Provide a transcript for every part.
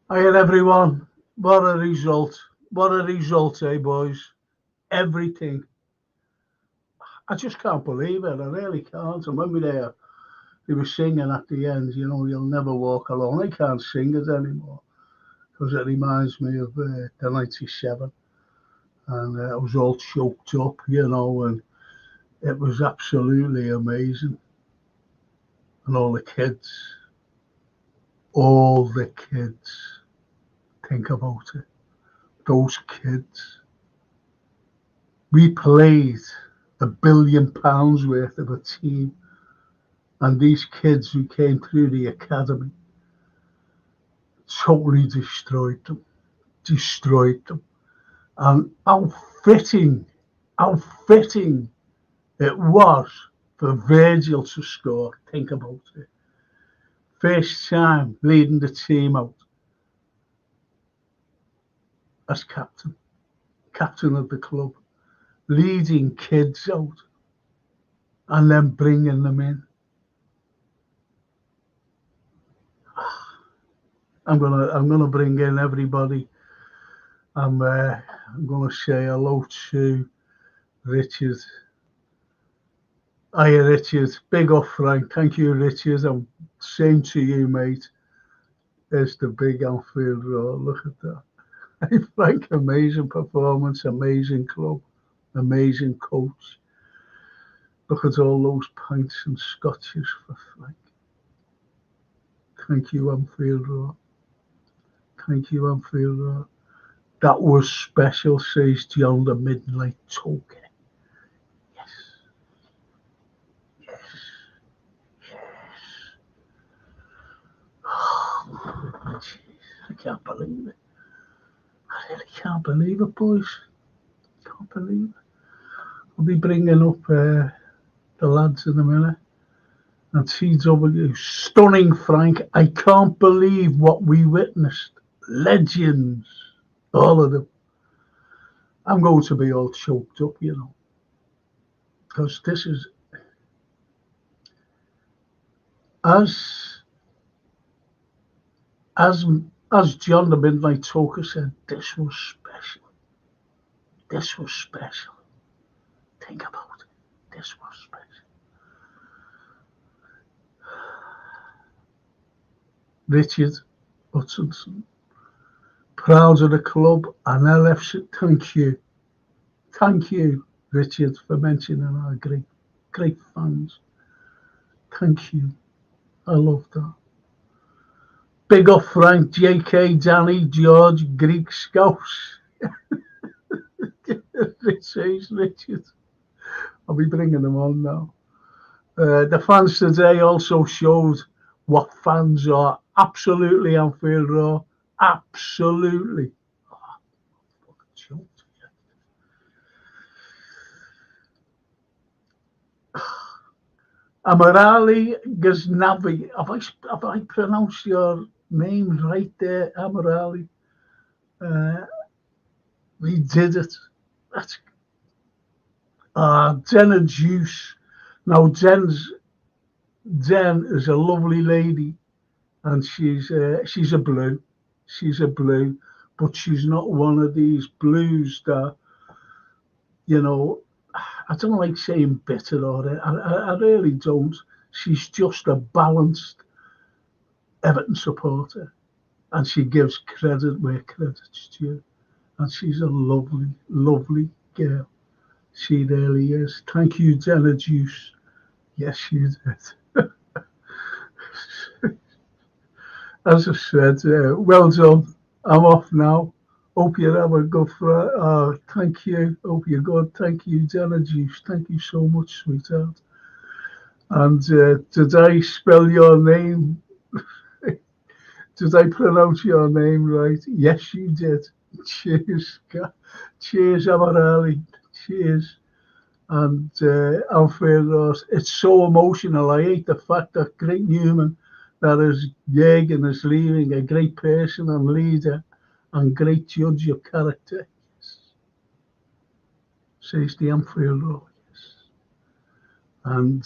Hiya everyone. What a result. What a result, eh, boys? Everything. I just can't believe it. I really can't. And when we there, they were singing at the end, you'll never walk alone. I can't sing it anymore because it reminds me of the 97. And I was all choked up, and it was absolutely amazing. And all the kids, think about it. Those kids. We played £1 billion worth of a team, and these kids who came through the academy totally destroyed them. And fitting, how fitting it was for Virgil to score. Think about it. First time leading the team out as captain of the club, leading kids out and then bringing them in. I'm gonna bring in everybody. I'm gonna say hello to Richard. Hiya, Richard. Big up, Frank. Thank you, Richard. I'm same to you, mate. There's the big Anfield Roar. Look at that. Hey, Frank, amazing performance, amazing club, amazing coach. Look at all those pints and scotches for Frank. Thank you, Anfield Roar. Thank you, Anfield Roar. That was special, says John the Midnight Token. Yes. Yes. Yes. Oh, geez, I can't believe it. I really can't believe it, boys. Can't believe it. I'll be bringing up the lads in a minute. And TW, stunning, Frank. I can't believe what we witnessed. Legends, all of them. I'm going to be all choked up, because this is as as John the Midnight Talker said. This was special. This was special. Think about it. This was special. Richard Hutchinson, proud of the club and LFC. Thank you, Richard, for mentioning our great fans. Thank you. I love that. Big up Frank, JK, Danny, George, Greek Scouts. Richard. I'll be bringing them on now. The fans today also showed what fans are. Absolutely, Anfield Roar. Absolutely. Amirali Ghaznavi. Have I pronounced your name right there, Amirali? We did it. That's Jenna Juice. Now Jen is a lovely lady, and she's a blue. She's a blue, but she's not one of these blues that I don't like saying bitter or I really don't. She's just a balanced Everton supporter, and she gives credit where credit's due. And she's a lovely, lovely girl. She really is. Thank you, Jenna Juice. Yes, you did. As I said, well done. I'm off now. Hope you have a good Friday. Thank you. Hope you're good. Thank you, Jenna Juice. Thank you so much, sweetheart. And did I spell your name? Did I pronounce your name right? Yes, you did. Cheers. Cheers, Amarali. Cheers. And Alfredo, it's so emotional. I hate the fact that great Newman, that is Jürgen, is leaving, a great person and leader and great judge of character. Yes. Says the Anfield Road. Yes. And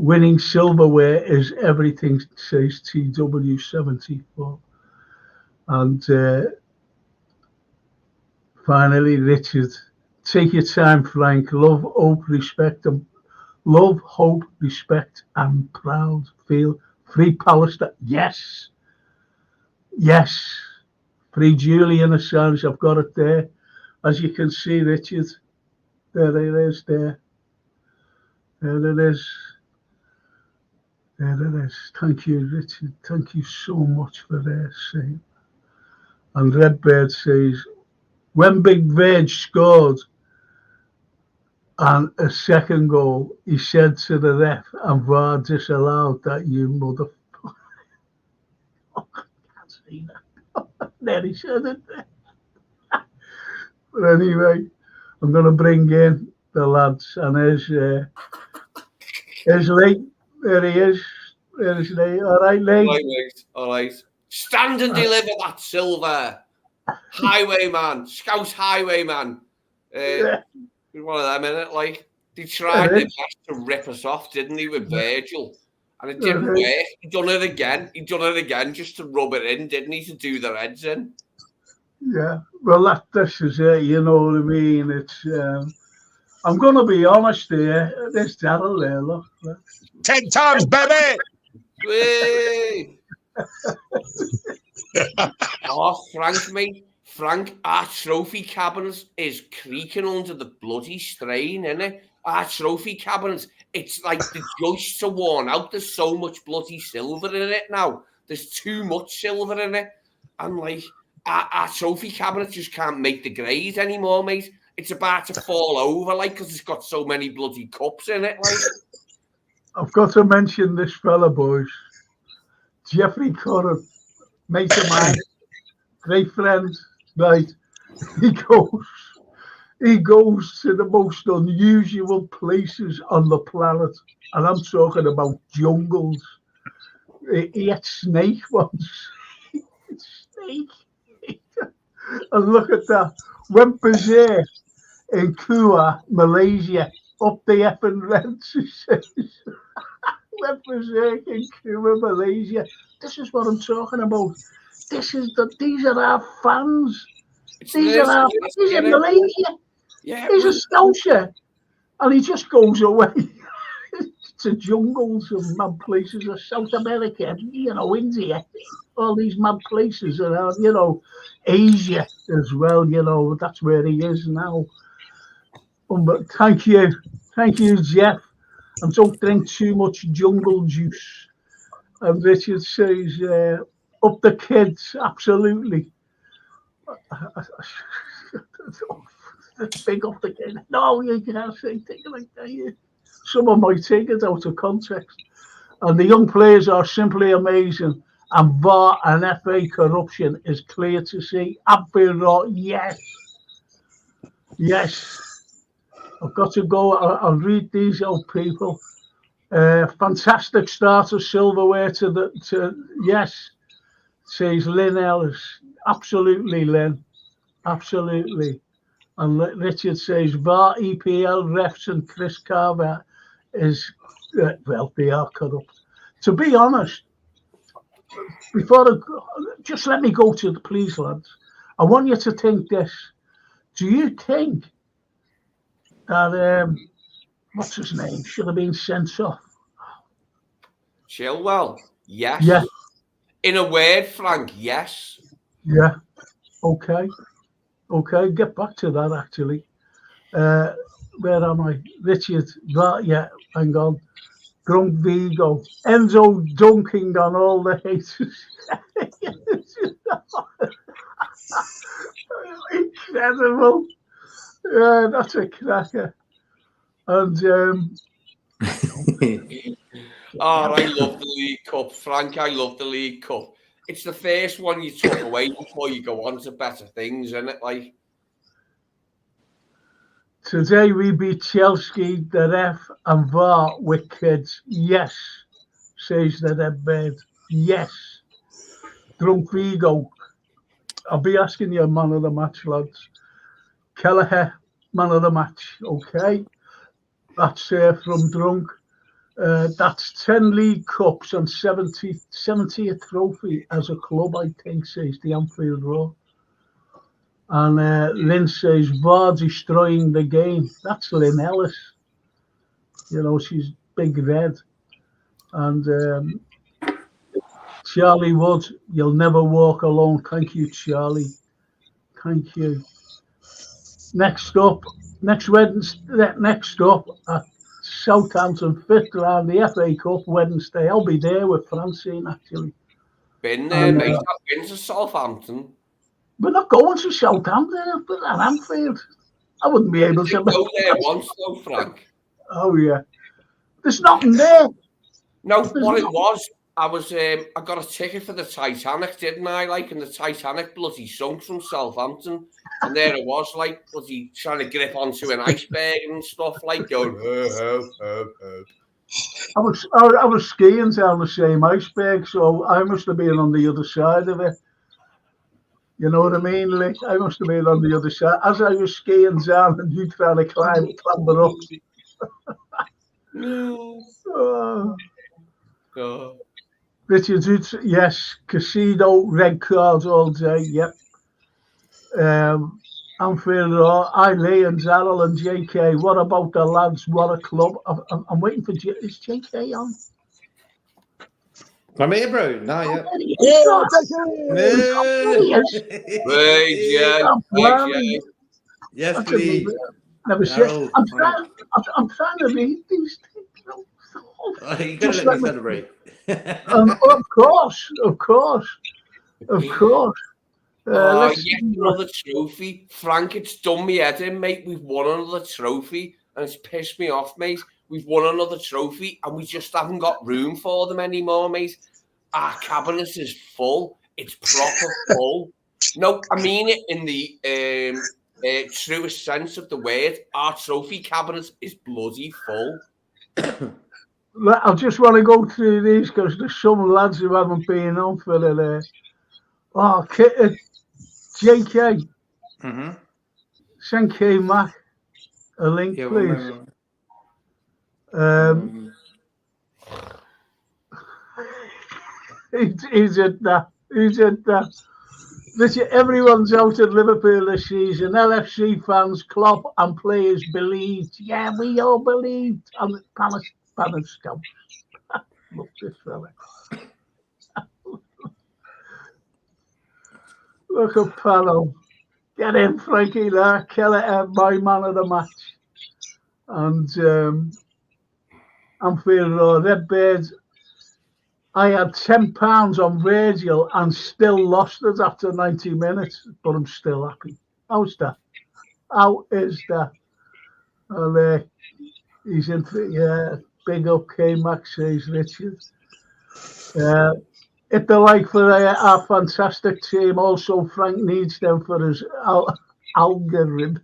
winning silverware is everything, says TW74. And finally, Richard, take your time, Frank. Love, hope, respect, and love, hope, respect, and proud. Feel free Palestine. Yes, yes. Free Julian Assange. I've got it there. As you can see, Richard, there it is. There it is. There it is. Thank you, Richard. Thank you so much for saying. And Redbird says, when Big Verge scored and a second goal, he said to the ref, and VAR disallowed that, you mother. Oh, I can't see that. There he said it. But anyway, I'm going to bring in the lads, and here's Lee. There he is. There's Lee. All right, Lee. All right, mate. All right. Stand and deliver that silver. Highwayman. Scouse Highwayman. Yeah. One of them, innit? Like, they tried their best to rip us off, didn't he, with Virgil? And it didn't work. He done it again. He done it again just to rub it in, didn't he, to do their heads in? Yeah. Well, this is it. You know what I mean? It's. I'm going to be honest here. There's Daryl there, look. 10 times, baby! Oh, Frank, mate. Frank, our trophy cabinet is creaking under the bloody strain, innit? Our trophy cabinet, it's like the joists are worn out. There's so much bloody silver in it now. There's too much silver in it. And, like, our trophy cabinet just can't make the grade anymore, mate. It's about to fall over, like, because it's got so many bloody cups in it, like. I've got to mention this fella, boys. Jeffrey Curran, mate of mine, great friend, right? He goes to the most unusual places on the planet, and I'm talking about jungles. He had snake once. Snake. And look at that. Went berserk in Kua, Malaysia, up the effing rents, he says. Went berserk in Kua, Malaysia. This is what I'm talking about. These are our fans. These are Malaysia. Yeah, he's a Scotia. And he just goes away to jungles and mad places of South America, India, all these mad places around, Asia as well, that's where he is now. But thank you, Jeff. And don't drink too much jungle juice. And Richard says, up the kids, absolutely. Big up the kid. No, you can't say things like that. Someone might take it out of context. And the young players are simply amazing. And VAR and FA corruption is clear to see. Abirot, yes. Yes. I've got to go. I'll read these out, people. Fantastic start of silverware yes, says Lynn Ellis. Absolutely, Lynn. Absolutely. And Richard says VAR, EPL, refs, and Chris Carver is, they are corrupt. To be honest, just let me go to the please, lads. I want you to think this. Do you think that, what's his name, should have been sent off? Chilwell, yes. Yeah. In a word, Frank, yes. Yeah. Okay, get back to that, actually. Where am I? Richard, yeah, hang on. Drunk Vigo. Enzo dunking on all the haters. Incredible. Yeah, that's a cracker. And I love the League Cup, Frank. I love the League Cup. It's the first one you took away before you go on to better things, isn't it? Like, today we beat Chelsea, the ref, and VAR with kids. Yes, says the red bird. Yes. Drunk Vigo. I'll be asking you man of the match, lads. Kelleher, man of the match. Okay. That's from Drunk. That's 10 League Cups and 70 a trophy as a club, I think, says the Anfield Road. And Lynn says, VAR destroying the game. That's Lynn Ellis. You know, she's big red. And Charlie Wood, you'll never walk alone. Thank you, Charlie. Thank you. Next up at Southampton, 5th round, the FA Cup, Wednesday. I'll be there with Francine, actually. Been there, mate. I've been to Southampton. We're not going to Southampton, but at Anfield. I wouldn't be able to go there once, though, Frank. Oh, yeah. There's nothing there. No, what it was, I got a ticket for the Titanic, didn't I? Like, and the Titanic bloody sunk from Southampton. And there it was, like, bloody trying to grip onto an iceberg and stuff, like, going, I was skiing down the same iceberg, so I must have been on the other side of it. You know what I mean, Lee? I must have been on the other side. As I was skiing down and you trying to clamber up. Richard, yes, Casino, red cards all day, yep. Anfield Road, Lee and Darryl and JK. What about the lads? What a club. I'm waiting for is JK on? I'm here, bro. No, yeah. Yes, please. Never said. I'm trying to read these things. You're going to let me celebrate. Of course. Yet another trophy. Frank, it's done me head in, mate. We've won another trophy and it's pissed me off, mate. We've won another trophy and we just haven't got room for them anymore, mate. Our cabinet is full. It's proper full. No, I mean it in the truest sense of the word. Our trophy cabinet is bloody full. I just want to go through these because there's some lads who haven't been on for it. JK, send K Mac a link, please. Who's at that? Listen, everyone's out at Liverpool this season. LFC fans, Klopp and players believed. Yeah, we all believed. And Palace scouts. Look this fella. Look at Palo. Get in, Frankie there. Keller, my man of the match. And Anfield Road, Redbirds. I had £10 on Virgil and still lost it after 90 minutes, but I'm still happy. How's that? How is that? Well, he's in, big up K-Max, says Richard. If they're like for our fantastic team, also Frank needs them for his algorithm.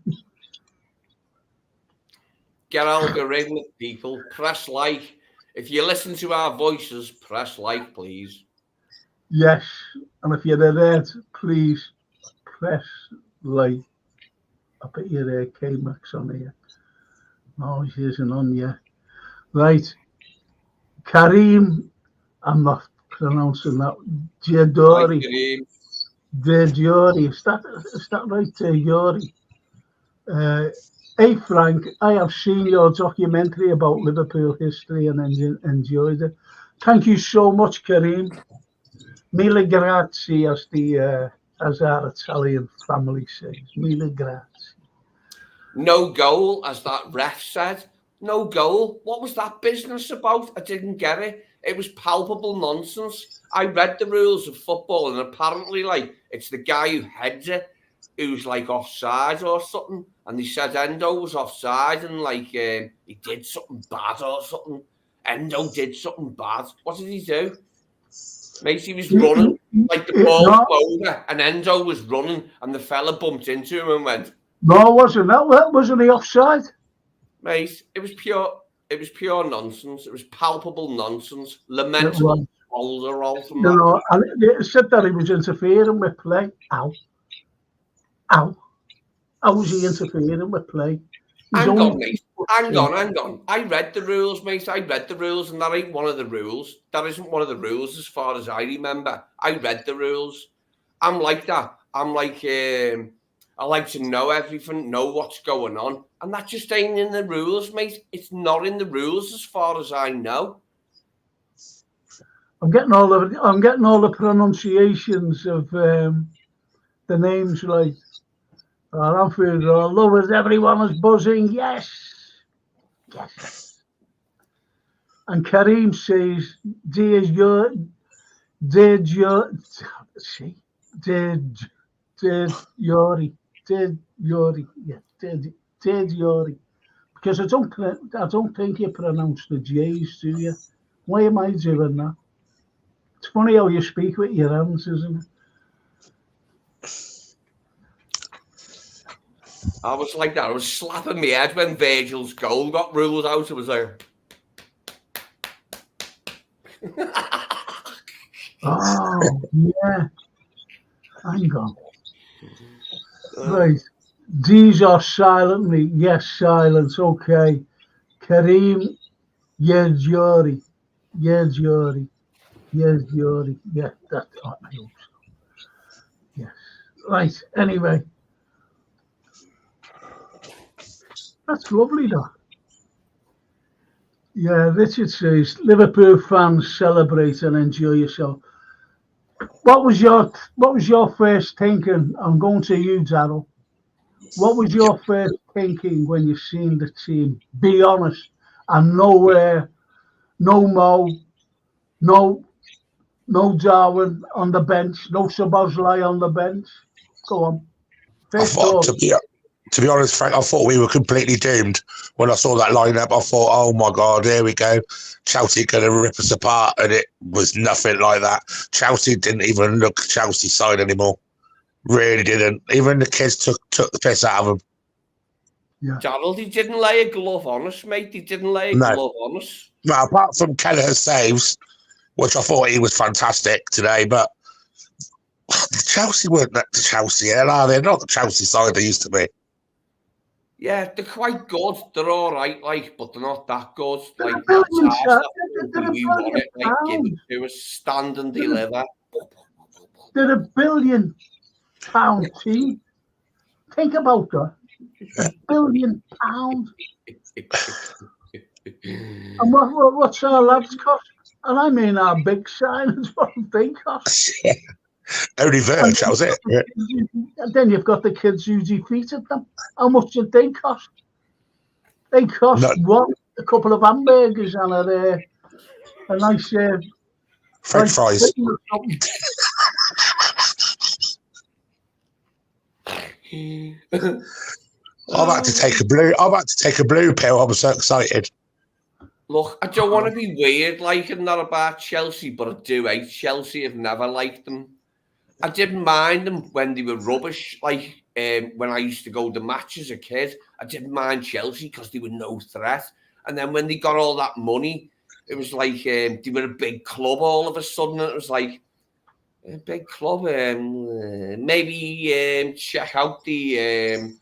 Get algorithm, people. Press like. If you listen to our voices, press like, please. Yes, and if you're there, please press like. I bet you're there, K-Max on here. No, he isn't on yet. Right. Karim, I'm not pronouncing that. Diodori. Is that right, Diodori? Hey Frank, I have seen your documentary about Liverpool history and enjoyed it. Thank you so much, Karim. Mille grazie, as our Italian family says. Mille grazie. No goal, as that ref said. No goal. What was that business about? I didn't get it. It was palpable nonsense. I read the rules of football, and apparently, like, it's the guy who heads it who's like offside or something, and they said Endo was offside, and like he did something bad or something. Endo did something bad. What did he do? Mate, he was running like the ball over, and Endo was running, and the fella bumped into him and went. No, wasn't that? Wasn't he offside? Mate, it was pure nonsense. It was palpable nonsense. Lamentable shoulder roll from that. And it said that he was interfering with play. Ow. How was he interfering with play? Hang on, mate. Hang on. I read the rules, mate. I read the rules, and that ain't one of the rules. That isn't one of the rules as far as I remember. I read the rules. I'm like that. I'm like, I like to know everything, know what's going on. And that just ain't in the rules, mate. It's not in the rules as far as I know. I'm getting all the pronunciations of the names right. I'm feeling all lovers, everyone is buzzing, yes. And Kareem says, dear Yori, because I don't think you pronounce the J's, do you? Why am I doing that? It's funny how you speak with your hands, isn't it? I was like that. I was slapping my head when Virgil's goal got ruled out. It was like, oh, yeah. Hang on. Right. These are silently. Yes, silence. Okay. Kareem Yejori. Yeah, that's I hope so. Yes. Right. Anyway. That's lovely, though. Yeah, Richard says, Liverpool fans celebrate and enjoy yourself. What was your first thinking? I'm going to you, Darryl. What was your first thinking when you seen the team? Be honest. And no Mo, no Darwin on the bench, no Szoboszlai on the bench. Go on. First thought. To be honest, Frank, I thought we were completely doomed when I saw that lineup. I thought, oh my God, here we go. Chelsea going to rip us apart, and it was nothing like that. Chelsea didn't even look Chelsea side anymore. Really didn't. Even the kids took the piss out of them. Yeah. Gerald, he didn't lay a glove on us, mate. He didn't lay a glove on us. No, apart from Kelleher's saves, which I thought he was fantastic today, but Chelsea weren't that Chelsea, are they? They're not the Chelsea side they used to be. Yeah, they're quite good. They're all right, like, but they're not that good. Like, we want it, like, give it to us, stand and deliver. They're £1 billion team. Think about that. £1 billion. And what's our lads cost? And I mean our big signings, what they cost. Only Verge, that was it. And then you've got the kids who defeated them. How much did they cost? They cost a couple of hamburgers and a nice French fries. I'm about to take a blue pill. I'm so excited. Look, I don't want to be weird liking that about Chelsea, but I do hate Chelsea. I've never liked them. I didn't mind them when they were rubbish. Like when I used to go to match as a kid, I didn't mind Chelsea because they were no threat. And then when they got all that money, it was like they were a big club all of a sudden. It was like a big club. Maybe check out the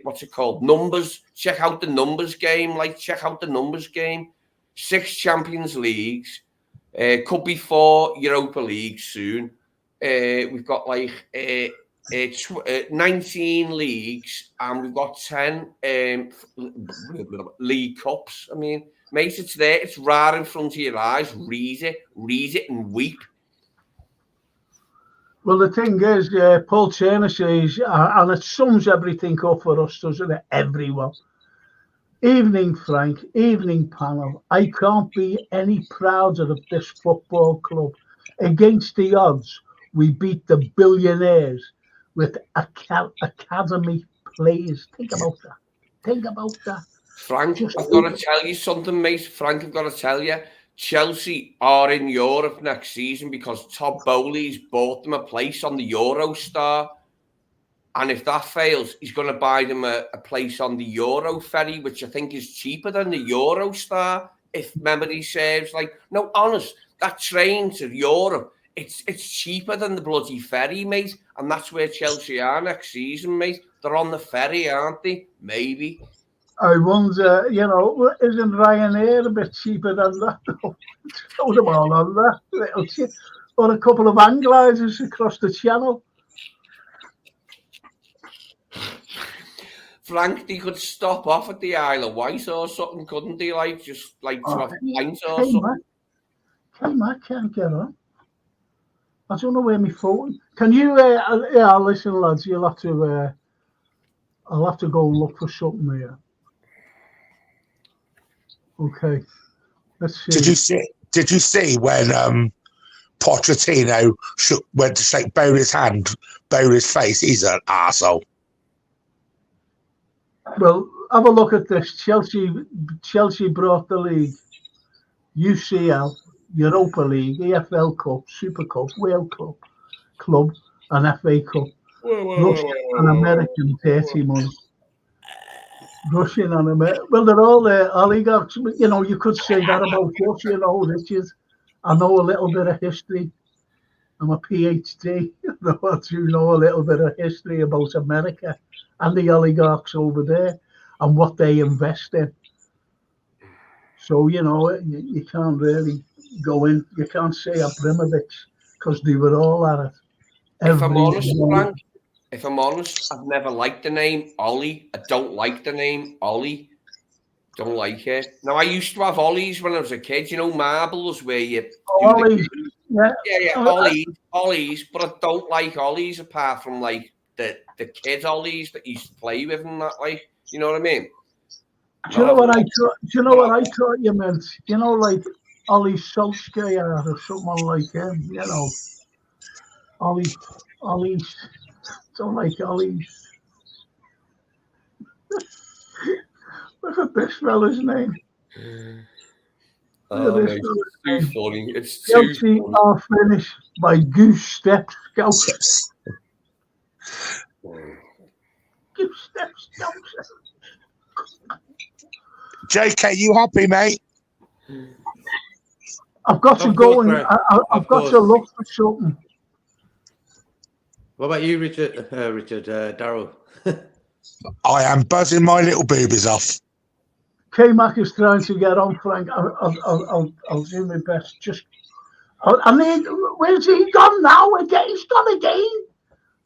what's it called? Numbers. Check out the numbers game. Like check out the numbers game. 6 Champions Leagues. Could be 4 Europa Leagues soon. We've got like 19 leagues and we've got 10 league cups. I mean, mate, it's there. It's right in front of your eyes. Read it and weep. Well, the thing is, Paul Turner says, and it sums everything up for us, doesn't it? Everyone. Evening, Frank. Evening, panel. I can't be any prouder of this football club. Against the odds, we beat the billionaires with academy players. Think about that. Frank, I've got to tell you something, mate. Frank, I've got to tell you. Chelsea are in Europe next season because Todd Bowley's bought them a place on the Eurostar. And if that fails, he's going to buy them a place on the Euro ferry, which I think is cheaper than the Eurostar, if memory serves. Like, no, honest, that train to Europe, it's cheaper than the bloody ferry, mate. And that's where Chelsea are next season, mate. They're on the ferry, aren't they? Maybe. I wonder, isn't Ryanair a bit cheaper than that? Throw them all on that little chip. Or a couple of hang gliders across the channel. Frank, they could stop off at the Isle of Wight or something, couldn't they? Like, just like to have a pint or something. K-Mac can't get on. I don't know where my phone. Can you? Listen, lads. You'll have to. I'll have to go and look for something here. Okay. Let's see. Did you see when Pochettino went to shake Bowley's hand, Bowley's face? He's an arsehole. Well, have a look at this. Chelsea brought the league, UCL, Europa League, EFL Cup, Super Cup, World Cup, Club, and FA Cup. Russian and American 30 months. Russian and American. Well, they're all oligarchs. You could say that about Russia, I know a little bit of history. I'm a PhD. I do know a little bit of history about America and the oligarchs over there and what they invest in. So, you can't really go in. You can't say Abramovich because they were all at it. If I'm honest, Frank, I've never liked the name Ollie. I don't like the name Ollie. Don't like it. Now, I used to have Ollies when I was a kid. Marbles where you... Ollies. Ollies, but I don't like Ollies apart from like the kid Ollies that you used to play with and that, like, you know what I mean? Do you know what I thought you meant? Like Ollie Solskjaer or someone like him, Ollies. Don't like Ollies. Look at this fella's name. It's too funny. It's too Chelsea funny. are finished by Goose Steps Scousers. Goose Steps Scousers. JK, you happy, mate? I've got to go and I've got to look for something. What about you, Richard? Darryl? I am buzzing my little boobies off. K-Mac is trying to get on, Frank. I'll do my best. Where's he gone now? Again, he's gone again.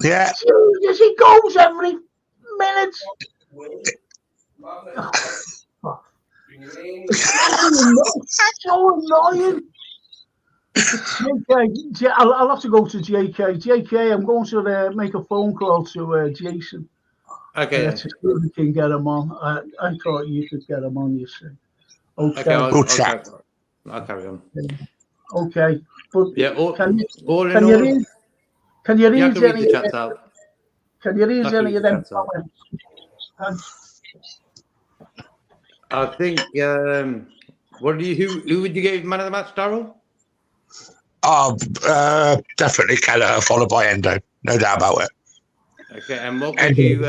Yeah. Jesus, he goes every minute. So annoying. JK, I'll have to go to JK. JK, I'm going to make a phone call to Jason. Okay. To see if we can get him on. I thought you could get him on, you see. Okay. I'll carry on. Okay. But yeah, can you read any of them? Can you read any of them comments? I think who would you give man of the match, Darryl? Definitely Kelleher, followed by Endo. No doubt about it. Okay, and what were you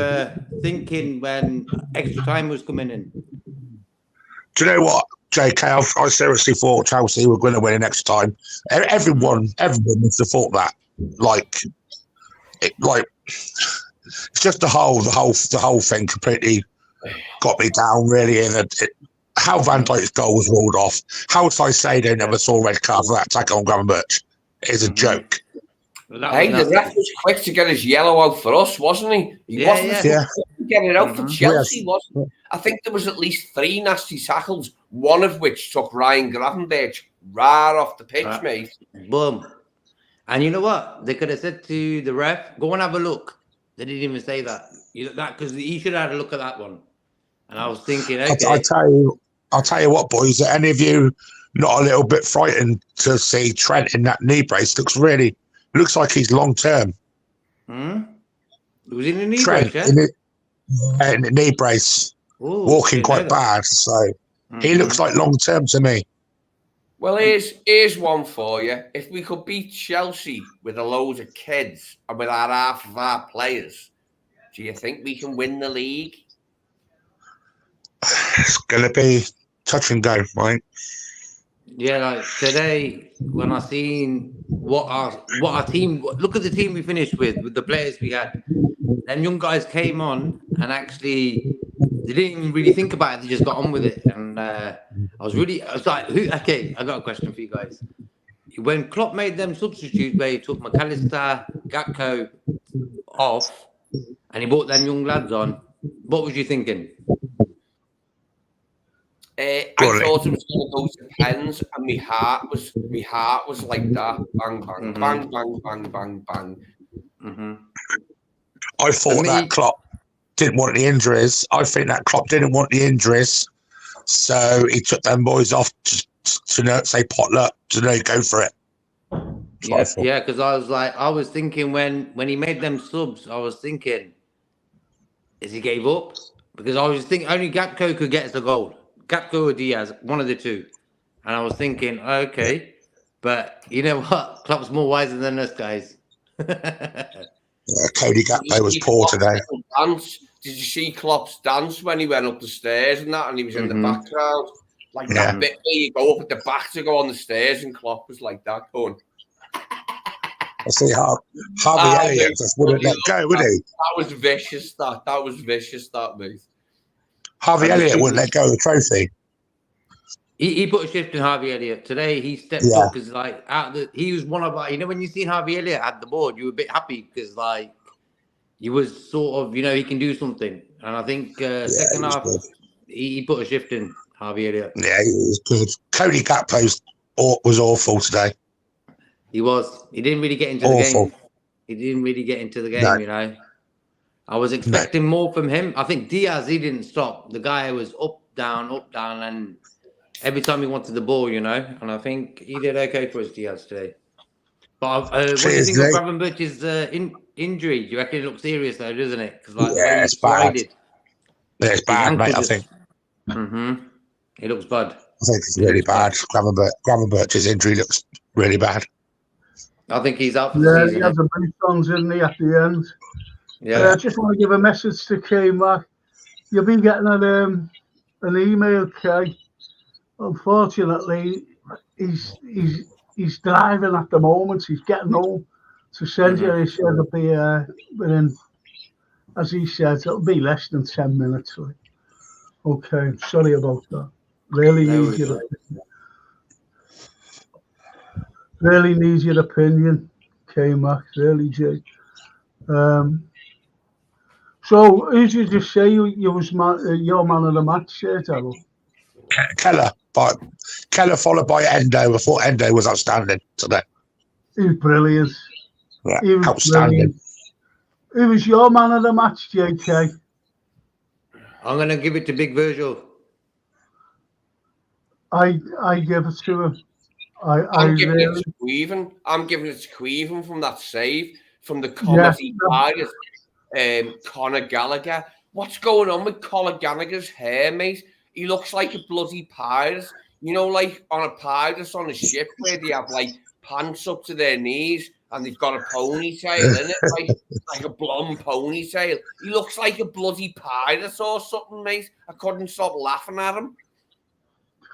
thinking when extra time was coming in? Do you know what, JK? I seriously thought Chelsea were going to win in extra time. Everyone must have thought that. It's just the whole thing completely got me down, really. And how Van Dijk's goal was ruled off. How Caicedo never saw a red card for that tackle on Gravenberch is a joke. Hey, the ref was quick to get his yellow out for us, wasn't he? He wasn't to get it out for Chelsea, wasn't he? I think there was at least 3 nasty tackles, one of which took Ryan Gravenberch right off the pitch, mate. Boom. And you know what? They could have said to the ref, go and have a look. They didn't even say that. Because he should have had a look at that one. And I was thinking, okay. I'll tell you what, boys, are any of you not a little bit frightened to see Trent in that knee brace? Looks like he's long term. Was he in a knee Trent, brace, yeah? In a knee brace. Ooh, walking quite bad. So he looks like long term to me. Well, here's one for you. If we could beat Chelsea with a load of kids and with our half of our players, do you think we can win the league? It's going to be touch and go, right? Yeah, like today, when I seen what our team, look at the team we finished with the players we had. Them young guys came on and actually They didn't even really think about it. They just got on with it. And I was like, okay, I got a question for you guys. When Klopp made them substitutes where he took McAllister, Gakpo off, and he brought them young lads on, what was you thinking? I thought it was going to go to pens, and my heart was like that. Bang, bang, bang, bang, bang, bang, bang. I thought that Klopp didn't want the injuries. I think that Klopp didn't want the injuries, so he took them boys off to say potluck, to go for it. Yeah, because I was thinking when he made them subs, I was thinking, is he gave up? Because I was thinking only Gakpo could get us a goal. Gakpo or Diaz, one of the two. And I was thinking, okay, but you know what? Klopp's more wiser than us guys. Cody Gakpo was poor today. Did you see Klopp's dance when he went up the stairs and that, and he was in the background? Like that bit where you go up at the back to go on the stairs, and Klopp was like that going. I see Harvey Elliott just wouldn't let go, would he? That was vicious, that was vicious, that mate. Harvey Elliott wouldn't let go of the trophy. He put a shift in Harvey Elliott. Today he stepped up because he was one of when you seen Harvey Elliott at the board, you were a bit happy because he was sort of, he can do something. And I think second half he put a shift in Harvey Elliott. Yeah, he was good. Cody Gakpo was awful today. He was. He didn't really get into the game. He didn't really get into the game, I was expecting more from him. I think Diaz, he didn't stop. The guy was up, down, and every time he wanted the ball, And I think he did okay for us, Diaz, today. But what do you think of Gravenberch's injury? Do you reckon it looks serious, though, doesn't it? Because it's bad. It's bad, mate, I think. It looks bad. I think it's really bad. Gravenberch's injury looks really bad. I think he's out for the season. He has a boot on, didn't he, at the end? Yeah. I just want to give a message to K-Mac. You'll be getting an email, Kay. Unfortunately, he's driving at the moment. He's getting home to send you. He said it'll be within, as he said, it'll be less than 10 minutes. Okay, sorry about that. Really needs your opinion, K-Mac. Really, Jay. So, who did you just say you was your man of the match, Darryl? Keller followed by Endo. I thought Endo was outstanding today. He was brilliant. Yeah, he was outstanding. Brilliant. Who was your man of the match, JK? I'm going to give it to Big Virgil. I give it to him. I'm giving it to Queven. I'm giving it to Queven from that save, from the comedy bias. Conor Gallagher. What's going on with Conor Gallagher's hair, mate? He looks like a bloody pirate. Like on a pirate on a ship where they have pants up to their knees and they've got a ponytail in it, like a blonde ponytail. He looks like a bloody pirate or something, mate. I couldn't stop laughing at him.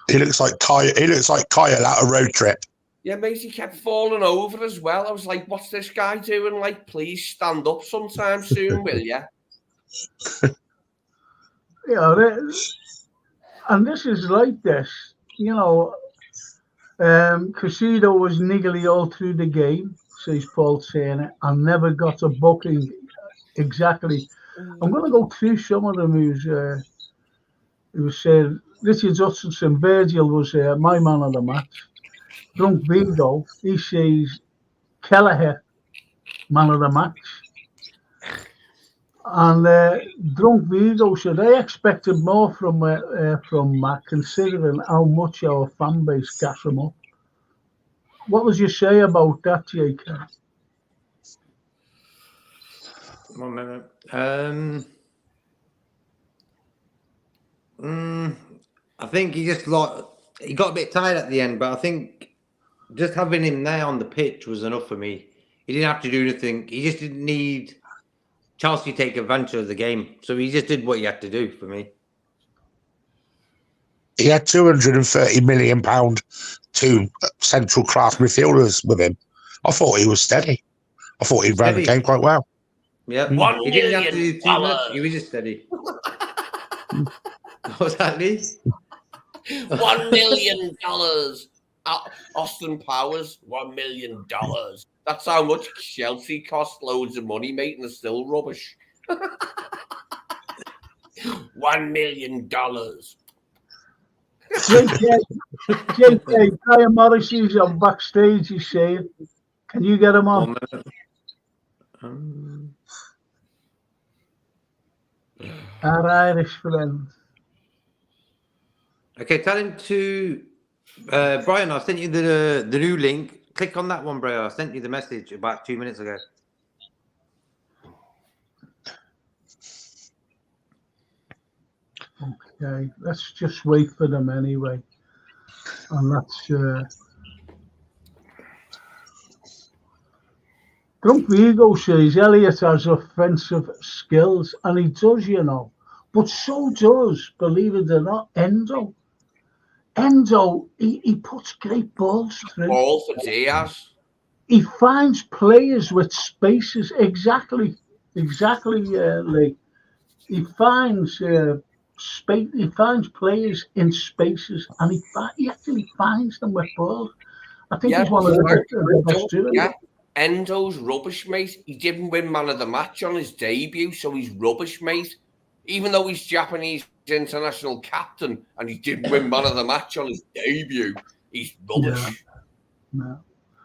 He looks like Kyle out a road trip. Yeah, mate, he kept falling over as well. I was like, what's this guy doing? Please stand up sometime soon, will you? And this is like this, Casido was niggly all through the game, says Paul Turner, and never got a booking exactly. I'm going to go through some of them who said, Richard Hutchinson, Virgil was my man of the match. Drunk Vigo, he says Kelleher, man of the match. And Drunk Vigo said I expected more from Mac, considering how much our fan base gas him up. What would you say about that, JK? 1 minute. I think he got a bit tired at the end, but I think just having him there on the pitch was enough for me. He didn't have to do anything. He just didn't need Chelsea to take advantage of the game. So he just did what he had to do for me. He had £230 million to central craft midfielders with him. I thought he was steady. I thought he ran the game quite well. Yeah, he didn't have to do too much. He was just steady. What's that, Lee? $1 million. Austin Powers, $1 million. That's how much Chelsea cost. Loads of money, mate, and they're still rubbish. $1 million. JK, Brian Morrissey's on backstage, he's saying. Can you get him on? Our Irish friend. Okay, tell him to Brian. I sent you the new link. Click on that one, bro. I sent you the message about 2 minutes ago. Okay, let's just wait for them anyway. And that's Drunk Vigo says Elliot has offensive skills, and he does, you know. But so does, believe it or not, Endo. Endo, he puts great balls through. Ball for Diaz. He finds players with spaces. Exactly, Lee. He finds space. He finds players in spaces, and he actually finds them with balls. I think he's one of the best doing it. Endo's rubbish, mate. He didn't win man of the match on his debut, so he's rubbish, mate. Even though he's Japanese international captain and he didn't win man of the match on his debut, he's rubbish. Yeah.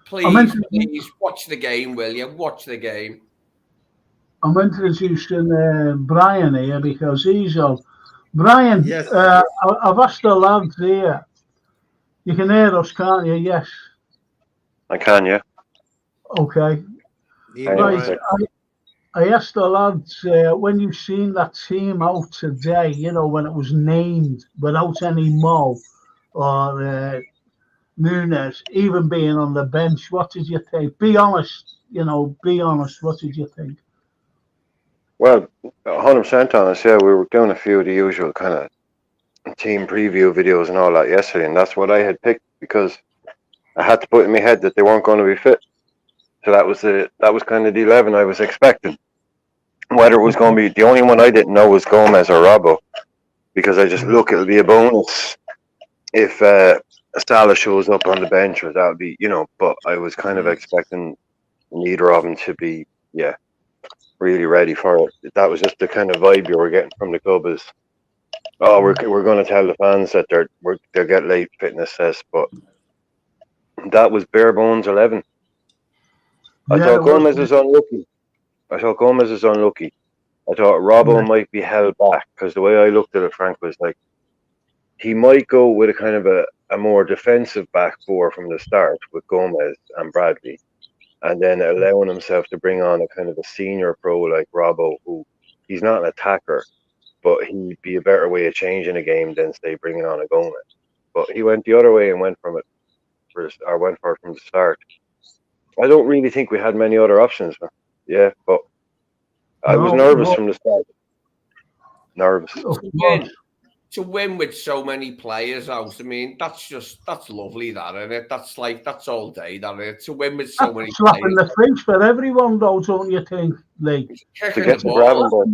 Please watch the game, will you? Watch the game. I'm introducing Brian here because he's on. Brian, yes. I've asked the lads here. You can hear us, can't you? Yes. I can, yeah. Okay. Yeah, right. I asked the lads when you've seen that team out today, you know, when it was named without any Mo or Nunes even being on the bench, what did you think? Be honest, be honest. What did you think? Well, 100% honest, yeah. We were doing a few of the usual kind of team preview videos and all that yesterday, and that's what I had picked because I had to put in my head that they weren't going to be fit. So that was kind of the 11 I was expecting. Whether it was going to be the only one I didn't know was Gomez or Robbo, because I just look, it'll be a bonus if Salah shows up on the bench, or that would be, But I was kind of expecting neither of them to be, really ready for it. That was just the kind of vibe you were getting from the club. Is we're going to tell the fans that they'll get late fitness tests, but that was bare bones 11. I thought Gomez is unlucky. I thought Robbo might be held back because the way I looked at it, Frank, was like he might go with a kind of a more defensive back four from the start with Gomez and Bradley, and then allowing himself to bring on a kind of a senior pro like Robbo, who he's not an attacker, but he'd be a better way of changing a game than say bringing on a Gomez. But he went the other way and went for it from the start. I don't really think we had many other options. Yeah, but I was nervous from the start. Nervous. To win with so many players out, I mean, that's lovely, that, isn't it? That's all day, that, isn't it? To win with so many slap in the face for everyone, though, don't you think, Lee? To get the ball.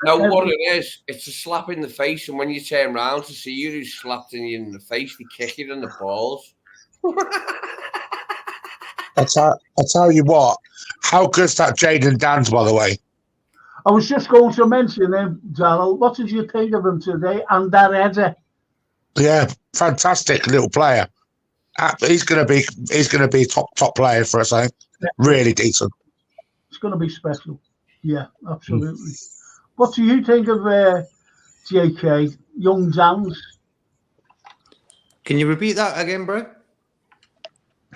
No, what it is, it's a slap in the face, and when you turn around to see you who's slapped you in the face, they kick you in the balls. I tell you what, how good's that Jayden Danns, by the way? I was just going to mention him, Donald. What did you think of him today? And that header? Yeah, fantastic little player. He's going to be top player for us, I think. Yeah. Really decent. It's going to be special. Yeah, absolutely. What do you think of JK, young Danns? Can you repeat that again, bro?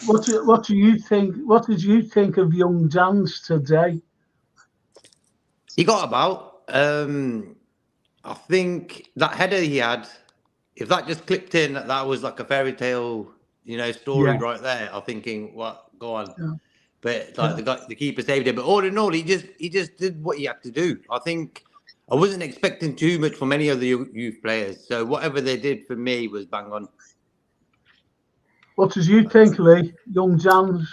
What do you think? What did you think of young Danns today? He got about. I think that header he had, if that just clipped in, that was like a fairy tale, story right there. I'm thinking, what? Go on. Yeah. But the keeper saved it. But all in all, he just did what he had to do. I think I wasn't expecting too much from any of the youth players. So whatever they did for me was bang on. What did you think, Lee? Young Danns?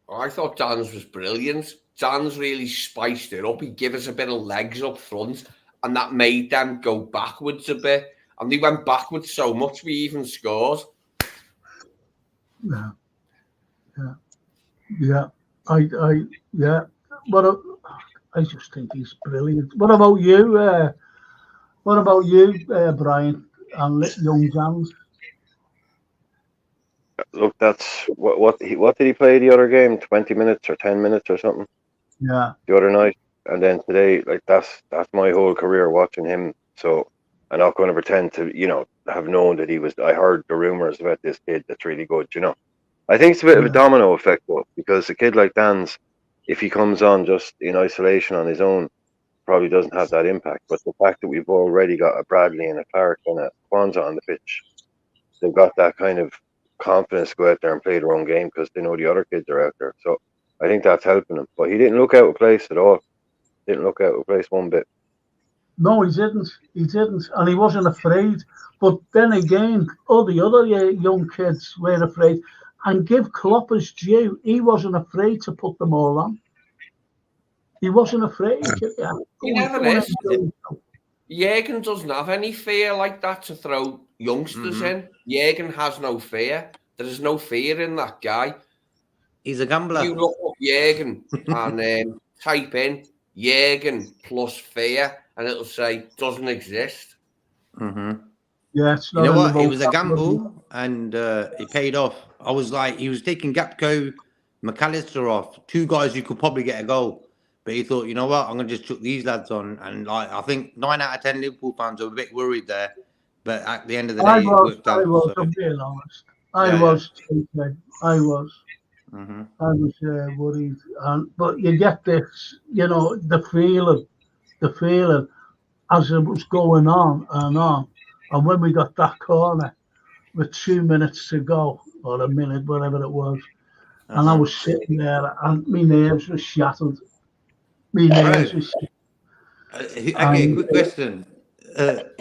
I thought Danns was brilliant. Danns really spiced it up. He gave us a bit of legs up front. and that made them go backwards a bit. And they went backwards so much we even scored. Yeah. Yeah. I just think he's brilliant. What about you? Brian and young Jans? Look, that's what did he play the other game? 20 minutes or 10 minutes or something? Yeah. The other night, and then today, like that's my whole career watching him. So I'm not going to pretend to, have known that he was. I heard the rumors about this kid that's really good. I think it's a bit of a domino effect though, because a kid like Dan's, if he comes on just in isolation on his own, probably doesn't have that impact. But the fact that we've already got a Bradley and a Clark and a Kwanzaa on the pitch, they've got that kind of confidence to go out there and play their own game because they know the other kids are out there. So I think that's helping him. But he didn't look out of place at all. Didn't look out of place one bit. No, he didn't. And he wasn't afraid. But then again, all the other young kids were afraid. And give Klopp his due, he wasn't afraid to put them all on. He wasn't afraid. He never is. Jürgen doesn't have any fear like that to throw youngsters in. Jürgen has no fear. There is no fear in that guy. He's a gambler. You look up Jürgen and type in Jürgen plus fear, and it'll say doesn't exist. Yeah, it's not. You know what? It was a gamble, and it paid off. I was like, he was taking Gapco, McAllister off, two guys who could probably get a goal. But he thought, you know what, I'm going to just chuck these lads on. And like, I think 9 out of 10 Liverpool fans were a bit worried there. But at the end of the day, it worked out. I'm being honest. I was. I was worried. But you get this, the feeling as it was going on and on. And when we got that corner with 2 minutes to go, or a minute, whatever it was, and I was sitting there and my nerves were shattered. Okay, quick question.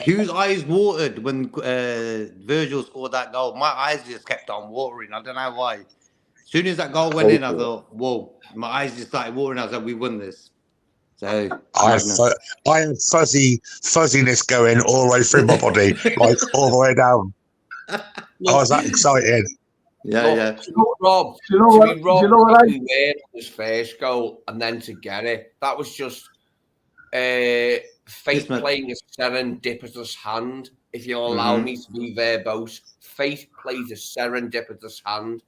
Whose eyes watered when Virgil scored that goal? My eyes just kept on watering. I don't know why. As soon as that goal went in, I thought, whoa, my eyes just started watering. I was like, we won this. So I have fuzziness going all the way through my body, like all the way down. I was that excited. Yeah. Rob, do you know what I made his first goal and then to get it, that was just fate playing a serendipitous hand. If you'll allow me to be verbose, fate plays a serendipitous hand.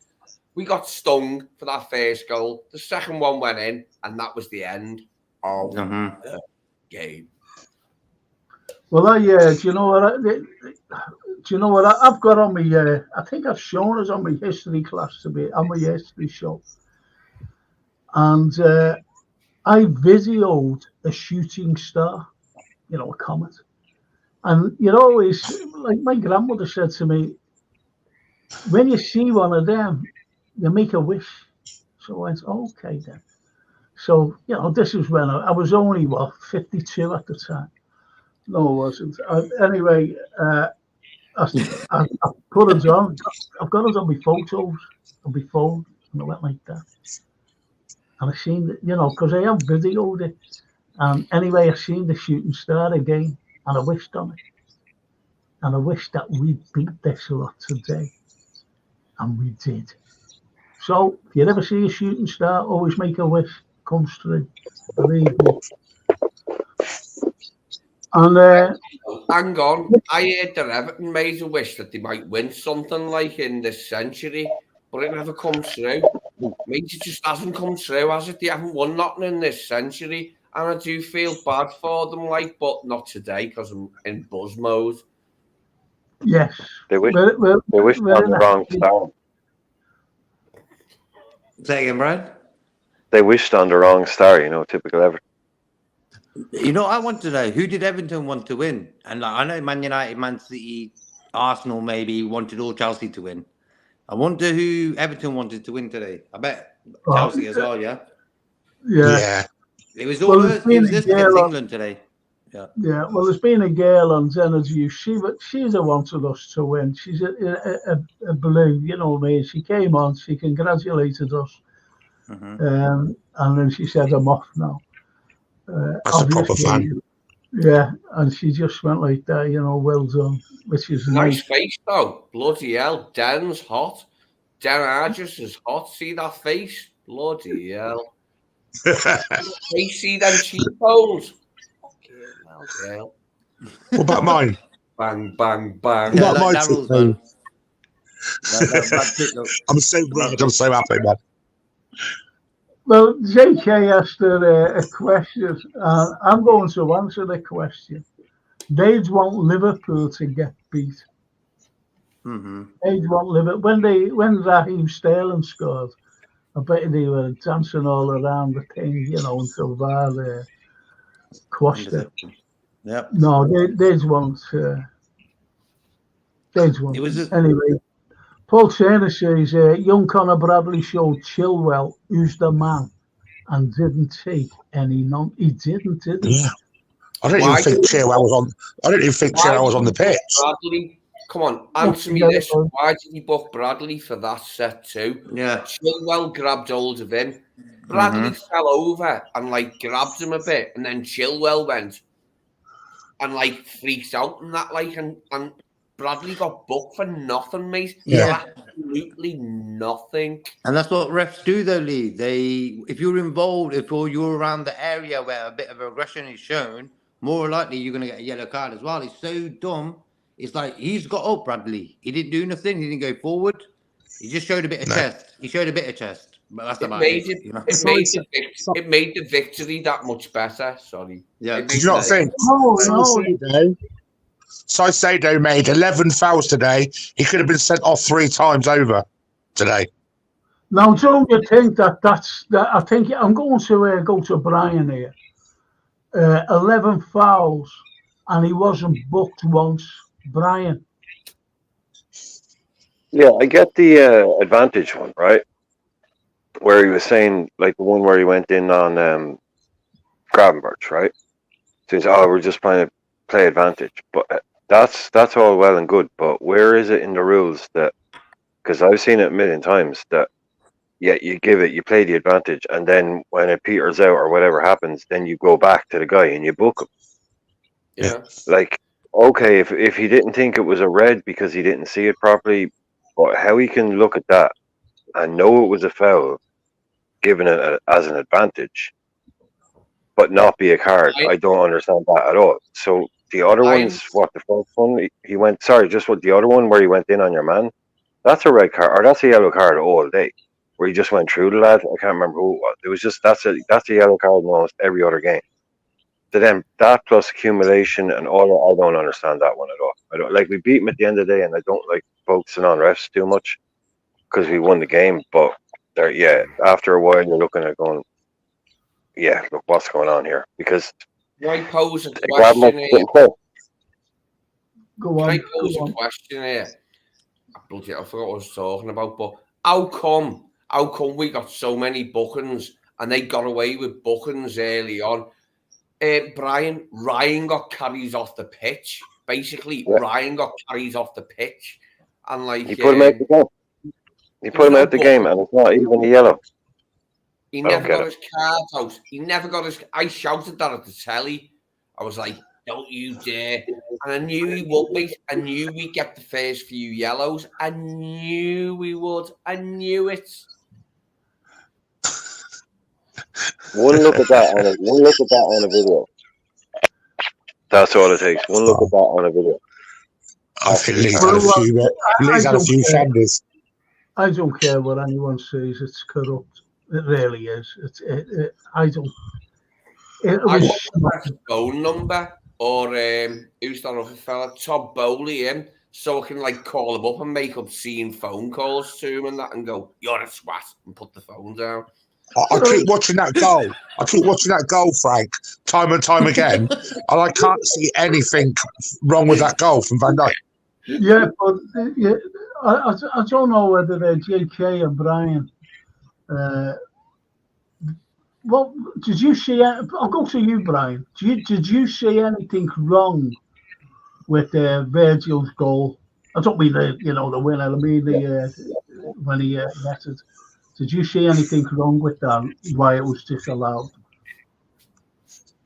We got stung for that first goal. The second one went in, and that was the end of the game. Well, do you know what I've got on my? I think I've shown us on my history class on my history show, and I videoed a shooting star, a comet, and it's like my grandmother said to me, when you see one of them, you make a wish. So I went, okay then. So this is when I was only 52 at the time. No, it wasn't. Anyway, I put it on. I've got it on my photos on my phone, and I went like that. And I seen it, because I have videoed it. And anyway, I seen the shooting star again, and I wished on it. And I wished that we beat this lot today, and we did. So if you ever see a shooting star, always make a wish. Comes through. Believe me. And hang on, I heard that Everton made a wish that they might win something like in this century, but it never comes through. Maybe it just hasn't come through, has it? They haven't won nothing in this century, and I do feel bad for them, but not today because I'm in buzz mode. Yes, they wished on the wrong star. Say again, Brian. They wished on the wrong star, typical Everton. I want to know, who did Everton want to win? And I know Man United, Man City, Arsenal maybe wanted all Chelsea to win. I wonder who Everton wanted to win today. I bet Chelsea as well, yeah? Yeah. It was all us against England today. Yeah, well, there's been a girl on Zenna's View. She's wanted us to win. She's a blue, me. She came on, she congratulated us. And then she said, I'm off now. That's a proper fan. Yeah, and she just went like that, well done, which is Nice nice. face though. Bloody hell. Den's hot. Den Argis is hot. See that face? Bloody hell. Hey, see them cheekbones? Fucking hell, girl. What about mine? Bang, bang, bang. What Yeah, about like my Daryl's, team? man. Like Brad Pitt, look. I'm so red. I'm so happy, man. Well, JK asked her a question. I'm going to answer the question. They'd want Liverpool to get beat. Mm-hmm. They'd want Liverpool when Raheem Sterling scored. I bet they were dancing all around the thing, until VAR quashed it. Yep. No, they'd want. They'd want. It was just, Anyway, Paul Turner says young Conor Bradley showed Chilwell who's the man, and didn't take any non. He didn't, did he? Yeah. I don't Why even think did- Chilwell was on. I don't even think Why Chilwell was did on the he book pitch. Bradley? Come on, answer me this. Why did he book Bradley for that set too? yeah. Chilwell grabbed hold of him. Bradley fell over and grabbed him a bit, and then Chilwell went and freaked out and that and Bradley got booked for nothing, mate. Yeah. Absolutely nothing. And that's what refs do, though, Lee. If you're involved, if you're around the area where a bit of aggression is shown, more likely you're going to get a yellow card as well. It's so dumb. It's like he's got up, Bradley. He didn't do nothing. He didn't go forward. He just showed a bit of chest. He showed a bit of chest, but that's about it. It made the victory that much better. Sorry. Yeah. Did you not think? No. Saicedo made 11 fouls today. He could have been sent off 3 times over today. Now, don't you think that's that? I think I'm going to go to Brian here. 11 fouls, and he wasn't booked once. Brian. Yeah, I get the advantage one, right? Where he was saying, the one where he went in on Gravenberch, right? So he's, we're just trying to play advantage. But that's all well and good. But where is it in the rules that, because I've seen it a million times, that, yeah, you play the advantage, and then when it peters out or whatever happens, then you go back to the guy and you book him. Yeah. Okay, if he didn't think it was a red because he didn't see it properly, but how he can look at that and know it was a foul, given it as an advantage, but not be a card, I don't understand that at all. So the other ones, the first one, he went, the other one where he went in on your man, that's a red card, or that's a yellow card all day, where he just went through the lad. I can't remember who it was. It was just, that's a yellow card in almost every other game. So then that plus accumulation and all, I don't understand that one at all. I don't we beat him at the end of the day, and I don't like focusing on refs too much because we won the game. But after a while you're looking at going, look, what's going on here? Because I pose a question here. Go on. I pose a question here? Bloody, I forgot what I was talking about. But how come we got so many bookings and they got away with bookings early on? Brian, Ryan got carries off the pitch. Basically, Ryan got carries off the pitch, and he put him out the game. He put him out the game, and it's not even a yellow. He never got his cards out. He never got his. I shouted that at the telly. I was like, "Don't you dare!" And I knew he would, mate. I knew we'd get the first few yellows. I knew we would. I knew it. One look at that on a video. That's all it takes. One look at that on a video. I think Lee's had a few shandies. I don't care what anyone says. It's corrupt. It really is. I don't. It was his phone number or who's that other fella? Todd Bowley in, so I can call him up and make obscene phone calls to him and that, and go, "You're a swat," and put the phone down. I keep watching that goal. Frank, time and time again, and I can't see anything wrong with that goal from Van Dijk. Yeah, but I don't know whether JK and Brian. Well, did you see? I'll go to you, Brian. Did you see anything wrong with Virgil's goal? I don't mean the winner. I mean when he netted. Did you see anything wrong with that? Why it was disallowed?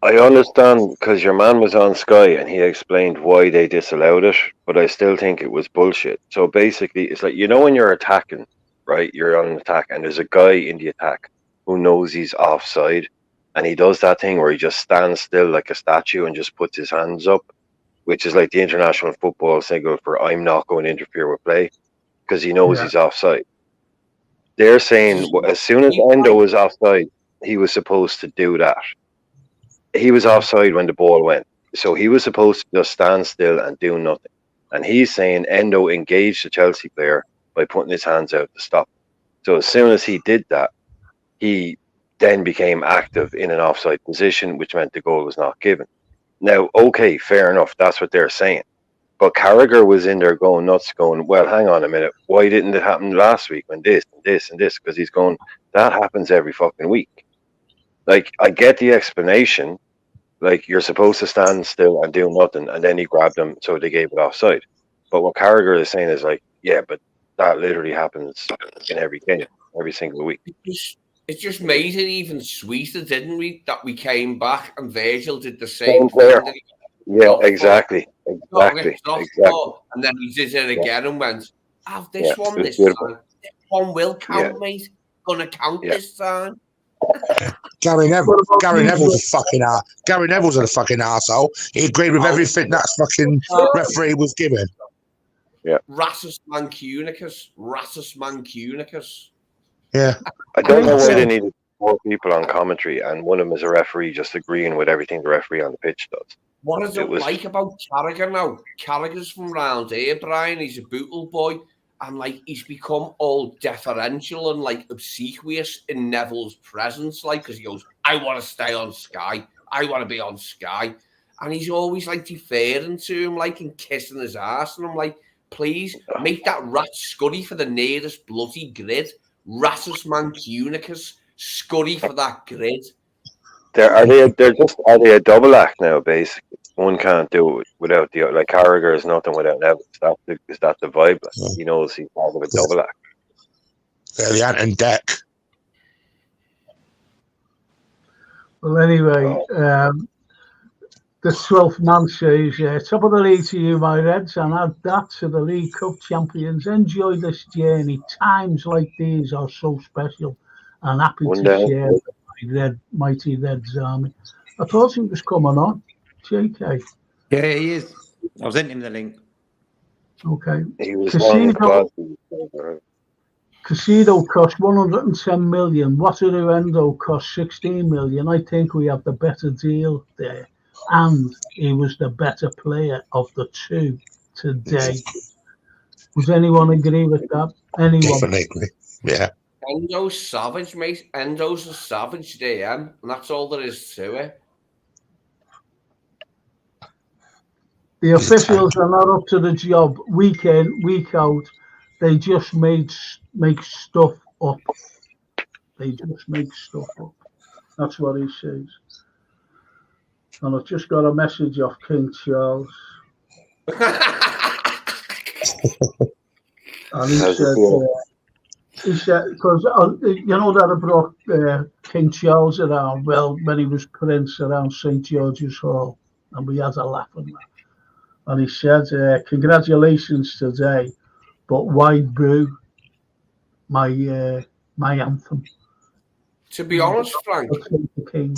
I understand because your man was on Sky and he explained why they disallowed it, but I still think it was bullshit. So basically, it's like, when you're attacking, right? You're on an attack and there's a guy in the attack who knows he's offside, and he does that thing where he just stands still like a statue and just puts his hands up, which is like the international football signal for I'm not going to interfere with play because he knows he's offside. They're saying as soon as Endo was offside, he was supposed to do that. He was offside when the ball went. So he was supposed to just stand still and do nothing. And he's saying Endo engaged the Chelsea player by putting his hands out to stop. So as soon as he did that, he then became active in an offside position, which meant the goal was not given. Now, okay, fair enough. That's what they're saying. But Carragher was in there going nuts, going, well, hang on a minute. Why didn't it happen last week when this and this and this? Because he's going, that happens every fucking week. Like, I get the explanation. Like, you're supposed to stand still and do nothing, and then he grabbed him, so they gave it offside. But what Carragher is saying is like, yeah, but that literally happens in every game, every single week. It just made it even sweeter, didn't we? That we came back and Virgil did the same thing. Yeah, exactly. Exactly. And then he did it again and went, have this one this time. This one will count, mate. Gonna count this time. Gary Neville's a fucking Gary Neville's a fucking arsehole. He agreed with everything that fucking referee was given. Yeah. Rassus Mancunicus. Yeah. I don't know why they needed 4 people on commentary and one of them is a referee just agreeing with everything the referee on the pitch does. What is it like about Carragher now? Carragher's from round here, Brian. He's a Bootle boy. And, like, he's become all deferential and, like, obsequious in Neville's presence, like, because he goes, I want to stay on Sky. I want to be on Sky. And he's always, like, deferring to him, like, and kissing his ass. And I'm like, please, make that rat scurry for the nearest bloody grid. Rassus Mancunicus, scurry for that grid. Are they a double act now, basically? One can't do it without the other. Like, Carragher is nothing without Neville. Is that the vibe? He knows he's part of a double act. They're the Ant and Deck. Well, anyway, the 12th man says, top of the league to you, my Reds, and add that to the League Cup champions. Enjoy this journey. Times like these are so special, and happy to share with mighty Reds army. I thought he was coming on. JK. Yeah, he is. I'll send him the link. Okay. He was Casido cost 110 million. Wataruendo cost 16 million. I think we have the better deal there. And he was the better player of the two today. Does anyone agree with that? Anyone? Definitely. Yeah. Endo's savage, mate. Endo's a savage DM, and that's all there is to it. The officials are not up to the job week in, week out. They just make stuff up. That's what he says. And I've just got a message off King Charles. And he said, because you know that I brought King Charles around, well, when he was Prince around St. George's Hall, and we had a laugh on that. And he said, congratulations today, but why boo my anthem? To be honest, Frank. The King.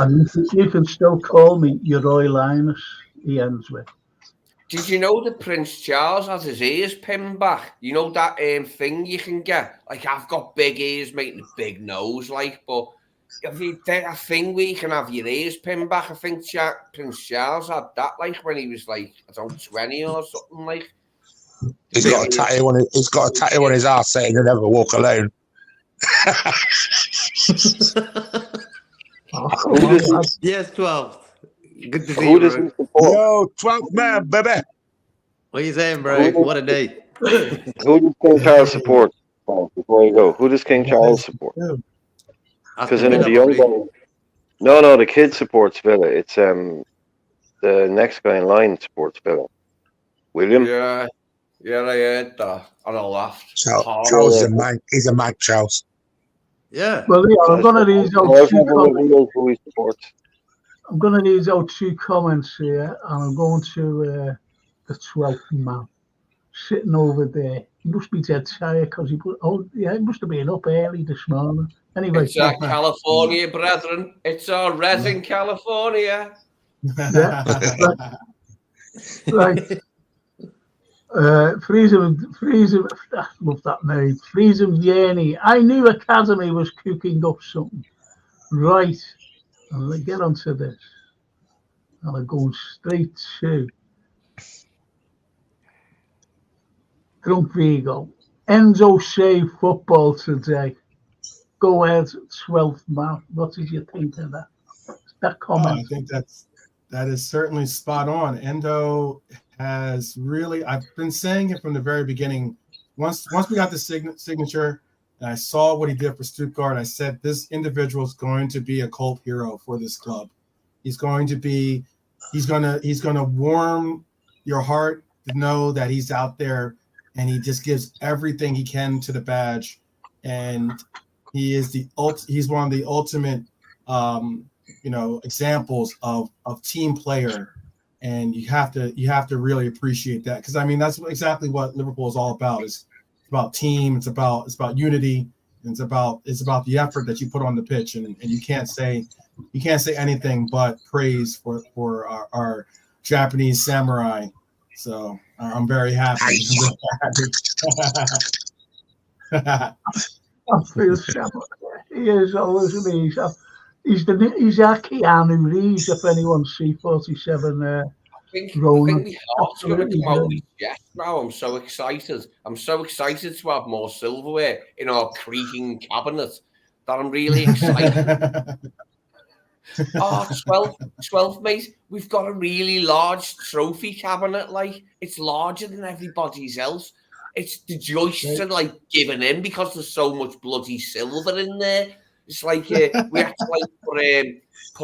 And you can still call me your Royal Highness, he ends with. Did you know that Prince Charles has his ears pinned back? You know that thing you can get? Like, I've got big ears, making a big nose, like, but if you take a thing where you can have your ears pinned back, I think Prince Charles had that, like, when he was, like, I don't know, 20 or something, like. He's got a tattoo on his ass saying he'll never walk alone. Yes, 12. Good to see you, bro. Yo, 12th man, baby. What are you saying, bro? What a day. Who does King Charles support? Before you go, who does King Charles support? Because in the young guy, no, the kid supports Villa. It's the next guy in line supports Villa. William. Yeah, I heard that, and I laughed. Charles is a man. He's a man, Charles. Yeah. Well, yeah, I'm going to read out two comments. Who he supports. I'm going to read out two comments here, and I'm going to the 12th man sitting over there. He must be dead tired because he must have been up early this morning. Anyway, it's our California brethren. It's our resin California. Yeah, right. Friesen, love that name. Friesen Vianney. I knew Academy was cooking up something. Right. And let's get onto this. And I'm going straight to Drunk Vigo. Enzo saved football today. Go ahead, 12th man. What did you think of that? That comment? I think that is certainly spot on. Endo has really, I've been saying it from the very beginning. Once we got the signature and I saw what he did for Stuttgart, I said this individual is going to be a cult hero for this club. He's going to warm your heart to know that he's out there and he just gives everything he can to the badge. And he is he's one of the ultimate examples of team player, and you have to really appreciate that, because I mean that's exactly what Liverpool is all about. It's about team, it's about unity, and it's about the effort that you put on the pitch, and you can't say anything but praise for our Japanese samurai. So I'm very happy. I feel he is always amazing. He's our Keanu Reeves, if anyone's C47. I think the heart's going to come out of his chest now. I'm so excited. I'm so excited to have more silverware in our creaking cabinet that I'm really excited. 12, mate. We've got a really large trophy cabinet. Like, it's larger than everybody's else. It's the joists are like giving in because there's so much bloody silver in there. It's like we had to like put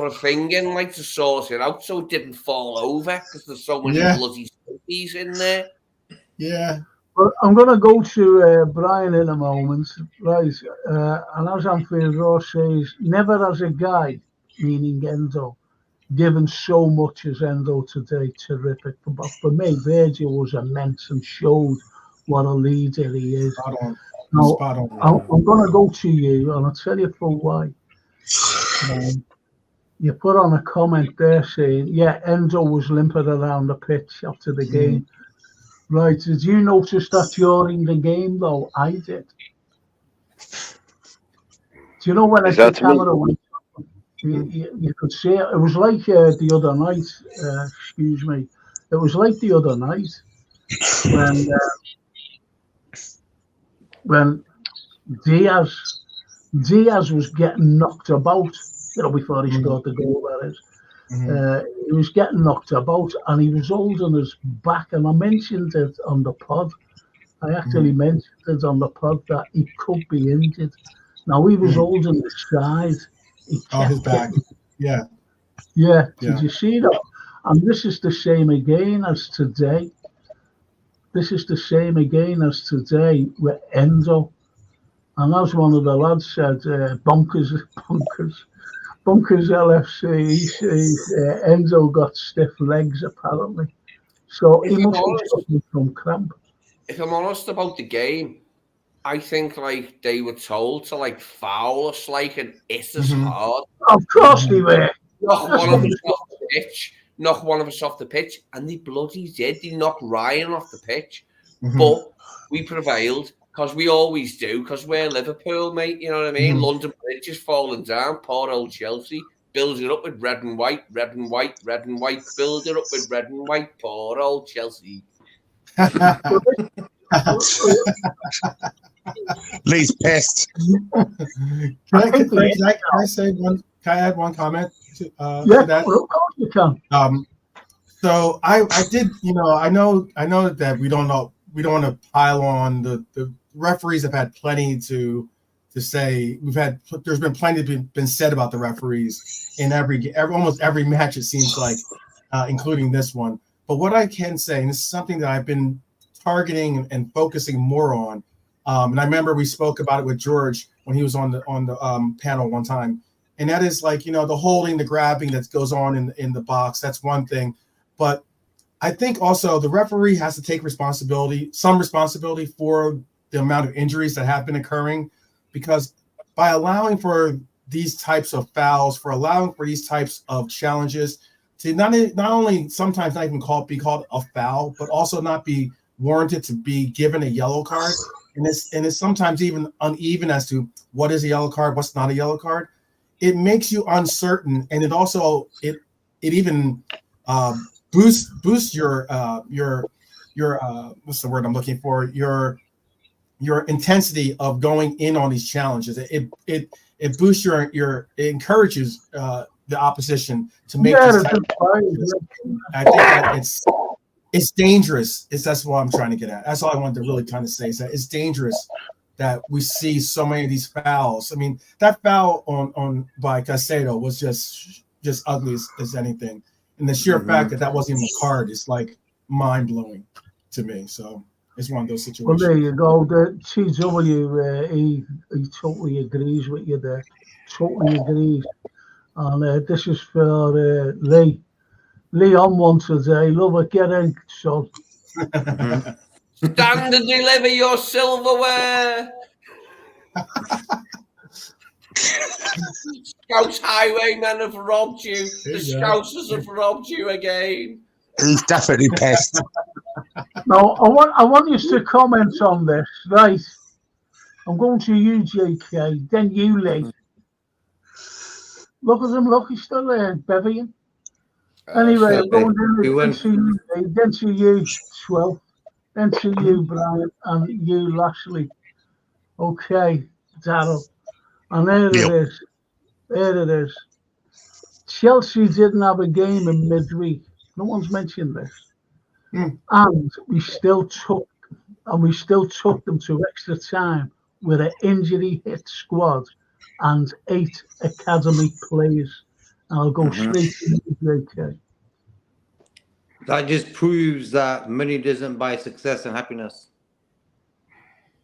a thing in like to sort it out so it didn't fall over because there's so many bloody silkies in there. Yeah. Well, I'm going to go to Brian in a moment, right? And as Anfield Ross says, never as a guy, meaning Enzo, given so much as Enzo today. Terrific. But for me, Virgil was immense and showed what a leader he is. Spot on. I'm going to go to you, and I'll tell you for why. You put on a comment there saying, yeah, Enzo was limping around the pitch after the game. Right. Did you notice that during the game, though? I did. Do you know when I the camera went? You could see it. It was like the other night. Excuse me. It was like the other night when Diaz was getting knocked about. Before he scored the goal, that is. He was getting knocked about, and he was holding his back. And I mentioned it on the pod. I actually mentioned it on the pod that he could be injured. Now he was holding his side. His back. Yeah. Did you see that? And this is the same again as today. This is the same again as today with Enzo. And as one of the lads said, bonkers LFC. He says Enzo got stiff legs apparently. So he must be suffering from cramp. If I'm honest about the game, I think like they were told to like foul us like and hit us hard. Of course they were. Knock one of us off the pitch. Knock one of us off the pitch, and they bloody did. They knocked Ryan off the pitch, but we prevailed because we always do. Because we're Liverpool, mate. You know what I mean? London Bridge is falling down. Poor old Chelsea builds it up with red and white, red and white, red and white. Build it up with red and white. Poor old Chelsea. Lee's pissed. Can I say one? Can I add one comment to that? Of course you can. So I did, I know that we don't want to pile on the referees have had plenty to say. There's been plenty been said about the referees in almost every match, it seems like, including this one. But what I can say, and this is something that I've been targeting and focusing more on, and I remember we spoke about it with George when he was on the panel one time, and that is like, you know, the holding, the grabbing that goes on in the box. That's one thing, but I think also the referee has to take some responsibility for the amount of injuries that have been occurring, because by allowing for these types of fouls, for allowing for these types of challenges to not only sometimes not even be called a foul, but also not be warranted to be given a yellow card. And it's sometimes even uneven as to what is a yellow card, what's not a yellow card. It makes you uncertain, and it also it even boosts your what's the word I'm looking for, your intensity of going in on these challenges. It boosts it encourages the opposition to make these type of challenges. I think that it's dangerous. That's what I'm trying to get at. That's all I wanted to really kind of say, is that it's dangerous that we see so many of these fouls. I mean, that foul on by Caicedo was just ugly as anything. And the sheer fact that wasn't even a card is like mind-blowing to me. So it's one of those situations. Well, there you go. The TW, he totally agrees with you there. Totally agrees. And this is for Lee. Lee on one today. Love it. Get in, son. Stand and deliver your silverware. Scouse highwaymen have robbed you. The Scousers have robbed you again. He's definitely pissed. Now, I want you to comment on this, right? I'm going to you, JK, then you, Lee. Look at him, look, he's still there, bevying. Anyway, I'm going to you, Lee, then to you, 12, then to you, Brian, and you, Lashley. Okay, Darryl. And there it is. There it is. Chelsea didn't have a game in midweek. No one's mentioned this. And we still took them to extra time with an injury hit squad and 8 academy players. And I'll go straight to you, JK. That just proves that money doesn't buy success and happiness.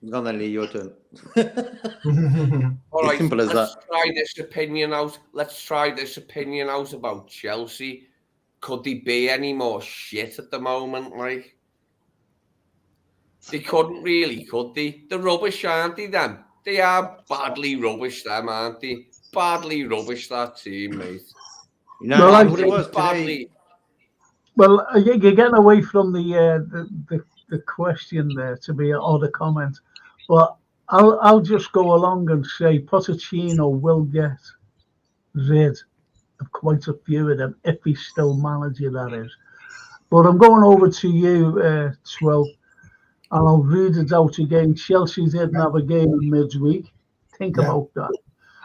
Gonna Lee, your turn. All right, simple as let's that. try this opinion out. Let's try this opinion out about Chelsea. Could they be any more shit at the moment? Like, they couldn't really, could they? They're rubbish, aren't they, then? They are badly rubbish, them, aren't they? Badly rubbish, that team, mate. You know, Well, what it was badly. Well, you're getting away from the question there, to be or the comment, but I'll just go along and say Pochettino will get rid of quite a few of them if he's still manager, that is. But I'm going over to you, 12, and I'll read it out again. Chelsea didn't have a game in midweek. Think about that.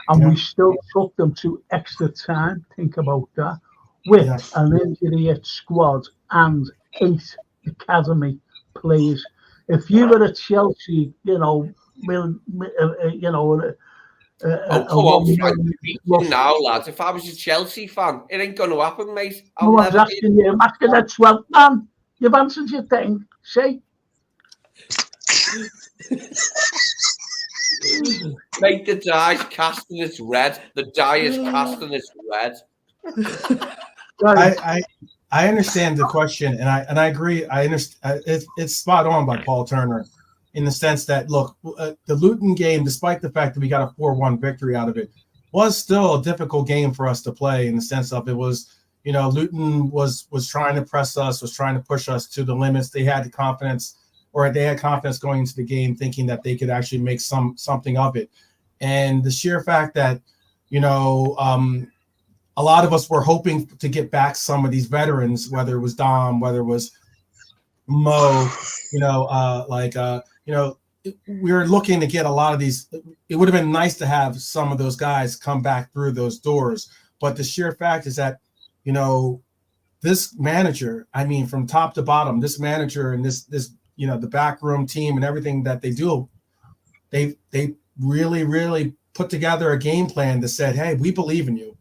And we still took them to extra time. Think about that. With an injury squad and 8 academy players. If you were at Chelsea, now, lads. If I was a Chelsea fan, it ain't going to happen, mate. I'm asking you. I'm asking that 12th man. You've answered your thing. See? Mate, the die's casting its red. The die is casting its red. I understand the question, and I agree. I understand it's spot on by Paul Turner, in the sense that, look, the Luton game, despite the fact that we got a 4-1 victory out of it, was still a difficult game for us to play, in the sense of it was, Luton was trying to press us, was trying to push us to the limits. They had confidence going into the game, thinking that they could actually make something of it. And the sheer fact that, a lot of us were hoping to get back some of these veterans, whether it was Dom, whether it was Mo, we were looking to get a lot of these. It would have been nice to have some of those guys come back through those doors. But the sheer fact is that, this manager, I mean, from top to bottom, this manager and this the backroom team and everything that they do, they really, really put together a game plan that said, hey, we believe in you.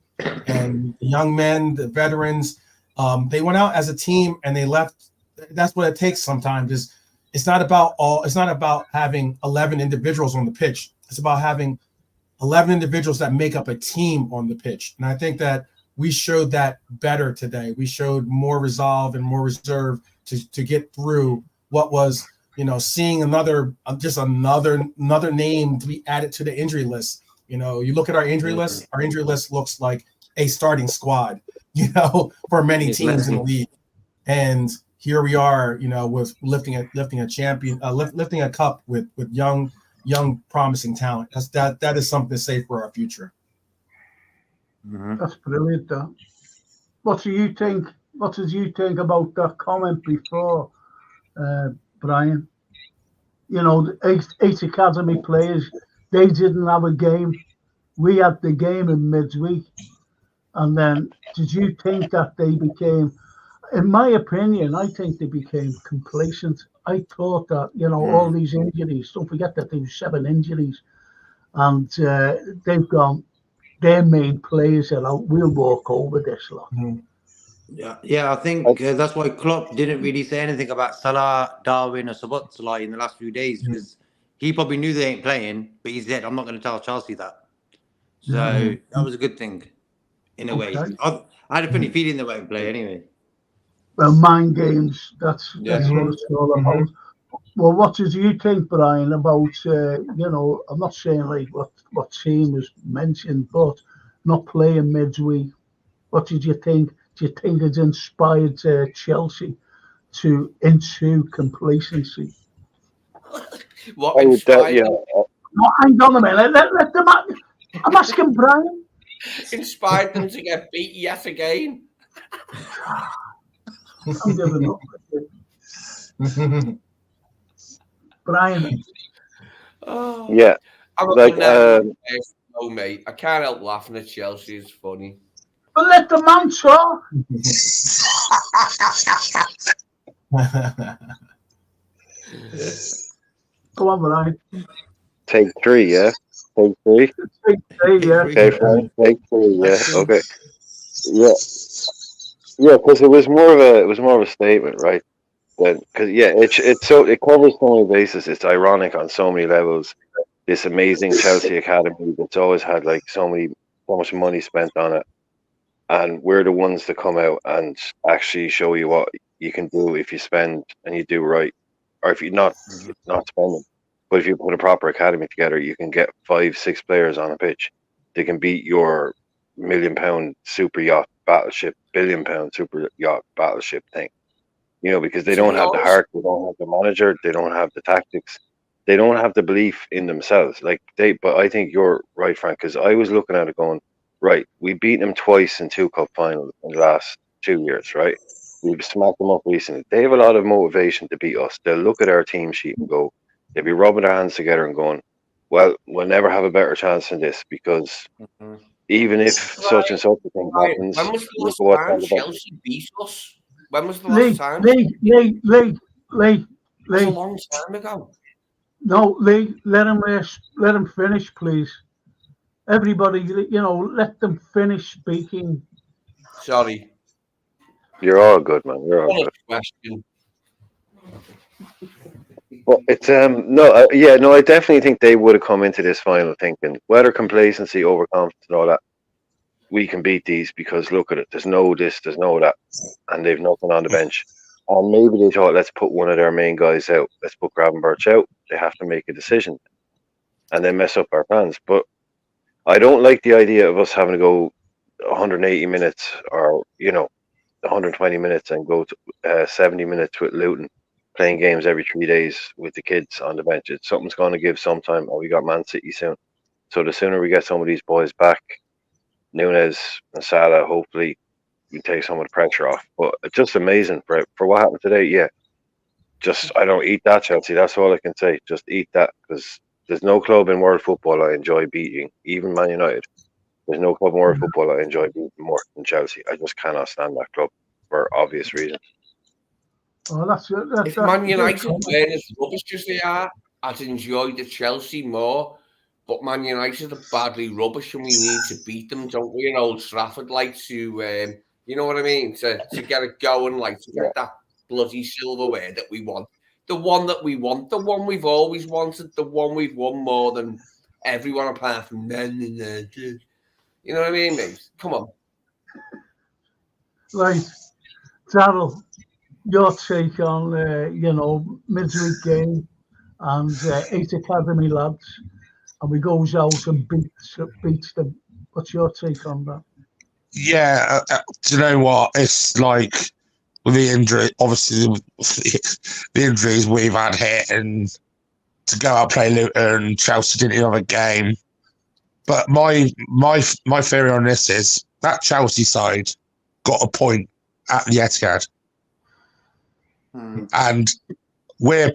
And the young men, the veterans, they went out as a team and they left. That's what it takes sometimes. It's not about having 11 individuals on the pitch. It's about having 11 individuals that make up a team on the pitch. And I think that we showed that better today. We showed more resolve and more reserve to get through what was, seeing another name to be added to the injury list. You look at our injury list. Our injury list looks like a starting squad, for many teams in the league. And here we are, with lifting a cup with young promising talent. That is something to say for our future. That's brilliant. That. What did you think about that comment before, Brian? The eight academy players, they didn't have a game. We had the game in midweek. And then did you think that they became, in my opinion, I think they became complacent. I thought that, all these injuries, don't forget that there were 7 injuries, and their main players are out. We'll walk over this lot. Yeah, I think that's why Klopp didn't really say anything about Salah, Darwin, or Szoboszlai in the last few days, because he probably knew they ain't playing, but he said, I'm not going to tell Chelsea that. So that was a good thing, in a way. I had a funny feeling they won't play anyway. Well, mind games, that's what it's all about. Well, what did you think, Brian, about, I'm not saying like what team was mentioned, but not playing midweek. What did you think? Do you think it inspired Chelsea into complacency? What inspired them? No, hang on a minute. Let them. I'm asking Brian. Inspired them to get beat yet again. I'm giving up. Brian. Yeah. Mate, I can't help laughing at Chelsea. It's funny. But let the man talk. Go on, Brian. Take 3, yeah? Take 3? Take 3, yeah. Okay, fine. Take 3, yeah. Okay. Yeah. Yeah, because it was more of a statement, right? Because it covers so many bases. It's ironic on so many levels. This amazing Chelsea academy that's always had like so much money spent on it, and we're the ones that come out and actually show you what you can do if you spend and you do right, or if you're not spending. But if you put a proper academy together, you can get 5-6 players on a pitch. They can beat your £1 million super yacht battleship, £1 billion super yacht battleship thing. Because they don't have the heart, they don't have the manager, they don't have the tactics, they don't have the belief in themselves. But I think you're right, Frank, because I was looking at it going, right, we beat them twice in 2 cup finals in the last 2 years, right? We've smacked them up recently. They have a lot of motivation to beat us. They'll look at our team sheet and go, they'll be rubbing their hands together and going, well, we'll never have a better chance than this, because even if such and such a thing happens, when was the last time Chelsea beat us? When was the last time? Lee. It was a long time ago. No, Lee, let him finish, please. Everybody, let them finish speaking. Sorry. You're all good, man. You're all good. Question. Well, it's I definitely think they would have come into this final thinking, whether complacency, overconfidence, and all that, we can beat these because look at it. There's no this, there's no that, and they've nothing on the bench. And maybe they thought, let's put one of their main guys out. Let's put Gravenberch out. They have to make a decision, and then mess up our plans. But I don't like the idea of us having to go 180 minutes or 120 minutes and go to 70 minutes with Luton, playing games every 3 days with the kids on the bench. Something's going to give some time. We got Man City soon, so the sooner we get some of these boys back, Nunes and Salah, hopefully we take some of the pressure off. But it's just amazing for what happened today. Yeah, I don't eat that, Chelsea. That's all I can say. Just eat that, because there's no club in world football I enjoy beating, even Man United. There's no club in world football I enjoy beating more than Chelsea. I just cannot stand that club for obvious reasons. Oh, if Man United weren't as rubbish as they are, I'd enjoy the Chelsea more. But Man United are badly rubbish, and we need to beat them, don't we? In Old Trafford, to you know what I mean, to get it going, to get that bloody silverware that we want, the one that we want, the one we've always wanted, the one we've won more than everyone apart from men in there. You know what I mean, mate? Come on. Right, Daryl, your take on midweek game and 8 academy lads, and we goes out and beats them. What's your take on that? Yeah, do you know what? It's like with the injury, obviously the injuries we've had here, and to go out and play Luton, Chelsea didn't even have a game. But my theory on this is that Chelsea side got a point at the Etihad, and we're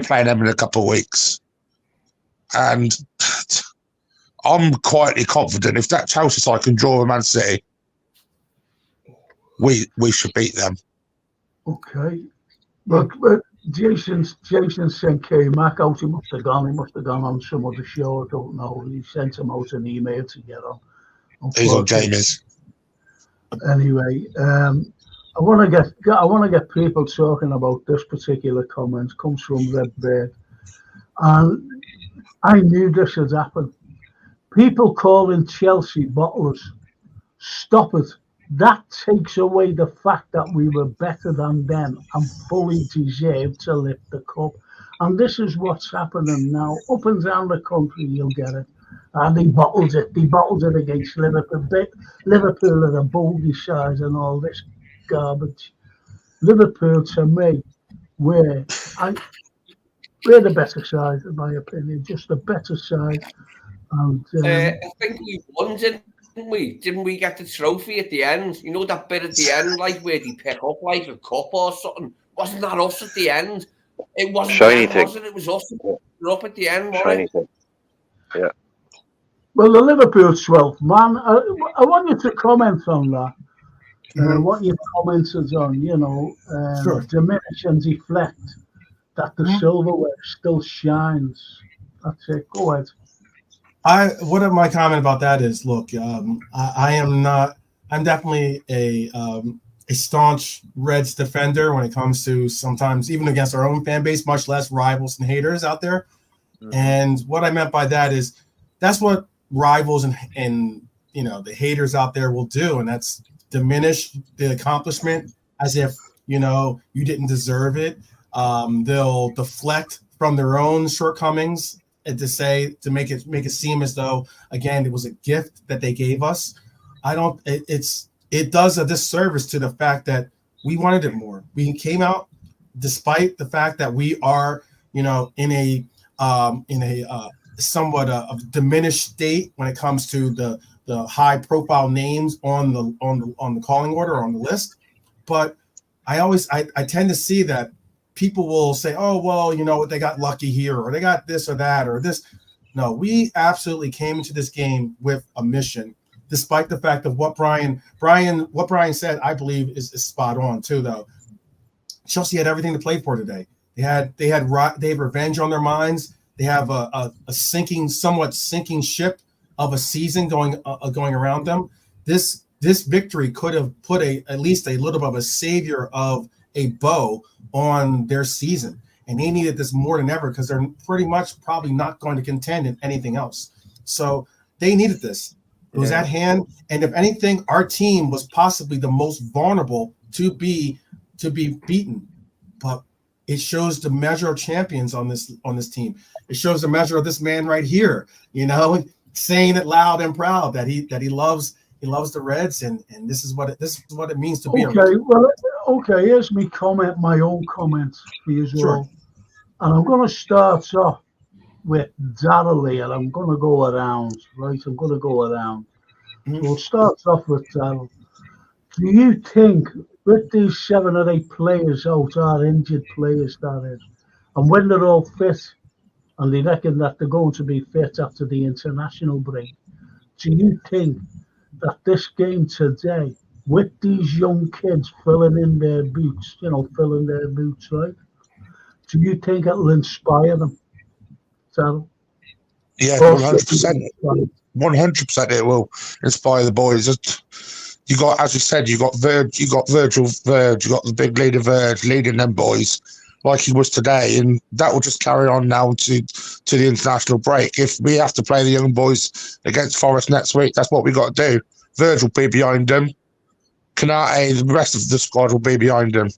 playing them in a couple of weeks, and I'm quietly confident if that Chelsea side can draw with Man City, we should beat them. Okay, but Jason sent K-Mac out. He must have gone on some other show. I don't know. He sent him out an email to get on. He's on Jamie's. Anyway, I want to get people talking about this particular comment. It comes from Redbird, and I knew this would happen. People calling Chelsea bottlers. Stop it. That takes away the fact that we were better than them and fully deserved to lift the cup. And this is what's happening now. Up and down the country, you'll get it. And they bottled it. They bottled it against Liverpool. Liverpool are a bogey side and all this garbage. Liverpool, to me, we're the better side, in my opinion. Just the better side. And I think we won, didn't we? Didn't we get the trophy at the end? You know that bit at the end, like where they pick up like a cup or something? Wasn't that us at the end? It wasn't shiny them, thing. was it? It was us. We were up at the end, Shiny thing. Yeah. Well, the Liverpool 12th man. I want you to comment on that. What you've commented on, Sure. diminish and deflect, that the silverware still shines. That's it. Go ahead. What my comment about that is, look, I'm definitely a staunch Reds defender when it comes to sometimes even against our own fan base, much less rivals and haters out there. And what I meant by that is that's what rivals and the haters out there will do, and that's diminish the accomplishment as if you didn't deserve it. They'll deflect from their own shortcomings and to make it seem as though, again, it was a gift that they gave us. It does a disservice to the fact that we wanted it more. We came out despite the fact that we are in a somewhat of diminished state when it comes to the high profile names on the calling order or on the list. But I tend to see that people will say, oh, well, they got lucky here, or they got this or that, or this. No, we absolutely came into this game with a mission, despite the fact of what Brian said, I believe is spot on too, though. Chelsea had everything to play for today. They had revenge on their minds. They have a somewhat sinking ship of a season going around them. This victory could have put at least a little bit of a savior of a bow on their season, and they needed this more than ever because they're pretty much probably not going to contend in anything else. So they needed this. It was at hand, and if anything, our team was possibly the most vulnerable to be beaten. But it shows the measure of champions on this team. It shows the measure of this man right here, saying it loud and proud that he loves the Reds, and this is what it means to be. Okay. Here's my own comments for you as well. Sure. And I'm going to start off with Daryl here. I'm going to go around, right? I'm going to go around. So we'll start off with Daryl. Do you think with these 7 or 8 players out, our injured players, that is, and when they're all fit, and they reckon that they're going to be fit after the international break, do you think that this game today, with these young kids filling their boots, right? Do you think it'll inspire them? So, yeah, 100%. 100% it will inspire the boys. You got, as you said, you got Virgil, you got the big leader Verge leading them boys. like he was today, and that will just carry on now to the international break. If we have to play the young boys against Forest next week, that's what we got to do. Virgil will be behind them. Canate, the rest of the squad will be behind them.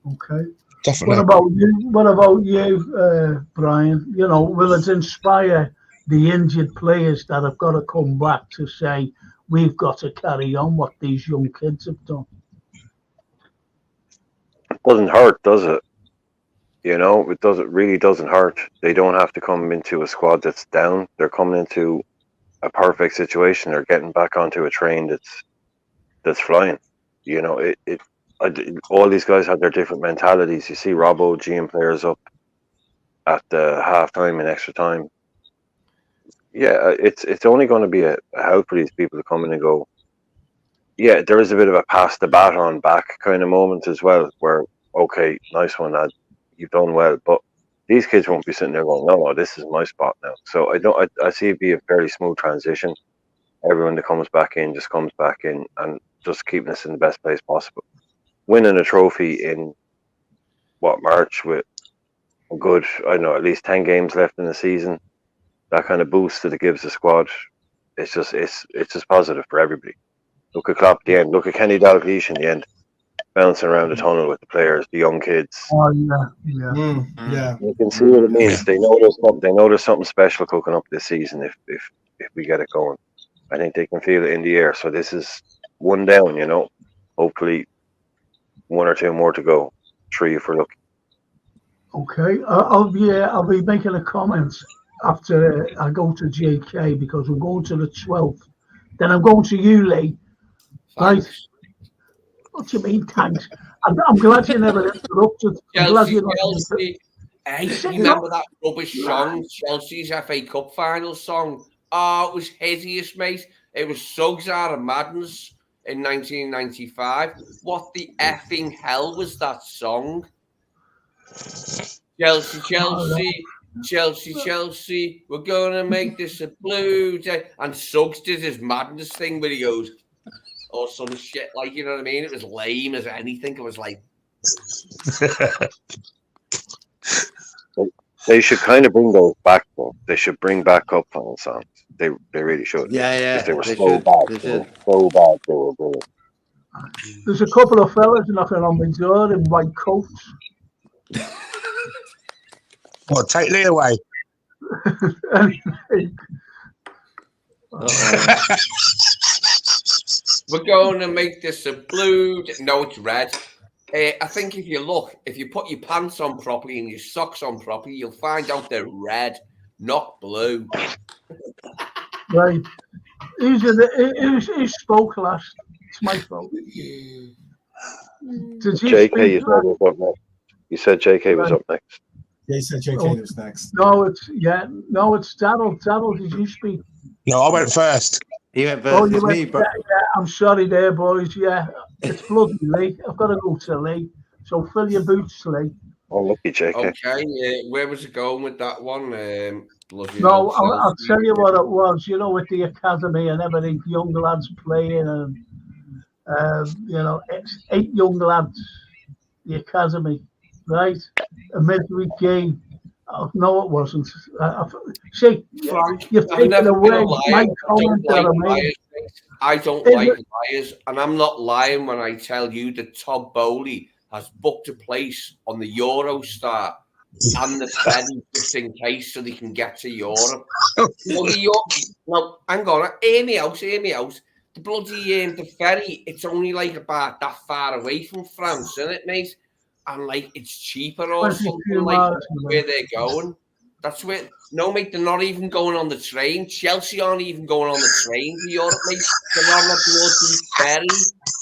Okay. Definitely. What about you, Brian? You know, will it inspire the injured players that have got to come back to say, we've got to carry on what these young kids have done? It doesn't hurt, does it? You know, really doesn't hurt. They don't have to come into a squad that's down. They're coming into a perfect situation. They're getting back onto a train that's flying. You know, all these guys have their different mentalities. You see Robbo GM players up at the half time and extra time. Yeah, it's only going to be a help for these people to come in and go, yeah, there is a bit of a pass the baton back kind of moment as well, where, okay, nice one, lad, you've done well. But these kids won't be sitting there going, no, this is my spot now. So I see it be a fairly smooth transition. Everyone that comes back in just comes back in and just keeping us in the best place possible. Winning a trophy in March with a good, I don't know, at least 10 games left in the season, that kind of boost that it gives the squad, it's just positive for everybody. Look at Klopp at the end. Look at Kenny Dalglish in the end, bouncing around the tunnel with the players, the young kids. Oh yeah. Yeah. You can see what it means. They know there's something special cooking up this season if we get it going. I think they can feel it in the air. So this is one down, you know. Hopefully, one or two more to go. 3 if we're lucky. Okay, I'll be making a comment after I go to JK because we're going to the 12th. Then I'm going to you, Lee. Right? What do you mean, thanks? I'm glad you never interrupted. Chelsea. Hey, remember that rubbish song, Chelsea's FA Cup final song? Oh, it was hideous, mate. It was Suggs Out of Madness in 1995. What the effing hell was that song? Chelsea, we're going to make this a blue day. And Suggs did his madness thing where he goes, or some shit, like, you know what I mean? It was lame as anything. It was like... They should kind of bring those back, though. They should bring back cup final songs. They really should. Yeah. Because they were so bad. They were brilliant. There's a couple of fellas knocking on my door in white coats. Well, take Lee away. We're going to make this a blue... No, it's red. I think if you put your pants on properly and your socks on properly, you'll find out they're red, not blue. Right. Who spoke last? It's my fault. Did you JK, you said JK was up next. Yeah, he said JK was next. No, it's Daryl. Daryl, did you speak? No, I went first. He went first. You went, yeah, I'm sorry there, boys. Yeah, it's bloody Lee. I've got to go to Lee. So fill your boots, Lee. Oh, lucky JK. Okay, where was it going with that one? No, I'll tell you what it was. You know, with the academy and everything, young lads playing, and it's 8 young lads, the academy, right? A midweek game. Oh, no, it wasn't. See, you've taken away my comment that I made. I don't like liars, and I'm not lying when I tell you that Todd Bowley has booked a place on the Eurostar and the ferry just in case so they can get to Europe. No, hang on, hear me out. The bloody the ferry, it's only like about that far away from France, isn't it, mate? And like it's cheaper or something like where they're going. That's where mate, they're not even going on the train. Chelsea aren't even going on the train to Europe, mate. They're on a bloody ferry.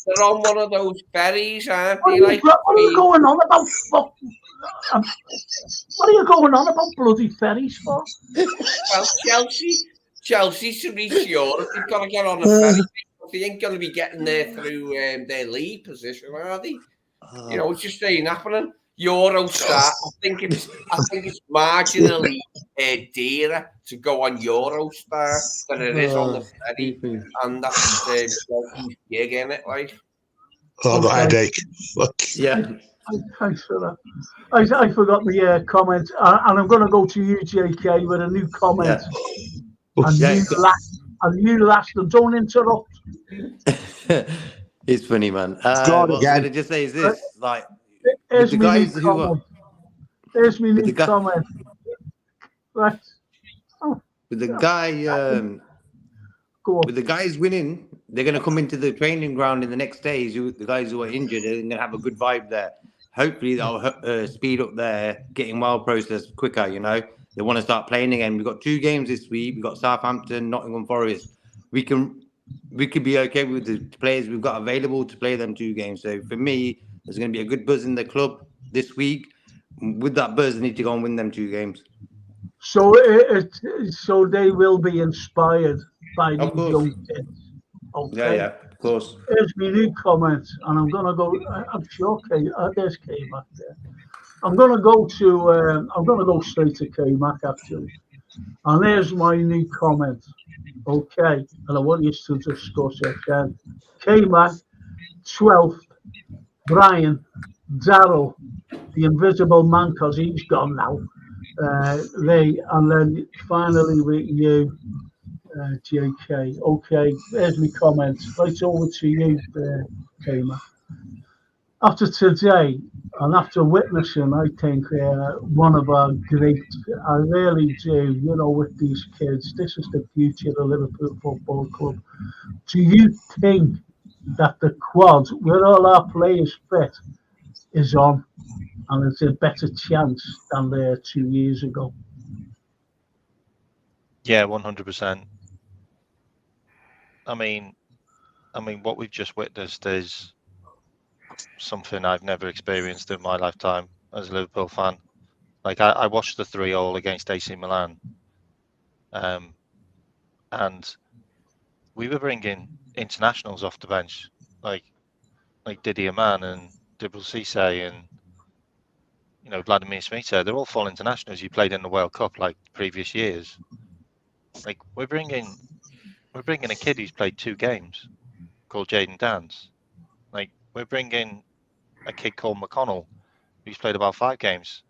They're on one of those ferries, aren't they? What are you going on about? What are you going on about bloody ferries for? Well, Chelsea to reach Europe, they've got to get on a ferry. They ain't going to be getting there through their league position, are they? You know, it's just ain't happening. Eurostar, I think it's marginally dearer to go on Eurostar than it is on the ferry, and that's Chelsea's gig, in it, like. Oh, the headache. Look. Yeah. Thanks for that. I forgot the comment, and I'm going to go to you, JK, with a new comment. And you last, and don't interrupt. It's funny, man. What I was going to just say is this: like, with the guys who are, there's my new comment. Right. With the guy, with the guys winning, they're going to come into the training ground in the next days. The guys who are injured, they're going to have a good vibe there. Hopefully, that'll speed up their getting well process quicker. You know, they want to start playing again. We've got 2 games this week. We've got Southampton, Nottingham Forest. We could be okay with the players we've got available to play them 2 games. So for me, there's going to be a good buzz in the club this week. With that buzz, they need to go and win them 2 games. So so they will be inspired by these young kids. Okay. Yeah, of course. Here's my new comment, and I'm gonna go. I'm sure there's K-Mac there. I'm gonna go straight to K-Mac actually. And here's my new comment. Okay, and I want you to discuss it then. K-Mac, 12th, Brian, Darryl, the invisible man, because he's gone now. And then finally with you, JK. Okay, there's my comments. Right over to you, K-Mac. After today, and after witnessing, I think, one of our great, I really do, with these kids, this is the future of Liverpool Football Club. Do you think that the quad, where all our players fit, is on, and it's a better chance than there 2 years ago? Yeah, 100%. I mean, what we've just witnessed is something I've never experienced in my lifetime as a Liverpool fan. Like I watched the 3-3 against AC Milan, and we were bringing internationals off the bench, like Didier Mann and Djibril Cissé and Vladimir Smita. They're all full internationals. You played in the World Cup like previous years. Like we're bringing a kid who's played 2 games called Jayden Danns. Like we're bringing a kid called McConnell who's played about 5 games.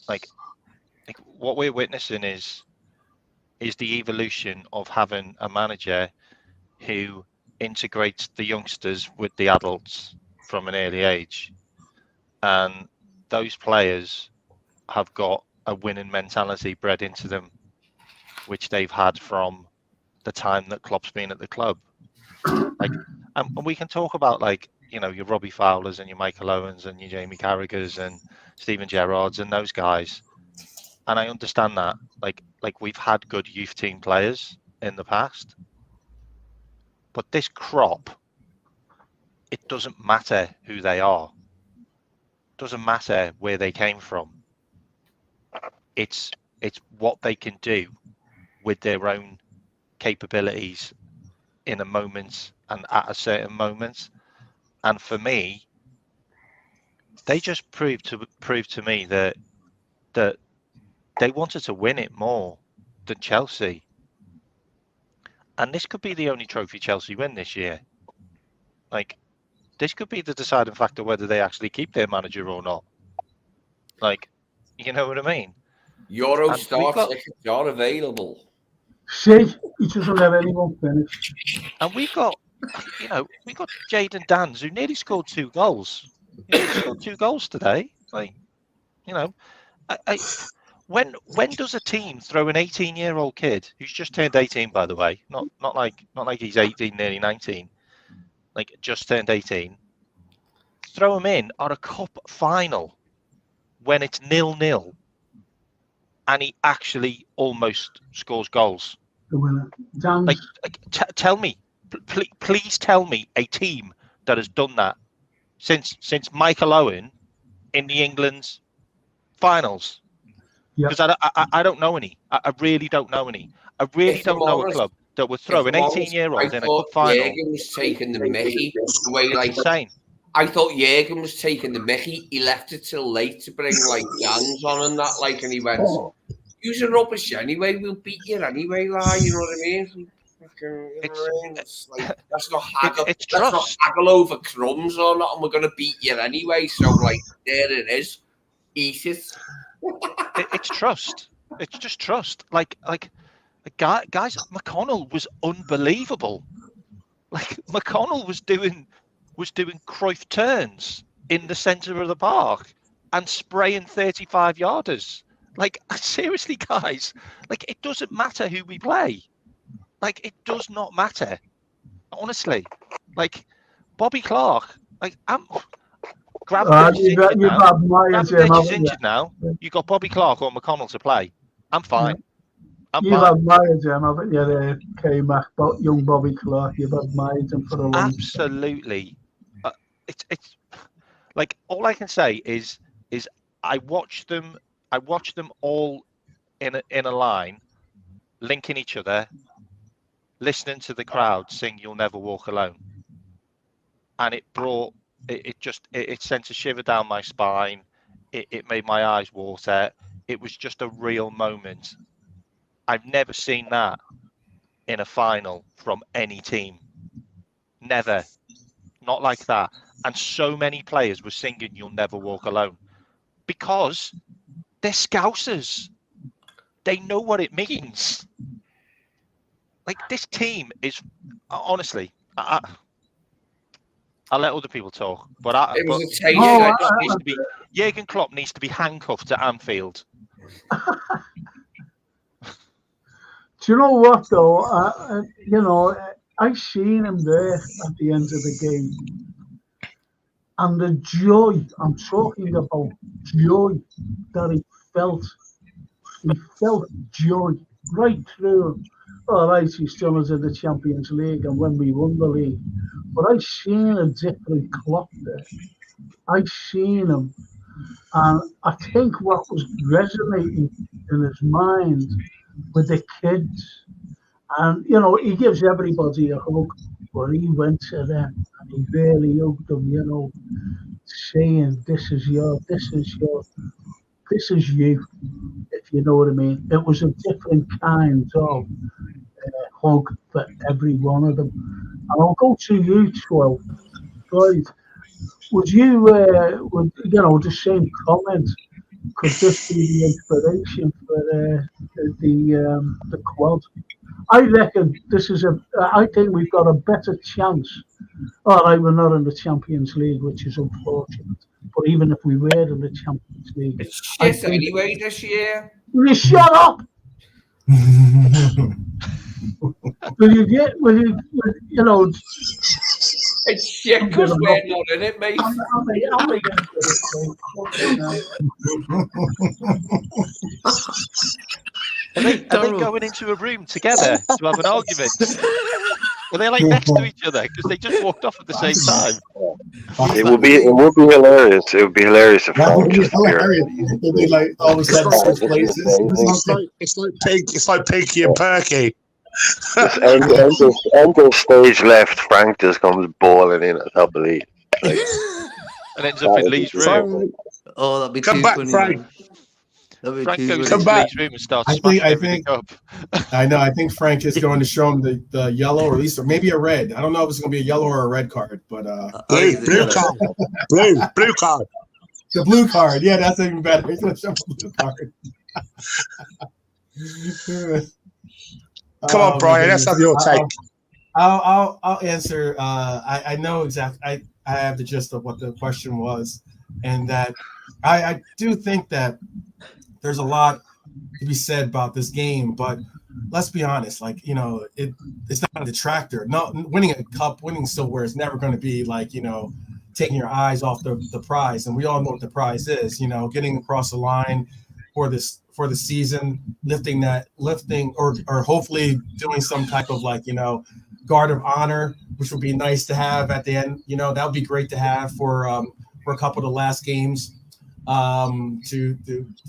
Like what we're witnessing is the evolution of having a manager who integrates the youngsters with the adults from an early age, and those players have got a winning mentality bred into them, which they've had from the time that Klopp's been at the club. Like, and we can talk about your Robbie Fowlers and your Michael Owens and your Jamie Carragher's and Steven Gerrard's and those guys. And I understand that. Like we've had good youth team players in the past, but this crop, it doesn't matter who they are. It doesn't matter where they came from. It's what they can do with their own capabilities in a moment and at a certain moment. And for me, they just proved to me that they wanted to win it more than Chelsea. And this could be the only trophy Chelsea win this year. Like, this could be the deciding factor whether they actually keep their manager or not. Like, you know what I mean? Euro start tickets are available. See, he doesn't have anyone finished. And we've got Jayden Danns, who nearly scored 2 goals. He nearly scored 2 goals today. Like, when does a team throw an 18-year-old kid who's just turned 18, by the way, not like he's 18, nearly 19, like just turned 18, throw him in at a cup final when it's 0-0, and he actually almost scores goals? The winner. Tell me, please tell me a team that has done that since Michael Owen in the England's finals. Because I don't know any. I really don't know any. I really don't know a club that would throw an 18-year-old in a cup final. Jürgen was taking the Mickey. The way, insane. I thought Jürgen was taking the Mickey. He left it till late to bring Danns on and that, and he went, "Use a rubbish anyway. We'll beat you anyway, you know what I mean?" It's like, let's not haggle. It's Let's not trust. haggle over crumbs or not, and we're gonna beat you anyway. So like, there it is. Eat it. It's trust. It's just trust. Like guys, McConnell was unbelievable. Like McConnell was doing Cruyff turns in the centre of the park and spraying 35-yarders. Like, seriously, guys, like, it doesn't matter who we play. Like, it does not matter. Honestly. Like, Bobby Clark, like, Gravenberch is injured now. Gravenberch is injured now. You've got Bobby Clark or McConnell to play. I'm fine. You've admired him, haven't you, K-Mac, young Bobby Clark? You've admired him for a long time. Absolutely. It's like, all I can say is I watched them all in a line, linking each other, listening to the crowd sing "You'll Never Walk Alone," and it brought it sent a shiver down my spine. It made my eyes water. It was just a real moment. I've never seen that in a final from any team. Never. Not like that. And so many players were singing "You'll Never Walk Alone" because they're Scousers. They know what it means. Like, this team is, honestly, I'll let other people talk, but Jurgen Klopp needs to be handcuffed to Anfield. Do you know what, though? I seen him there at the end of the game. And the joy, I'm talking about joy that he felt joy right through. All right, he's done us in the Champions League and when we won the league. But I seen a different Klopp there. I seen him. And I think what was resonating in his mind with the kids, and he gives everybody a hug, but he went to them and he really hugged them, saying, this is you, if you know what I mean. It was a different kind of hug for every one of them. And I'll go to you, 12. Right. Would you, the same comment, could this be the inspiration for the quad? I reckon I think we've got a better chance. All right, we're not in the Champions League, which is unfortunate. But even if we were in the Champions League, it's shit anyway this year. Will you shut up? Will you, it's shit because we're not in it, mate. Are they going into a room together to have an argument? Are they like next to each other because they just walked off at the same time? It would be hilarious. It would be hilarious if Frank just appeared. They like all of a sudden switch places. It's like Pinky and Perky. End of stage left, Frank just comes balling in at top of Lee. And ends up in Lee's room. Oh, that'd be Come too back, funny. Frank. Frank goes Come into back. Lee's room and starts smashing everything up. I know. I think Frank is going to show him the yellow, or at least, or maybe a red. I don't know if it's going to be a yellow or a red card, but blue card. Blue card. The blue card. Yeah, that's even better. He's going to show him the blue card. Come on, Brian. Let's have your take. I'll answer. I know exactly. I have the gist of what the question was, and that I do think that there's a lot to be said about this game, but let's be honest. Like, it's not a detractor. No, winning a cup, winning silverware is never going to be like, taking your eyes off the prize, and we all know what the prize is. Getting across the line for the season, lifting or hopefully doing some type of guard of honor, which would be nice to have at the end. That would be great to have for a couple of the last games to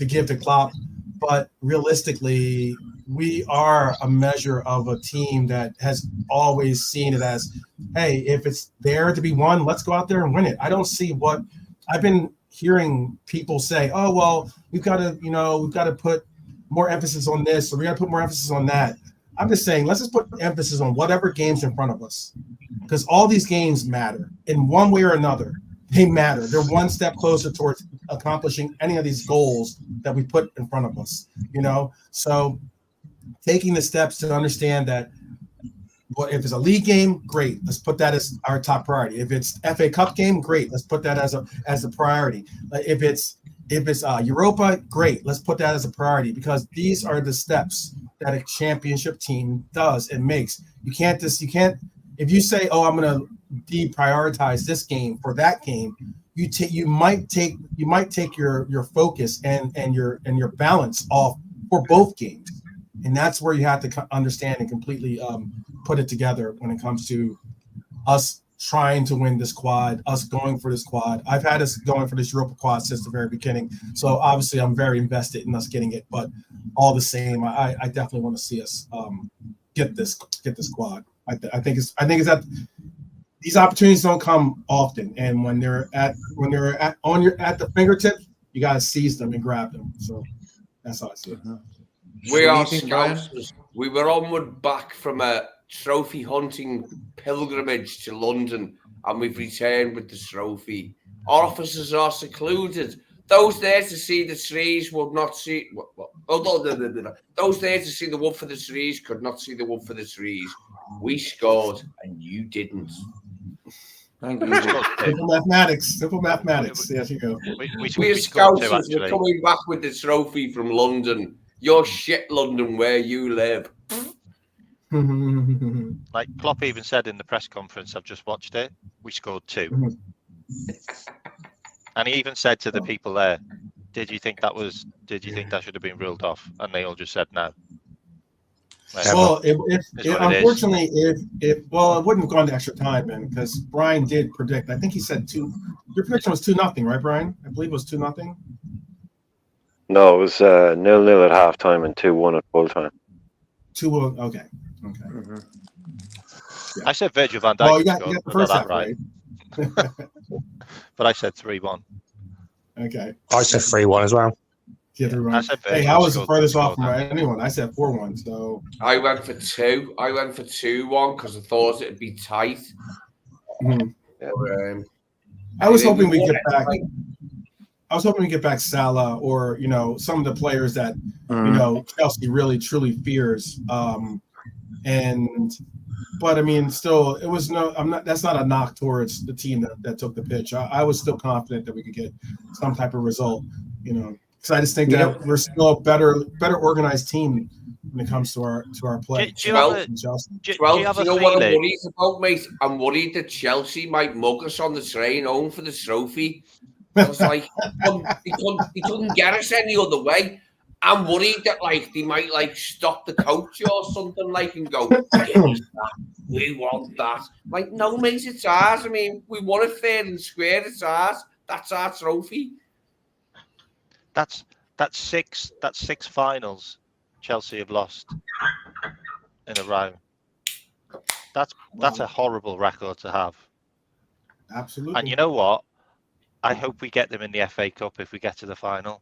give to Klopp. But realistically, we are a measure of a team that has always seen it as, hey, if it's there to be won, let's go out there and win it. I don't see what I've been hearing people say. Oh, well, we've got to put more emphasis on this, or we got to put more emphasis on that. I'm just saying, let's just put emphasis on whatever game's in front of us, because all these games matter in one way or another. They matter. They're one step closer towards accomplishing any of these goals that we put in front of us. So taking the steps to understand that. Well, if it's a league game, great. Let's put that as our top priority. If it's FA Cup game, great. Let's put that as a priority. If it's Europa, great. Let's put that as a priority, because these are the steps that a championship team does and makes. You can't if you say, "Oh, I'm going to deprioritize this game for that game," you might take your focus and your balance off for both games. And that's where you have to understand and completely put it together when it comes to us trying to win this quad, us going for this quad. I've had us going for this Europa quad since the very beginning. So obviously I'm very invested in us getting it. But all the same, I definitely want to see us get this quad. I think it's that these opportunities don't come often. And when they're at the fingertips, you got to seize them and grab them. So that's how I see it. We are Scousers. We were onward back from a trophy hunting pilgrimage to London, and we've returned with the trophy. Our officers are secluded. Those there to see the trees would not see. Those there to see the wood for the trees could not see the wood for the trees. We scored, and you didn't. Thank you. Simple mathematics. There you go. We Scousers were coming back with the trophy from London. Your shit, London, where you live. Like Klopp even said in the press conference, I've just watched it, we scored 2. And he even said to the people there, did you think that should have been ruled off? And they all just said no. Well, unfortunately, it wouldn't have gone to extra time, man, because Brian did predict. I think he said 2. Your prediction was 2-0, right, Brian? I believe it was 2-0. No, it was 0-0 at halftime and 2-1 at full time. 2-0. Okay. Mm-hmm. Yeah. I said Virgil van Dijk. Well, you got the first half right. But I said 3-1. Okay. I said 3-1 as well. Yeah, 3-1. I was the furthest off from anyone. I said 4-1. So I went for 2. I went for 2-1 because I thought it'd be tight. Mm-hmm. I was hoping we get back. I was hoping we get back Salah or some of the players that Chelsea really truly fears. But I mean, still, it was that's not a knock towards the team that took the pitch. I was still confident that we could get some type of result. Because I just think that we're still a better organized team when it comes to our play. Do you know what I'm worried about, mate? I'm worried that Chelsea might mug us on the train home for the trophy. Because he couldn't get us any other way. I'm worried that they might stop the coach or something and go, we want that. No, mate, it's ours. I mean, we won it fair and square. It's ours. That's our trophy. That's 6 finals Chelsea have lost in a row. That's a horrible record to have. Absolutely. And you know what? I hope we get them in the FA Cup if we get to the final.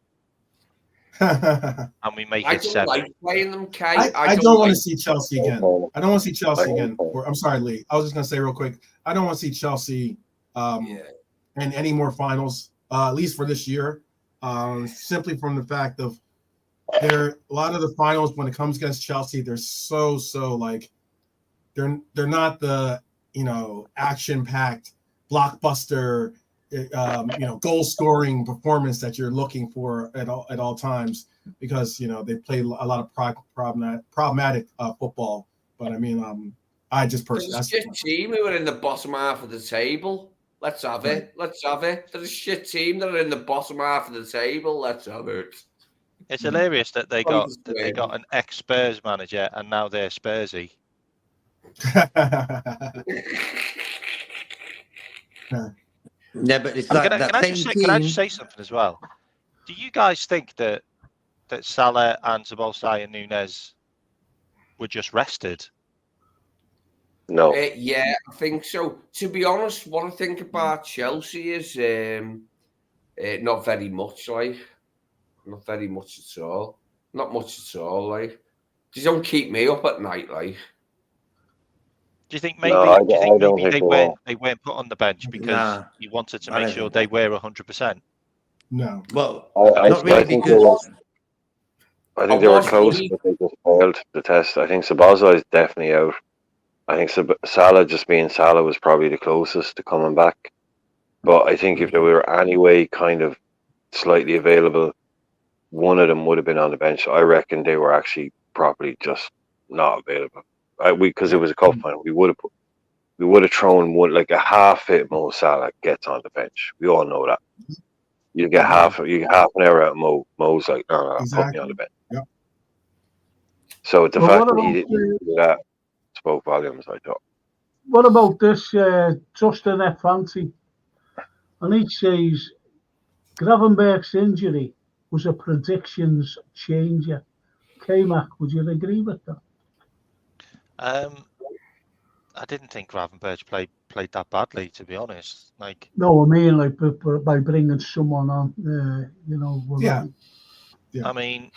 And we make it 7. I don't like playing them, Kay. I don't want to see Chelsea again. I don't want to see Chelsea again. I'm sorry, Lee. I was just going to say real quick. I don't want to see Chelsea in any more finals, at least for this year. Simply from the fact of a lot of the finals when it comes against Chelsea, they're so they're not the action-packed blockbuster goal scoring performance that you're looking for at all times, because they play a lot of problematic football. But I mean, I just personally, that's a shit team who are in the bottom half of the table. Let's have it. They're a shit team that are in the bottom half of the table. Let's have it. It's hilarious that they got an ex-Spurs manager and now they're Spursy. Yeah, but it's like can I just say something as well? Do you guys think that Salah and Szoboszlai and Núñez were just rested? No. Yeah, I think so. To be honest, what I think about Chelsea is not very much. Not very much at all. Not much at all. They don't keep me up at night, like. Do you think maybe? No, do you think I don't maybe think they weren't put on the bench because you wanted to I make don't sure think they that. were 100%? No. Well, I not really, think because I think they were close, but they just failed the test. I think Sabazza is definitely out. I think Salah, just being Salah, was probably the closest to coming back. But I think if they were anyway kind of slightly available, one of them would have been on the bench. I reckon they were actually probably just not available. Because it was a cup final, we would have thrown one, like a half fit Mo Salah gets on the bench. We all know that. You get half an hour out of Mo. Mo's like, no, Exactly. put me on the bench. Yep. So the Well, fact what that he about didn't do that spoke volumes, I thought. what about this Justin F. Fancy? And he says Gravenberch's injury was a predictions changer. K-Mac, would you agree with that? I didn't think Gravenberch played that badly, to be honest. Like, No, I mean like by bringing someone on, you know. Yeah. I mean,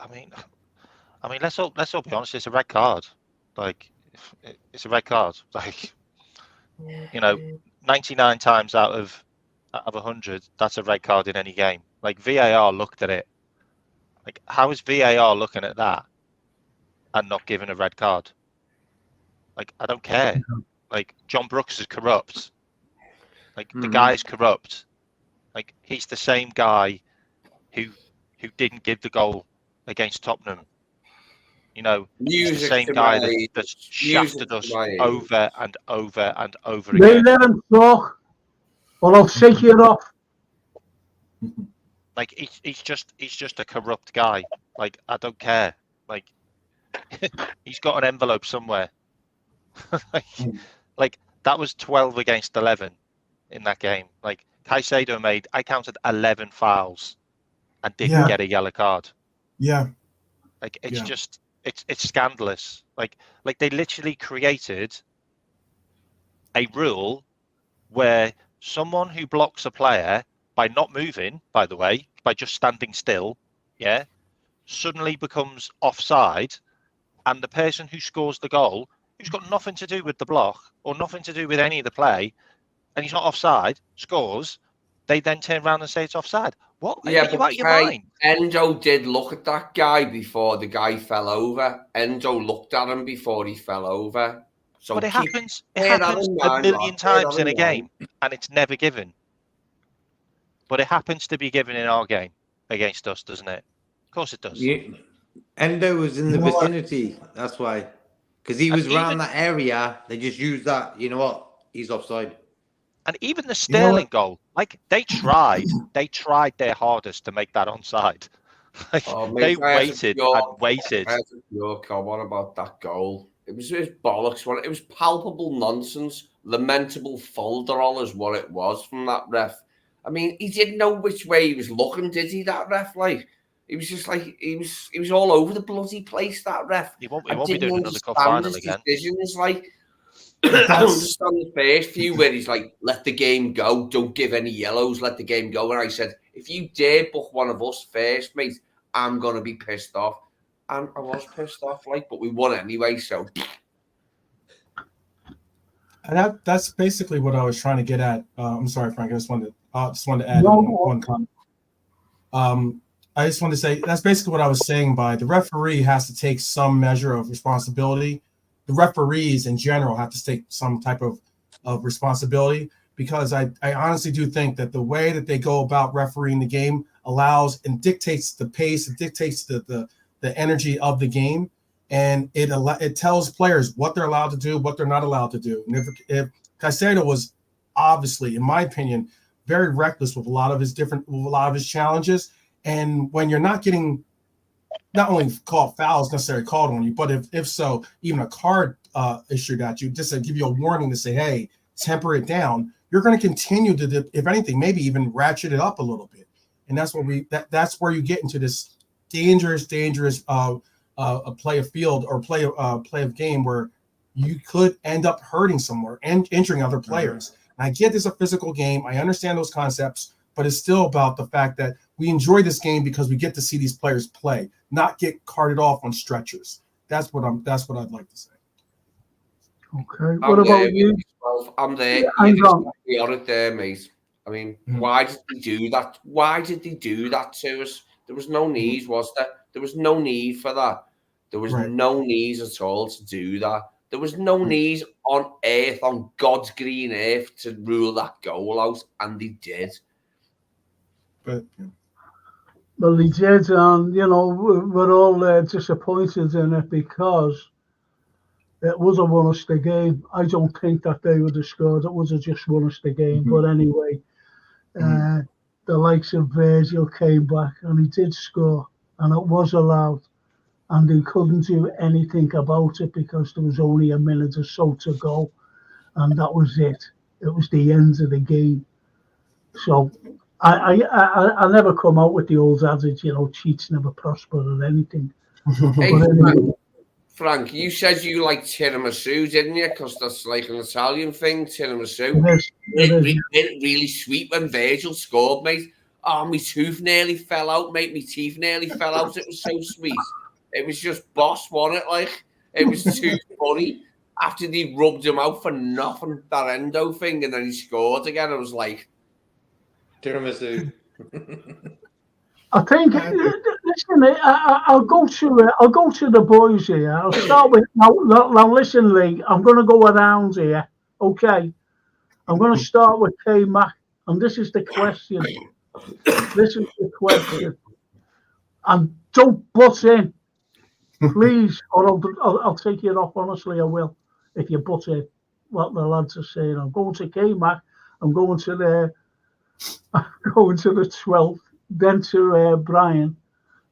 I mean, let's all be honest. It's a red card. Like, it's a red card. Like, 99 times out of 100, that's a red card in any game. Like, VAR looked at it. Like, how is VAR looking at that and not giving a red card? Like, I don't care. Like, John Brooks is corrupt. Like, the guy's corrupt. Like, he's the same guy who didn't give the goal against Tottenham. He's the same guy that's shafted us over and over and over They again. let him talk, or I'll shake you off. Like, he's just a corrupt guy. Like, I don't care. Like, he's got an envelope somewhere. like that was 12 against 11 in that game. Like, Caicedo I counted 11 fouls and didn't get a yellow card. Yeah. Like, it's just it's scandalous. Like they literally created a rule where someone who blocks a player by not moving, by the way, by just standing still, suddenly becomes offside, and the person who scores the goal, who's got nothing to do with the block or nothing to do with any of the play, and he's not offside, scores, they then turn around and say it's offside. What? Yeah, Are you out of your mind? Endo did look at that guy before the guy fell over. Endo looked at him before he fell over. So but it happens a million times in a game, and it's never given. But it happens to be given in our game against us, doesn't it? Of course it does. Yeah. Endo was in the vicinity. That's why. Because he was around that area. They just used that. You know what? He's offside. And even the Sterling goal, like, they tried their hardest to make that onside. Like, they waited and waited. I had your comment about that goal. It was bollocks. It was palpable nonsense. Lamentable folderol is what it was from that ref. I mean, he didn't know which way he was looking, did he? That ref, like, he was just like he was all over the bloody place. That ref. He won't be doing another cup final again. Decisions, like, I understand the first few where he's like, let the game go, don't give any yellows, let the game go. And I said, if you dare book one of us first, mate, I'm going to be pissed off. And I was pissed off, like, but we won anyway, so. And that's basically what I was trying to get at. I'm sorry, Frank, I just wanted to add one comment. I just want to say that's basically what I was saying by the referee has to take some measure of responsibility. The referees in general have to take some type of responsibility, because I honestly do think that the way that they go about refereeing the game allows and dictates the pace, it dictates the energy of the game, and it tells players what they're allowed to do, what they're not allowed to do. And if Caicedo was obviously, in my opinion, very reckless with a lot of his challenges, and when you're not getting not only called fouls necessarily called on you, but if so, even a card issued at you, just to give you a warning to say, hey, temper it down, you're going to continue to, if anything, maybe even ratchet it up a little bit. And that's what that's where you get into this dangerous play of field or play of game where you could end up hurting somewhere and injuring other players. And I get this a physical game. I understand those concepts, but it's still about the fact that we enjoy this game because we get to see these players play, not get carted off on stretchers. That's what I'd like to say. Okay. What about you? I'm there. Yeah, You're exactly on it there, mate. I mean, Mhm. why did they do that? Why did they do that to us? There was no need, was there? There was no need for that. There was Right. no need at all to do that. There was no need on earth, on God's green earth, to rule that goal out, and they did. But Well, they did, and we're all disappointed in it because it was a won us the game. I don't think that they would have scored. It would have just won us the game. Mhm. But anyway, the likes of Virgil came back and he did score, and it was allowed. And they couldn't do anything about it because there was only a minute or so to go, and that was it. It was the end of the game. So I never come out with the old adage, cheats never prosper or anything. Hey, But anyway, Frank, you said you like tiramisu, didn't you? Because that's like an Italian thing, tiramisu. It really sweet when Virgil scored, mate. Oh, my tooth nearly fell out, mate. My teeth nearly fell out. It was so sweet. It was just boss, wasn't it? Like, it was too funny. After they rubbed him out for nothing, that endo thing, and then he scored again. I was like, tiramisu. I think. Listen, I'll go to the boys here. I'll start with now. Listen, Lee. I'm going to go around here. Okay. I'm going to start with K Mac, and this is the question. And don't butt in, please, or I'll take you off. Honestly, I will if you butt in. What the lads are saying. I'm going to K Mac. I'm going to the 12th. Then to Brian,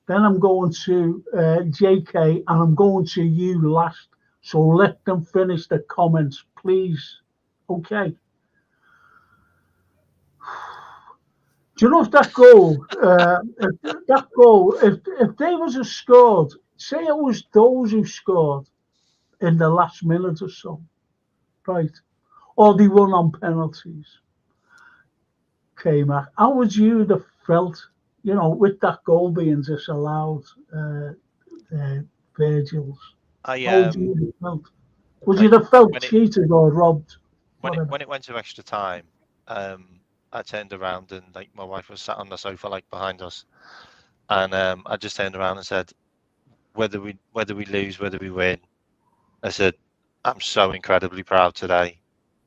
then I'm going to JK, and I'm going to you last. So let them finish the comments, please. Okay. Do you know if that goal, if they was a scored, say it was those who scored in the last minute or so, right? Or they won on penalties. Okay, Mac, how would you have felt, with that goal being disallowed, Virgil's? How would you have felt? Would you have felt cheated or robbed? When it went to extra time, I turned around and my wife was sat on the sofa behind us, and I just turned around and said, whether we lose, whether we win, I said, I'm so incredibly proud today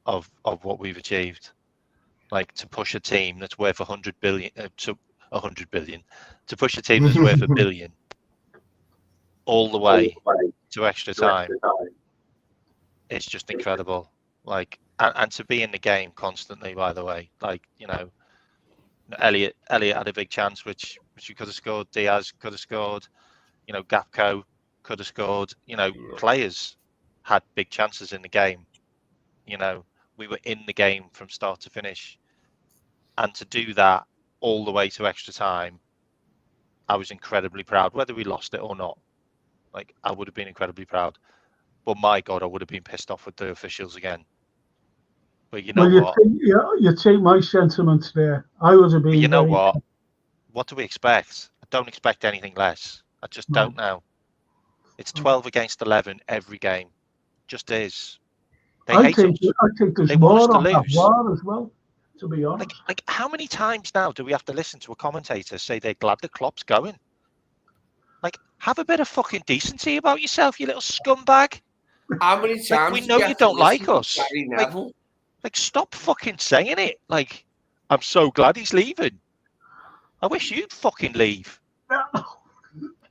of what we've achieved. To push a team that's worth 100 billion to 100 billion, to push a team that's worth $1 billion all the way to extra time. It's just incredible. And to be in the game constantly, by the way, Elliot had a big chance, which we could have scored. Diaz could have scored. Gapco could have scored. Players had big chances in the game. We were in the game from start to finish, and to do that all the way to extra time, I was incredibly proud. Whether we lost it or not, I would have been incredibly proud. But my God, I would have been pissed off with the officials again. But you take my sentiments there. I was a bit. You know what? What do we expect? I don't expect anything less. I just don't know. It's 12 against 11 every game. Just is. I think there's more on that VAR as well, to be honest. How many times now do we have to listen to a commentator say they're glad the Klopp's going? Have a bit of fucking decency about yourself, you little scumbag. How many times we know you don't like us. Stop fucking saying it. I'm so glad he's leaving. I wish you'd fucking leave.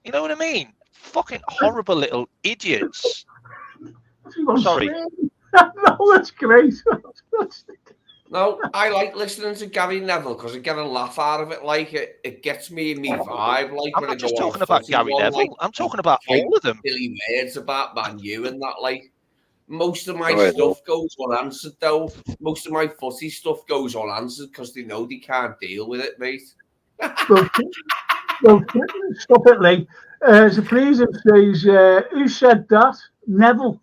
You know what I mean? Fucking horrible little idiots. Sorry. No, that's great. No, I like listening to Gary Neville because I get a laugh out of it. It gets me in my vibe. I'm not just talking about Gary Neville. I'm talking about all of them. Silly words about Man U and that. Most of my stuff goes unanswered, though. Most of my footy stuff goes unanswered because they know they can't deal with it, mate. Well, stop it, Lee. So please, it says, who said that? Neville.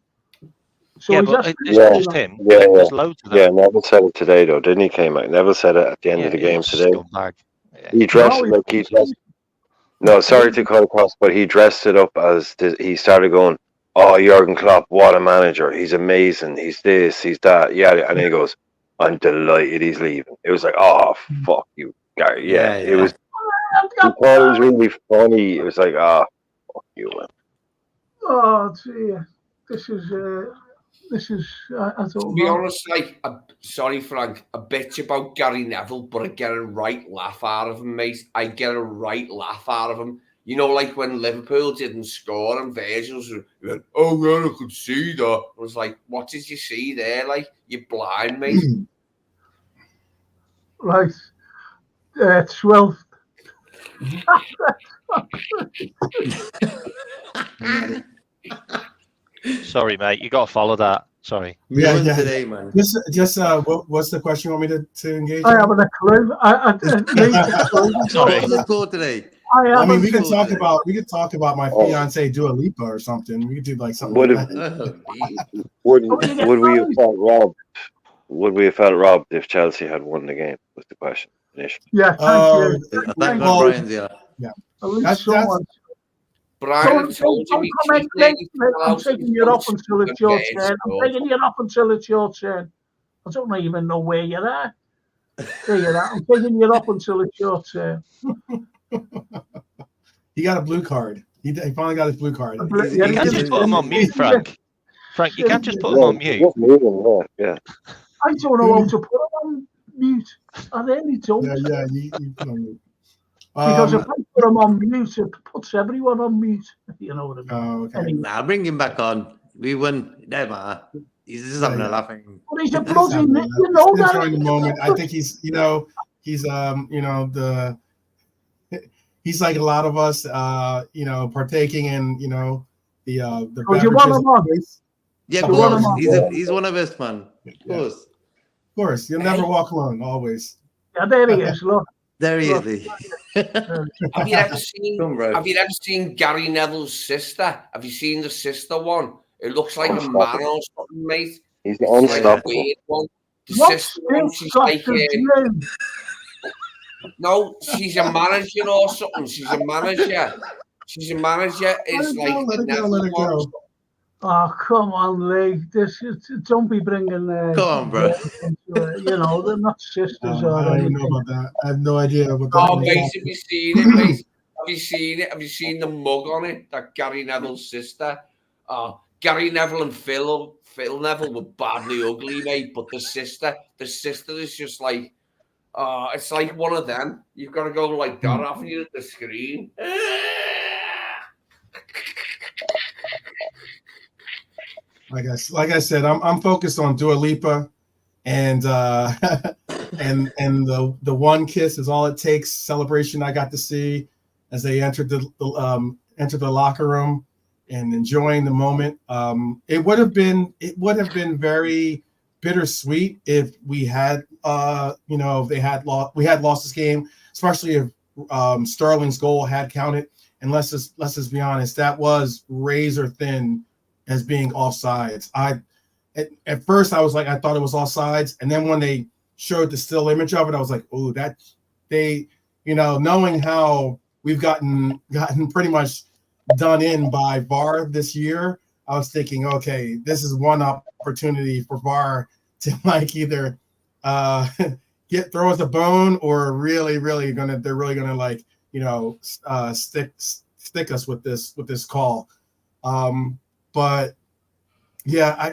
So yeah, he's but actually it's not just him. Yeah, There's loads of Yeah, them. Neville said it today, though, didn't he? Came out. Neville said it at the end Yeah, of the he's a game today. scumbag. Yeah. He dressed No, it like he dressed. No, sorry to cut across, but he dressed it up as he started going, "Oh, Jurgen Klopp, what a manager! He's amazing. He's this, he's that." Yeah, and then he goes, "I'm delighted he's leaving." It was like, "Oh, fuck you, Gary." Yeah, it was. He thought it was really funny. It was like, "Ah, fuck you, man." Oh dear, this is I To don't be know. honest, like, sorry, Frank, a bitch about Gary Neville, but I get a right laugh out of him, mate. I get a right laugh out of him. You know, like when Liverpool didn't score and Virgil's went, "Oh, yeah, I could see that." I was like, what did you see there? Like, you're blind, mate. Right, 12th. Sorry, mate. You got to follow that. Sorry. Yeah, yeah. Today, man. Just what's the question you want me to engage? I on? haven't a clue. Sorry. What's the score today? I I mean, haven't. we could talk about my Oh. fiance Dua Lipa or something. We could do like something. Would like have that. would Oh, you get would we have married? felt robbed? Would we have felt robbed if Chelsea had won the game? Was the question initially. Yeah, thank you. Thank Thank God you. Brian's here. At least That's- someone. Brian Don't, had told don't you comment, mate. I'm taking you up until it's your turn. I'm taking you up until it's your turn. I don't even know where you're at. There you're at. I'm taking you up until it's your turn. He got a blue card. He finally got his blue card. He's- You can't just put him on mute, Frank. Frank, you can't just put him on mute. Just moving, yeah. I don't know how to put it on mute. I really don't. Yeah. You put on mute. Because if I put him on mute, it puts everyone on mute. You know what I mean? Oh, okay. Anyway. Nah, bring him back on. We won. Never. He's just having a laughing. But he's a He's bloody, having- you know he's that. enjoying the moment. I think he's he's like a lot of us, partaking in, the Oh, you want him on? Yeah, of So course. one He's one of us, man. Of course. Of course, you'll never walk alone. Always. Yeah, there he is. Look. There he is. Have you ever seen? Come, bro. Have you ever seen Gary Neville's sister? Have you seen the sister one? It looks like a man or something, mate. He's It's like a unstoppable. weird one. The What's sister one, this she's got like, to do? no, she's a manager or something. She's a manager. It's like Let the it go, Neville let it one. go. Oh, come on, Lee. Don't be bringing Come on, bro. they're not sisters I or don't even anything. know about that. I have no idea what that Oh, is. mate, have you seen it, mate? Have you seen it? Have you seen the mug on it? That Gary Neville's sister. Gary Neville and Phil Neville were badly ugly, mate. But the sister is just like, it's like one of them. You've got to go like that off you at the screen. Like I said, I'm focused on Dua Lipa, and and the one kiss is all it takes celebration I got to see as they entered the locker room and enjoying the moment. It would have been very bittersweet if we had if they had lost this game, especially if Sterling's goal had counted. And let's just be honest, that was razor thin as being offsides. At first I was like, I thought it was offsides, and then when they showed the still image of it, I was like, oh, that they, knowing how we've gotten pretty much done in by VAR this year, I was thinking, okay, this is one opportunity for VAR to like either throw us a bone, or they're really gonna like stick us with this call. But yeah,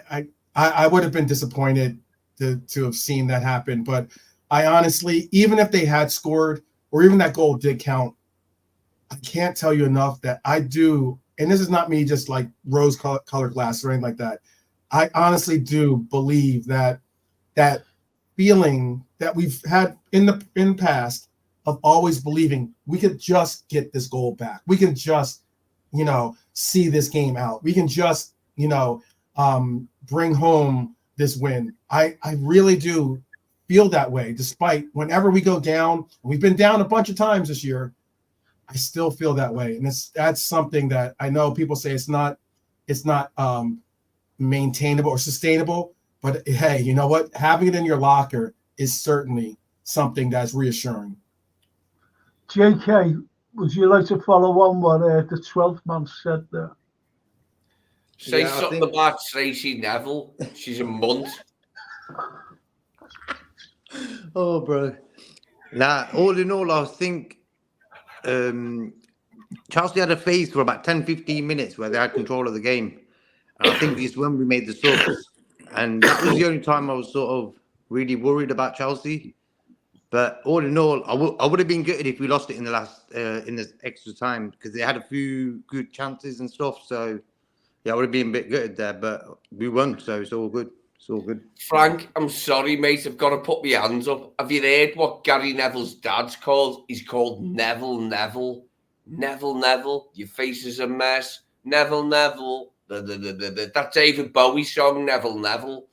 I would have been disappointed to have seen that happen. But I honestly, even if they had scored, or even that goal did count, I can't tell you enough that I do, and this is not me just like rose-colored glasses or anything like that. I honestly do believe that feeling that we've had in the past of always believing we could just get this goal back. We can just, see this game out. We can just, bring home this win. I really do feel that way, despite whenever we go down. We've been down a bunch of times this year. I still feel that way, and that's something that I know people say it's not maintainable or sustainable. But hey, you know what? Having it in your locker is certainly something that's reassuring. JK, would you like to follow on what the 12th man said there? Say something about Tracy Neville. She's a munt. Oh, bro. Nah, all in all, I think Chelsea had a phase for about 10-15 minutes where they had control of the game. And I think it's when we made the subs. And that was the only time I was sort of really worried about Chelsea. But all in all, I would have been gutted if we lost it in the last in this extra time because they had a few good chances and stuff. So yeah, I would have been a bit gutted there, but we won, so it's all good. It's all good. Frank, I'm sorry, mate. I've got to put my hands up. Have you heard what Gary Neville's dad's called? He's called Neville. Neville. Your face is a mess. Neville. That David Bowie song, Neville.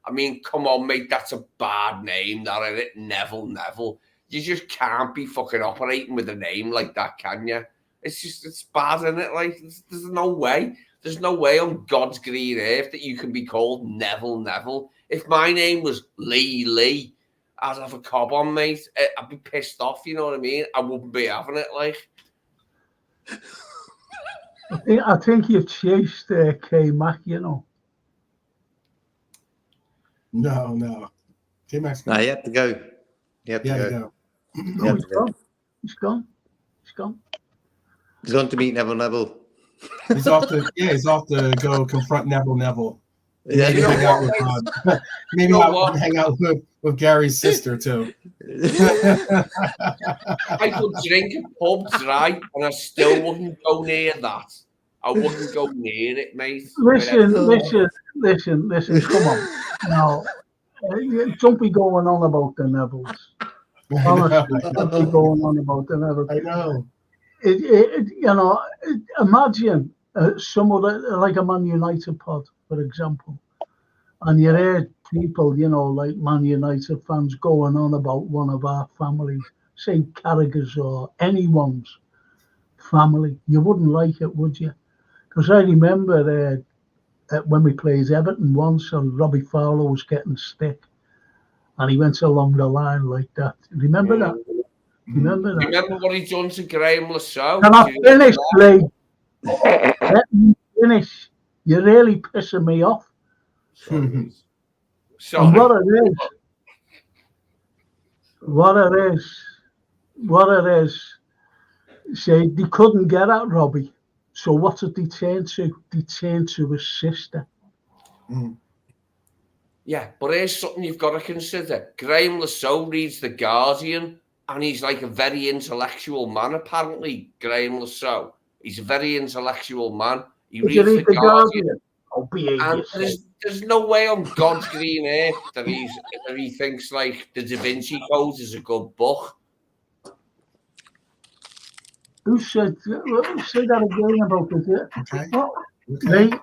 I mean, come on, mate. That's a bad name, that is it? Neville. You just can't be fucking operating with a name like that, can you? It's bad, isn't it? Like, there's no way. There's no way on God's green earth that you can be called Neville. If my name was Lee, I'd have a cob on, mate. I'd be pissed off, you know what I mean? I wouldn't be having it, like. I think you've chased K-Mac, you know. No. K-Mac's No, you have to go. You have to go. He's gone. He's gone to meet Neville. He's off to go confront Neville. Yeah, maybe hang out with Gary's sister too. I could drink a pub dry and I still wouldn't go near that. I wouldn't go near it, mate. Listen. Come on, now, don't be going on about the Nevilles. Honestly, don't be going on about the Nevilles. I know. Imagine some of the, like a Man United pod, for example, and you heard people, like Man United fans going on about one of our families, say Carragher's or anyone's family. You wouldn't like it, would you? Because I remember when we played Everton once and Robbie Fowler was getting stick and he went along the line like that. Remember that? Remember what he done to Graham Lassalle? Can I finish, Lee? Let me finish. You're really pissing me off. Sorry. And what it is, say they couldn't get at Robbie. So what did they turn to? They turned to his sister. Yeah, but here's something you've got to consider. Graham Lassalle reads The Guardian, and he's like a very intellectual man, apparently, Graham Lassalle. He's a very intellectual man. He reads The Guardian. And there's no way on God's green earth that he thinks like the Da Vinci Code is a good book. Who said that again about the Okay. Me?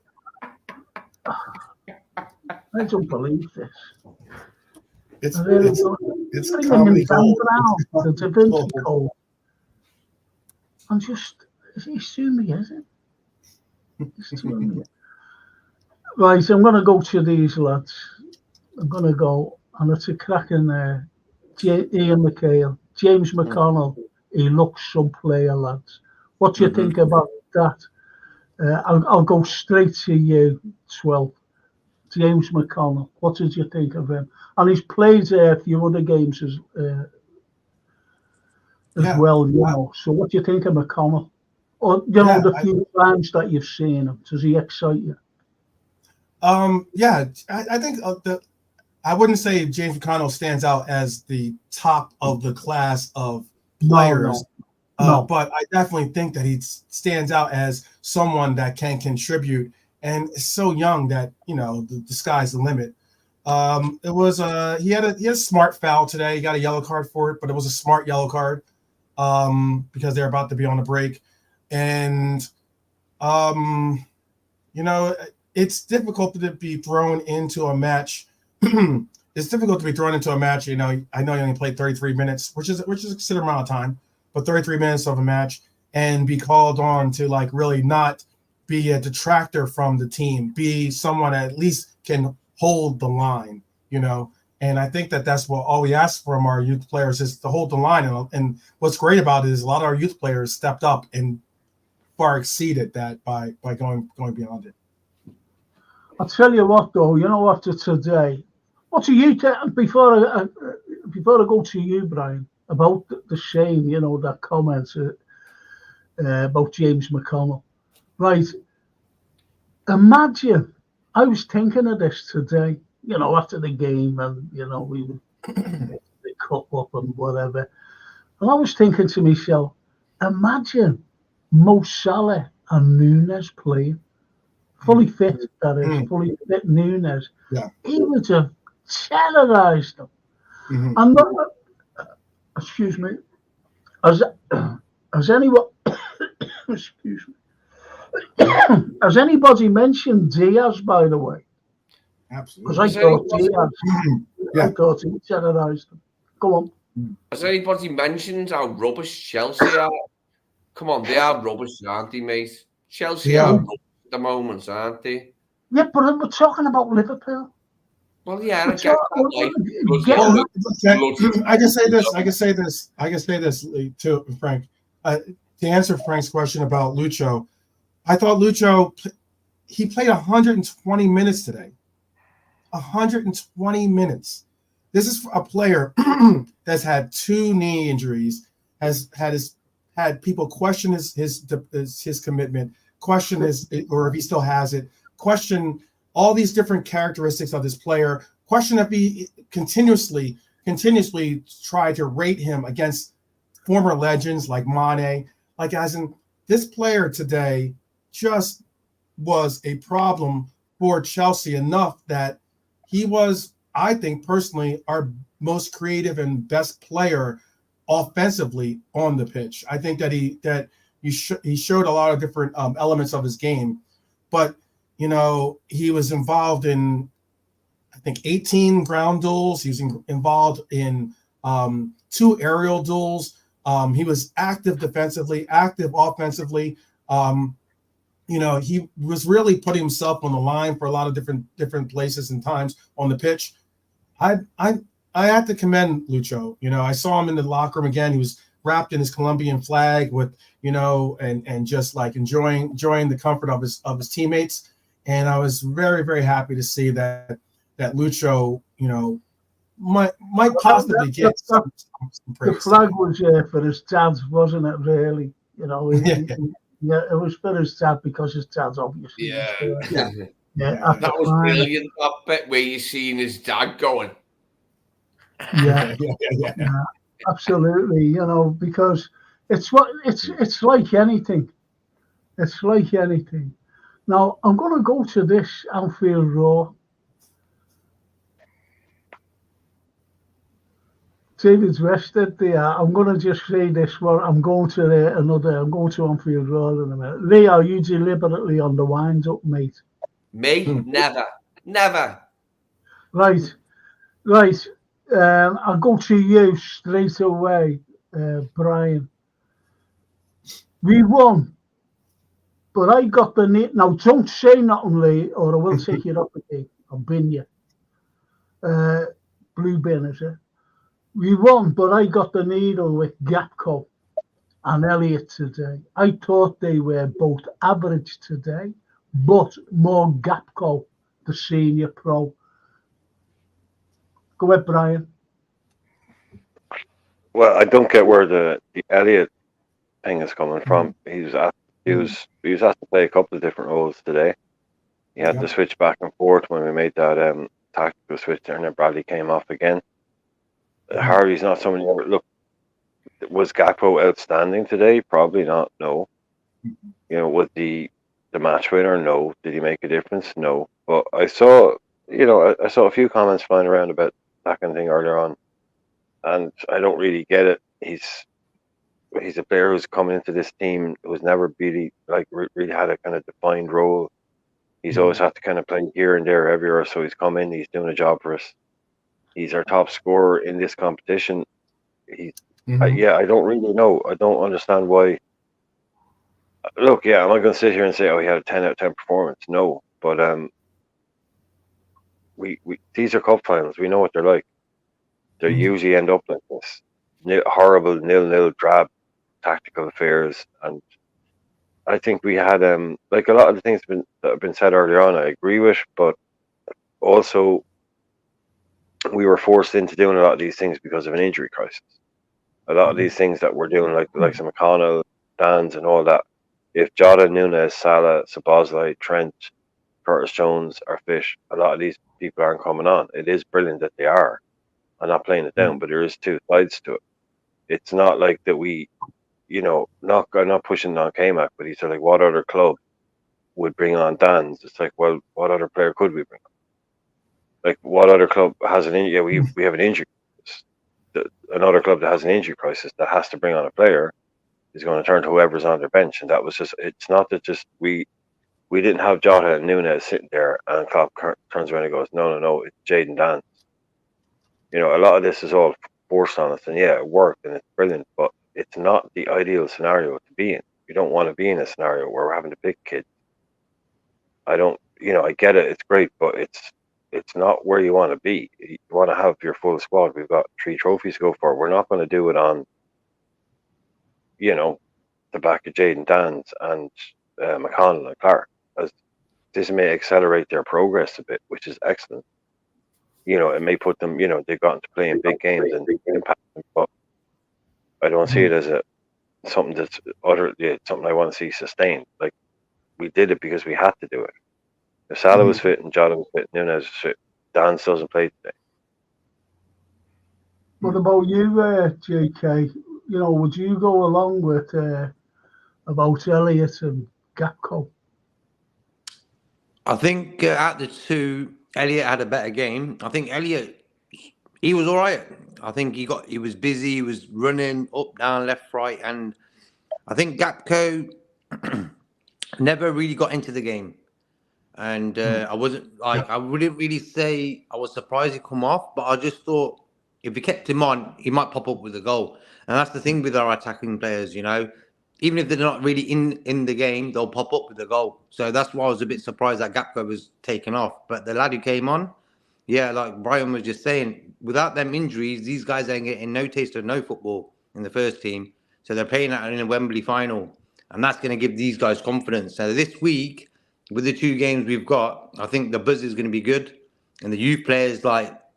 I don't believe this. It's comedy gold. The Da Vinci Code. I'm just, he's suing me, is it? He's suing me. Right, I'm going to go to these lads. I'm going to go, and it's a cracking there. Ian McHale, James McConnell. He looks some player, lads. What do you think about that? I'll go straight to you, 12. James McConnell. What did you think of him? And he's played a few other games as well, you know. So what do you think of McConnell? Or, the few times that you've seen him, does he excite you? I think I wouldn't say James McConnell stands out as the top of the class of players. No. But I definitely think that he stands out as someone that can contribute and is so young that, the sky's the limit. He had a smart foul today. He got a yellow card for it, but it was a smart yellow card because they're about to be on a break. And, it's difficult to be thrown into a match. It's difficult to be thrown into a match. I know he only played 33 minutes, which is a considerable amount of time, but 33 minutes of a match and be called on to really not be a detractor from the team, be someone that at least can hold the line, you know. And I think that that's what all we ask from our youth players is to hold the line. And what's great about it is a lot of our youth players stepped up and far exceeded that by going beyond it. I'll tell you what, though. You know, after today, what do you think before I go to you, Brian, about the shame? You know, that comment about James McConnell, right? Imagine, I was thinking of this today. You know, after the game, and you know, we would the cup up and whatever. And I was thinking to myself, imagine Mo Salah and Nunes playing. Fully fit, that is, fully fit Nunes. Yeah. He would have terrorised them. And excuse me, has anyone, excuse me, has anybody mentioned Diaz, by the way? Absolutely. Because I thought Diaz, I thought he terrorised them. Go on. Has anybody mentioned how rubbish Chelsea are? Come on, they are rubbish, aren't they, mate? Chelsea are rubbish at the moment, aren't they? Yeah, but we're talking about Liverpool. Well, yeah, I get that. I can say this too, Frank. To answer Frank's question about Lucho, I thought Lucho, he played 120 minutes today. 120 minutes. This is a player that's had 2 knee injuries, has had people question his commitment, question his, or if he still has it, question all these different characteristics of this player, question if he continuously try to rate him against former legends like Mane. Like, as in, this player today just was a problem for Chelsea enough that he was, I think personally, our most creative and best player offensively on the pitch. I think that he showed a lot of different elements of his game, but you know, he was involved in, I think, 18 ground duels. He was involved in 2 aerial duels. He was active defensively, active offensively. You know, he was really putting himself on the line for a lot of different places and times on the pitch. I had to commend Lucho. You know, I saw him in the locker room again. He was wrapped in his Colombian flag with, you know, and just like enjoying the comfort of his teammates. And I was very, very happy to see that Lucho, you know, might possibly get some praise. The flag was for his dad, wasn't it? Really, you know. Yeah, it was for his dad because his dad's obviously. Yeah. That was brilliant. That bit where you seen his dad going. Yeah. Absolutely. You know, because it's like anything. It's like anything. Now I'm going to go to this Anfield Roar. David's rested there. I'm going to just say this one. I'm going to Anfield Road in a minute. Lee, are you deliberately on the wind up, mate? Me? Never. Right. I'll go to you straight away, Brian. We won, but I got the need. Now, don't say nothing, Lee, or I will take it up again. I'll bin you. Blue bin, is it? We won, but I got the needle with Gakpo and Elliott today. I thought they were both average today, but more Gakpo, the senior pro. Go ahead, Brian. Well, I don't get where the Elliott thing is coming from. He was asked to play a couple of different roles today. He had to switch back and forth when we made that tactical switch there, and then Bradley came off again. Harvey's not someone you ever look. Was Gakpo outstanding today? Probably not. No. You know, was the match winner? No. Did he make a difference? No. But I saw a few comments flying around about that kind of thing earlier on, and I don't really get it. He's a player who's coming into this team who's never really had a kind of defined role. He's always had to kind of play here and there everywhere. So he's come in. He's doing a job for us. He's our top scorer in this competition. I don't really know. I don't understand why Look, yeah, am I going to sit here and say, oh, he had a 10 out of 10 performance? No, but we these are cup finals. We know what they're like. They usually end up like this. Horrible 0-0 drab tactical affairs. And I think we had like a lot of the things that have been said earlier on, I agree with, but also we were forced into doing a lot of these things because of an injury crisis. A lot of these things that we're doing, like the likes of McConnell, Dans, and all that. If Jota, Nunes, Salah, Szoboszlai, Trent, Curtis Jones are fit, a lot of these people aren't coming on. It is brilliant that they are. I'm not playing it down, but there is two sides to it. It's not like that we, I'm not pushing on K-Mac, but he's like, what other club would bring on Dans? It's like, well, what other player could we bring on? Like, what other club has an injury? Yeah, we have an injury crisis. Another club that has an injury crisis that has to bring on a player is going to turn to whoever's on their bench. And that was just, it's not that just we didn't have Jota and Nunes sitting there and Klopp turns around and goes, no, it's Jadon Dans. A lot of this is all forced on us, and yeah, it worked and it's brilliant, but it's not the ideal scenario to be in. You don't want to be in a scenario where we're having to pick kids. I don't, I get it, it's great, but it's not where you want to be. You want to have your full squad. We've got 3 trophies to go for. We're not going to do it on, the back of Jadon Dans and McConnell and Clark, as this may accelerate their progress a bit, which is excellent. It may put them, they've gotten to play in big games and impact them, but I don't see it as something that's something I want to see sustained. Like, we did it because we had to do it. If Salah was fit and Jota was fit, Nunes was fit, Dans doesn't play today. What about you, JK? Would you go along with about Elliott and Gakpo? I think out the two, Elliott had a better game. I think Elliott, he was all right. I think he was busy. He was running up, down, left, right, and I think Gakpo never really got into the game. And I wasn't like, I wouldn't really say I was surprised he come off, but I just thought if we kept him on, he might pop up with a goal. And that's the thing with our attacking players, even if they're not really in the game, they'll pop up with a goal. So that's why I was a bit surprised that Gakpo was taken off. But the lad who came on, yeah, like Brian was just saying, without them injuries, these guys ain't getting no taste of no football in the first team. So they're playing that in a Wembley final. And that's going to give these guys confidence. So this week, with the 2 games we've got, I think the buzz is going to be good. And the youth players,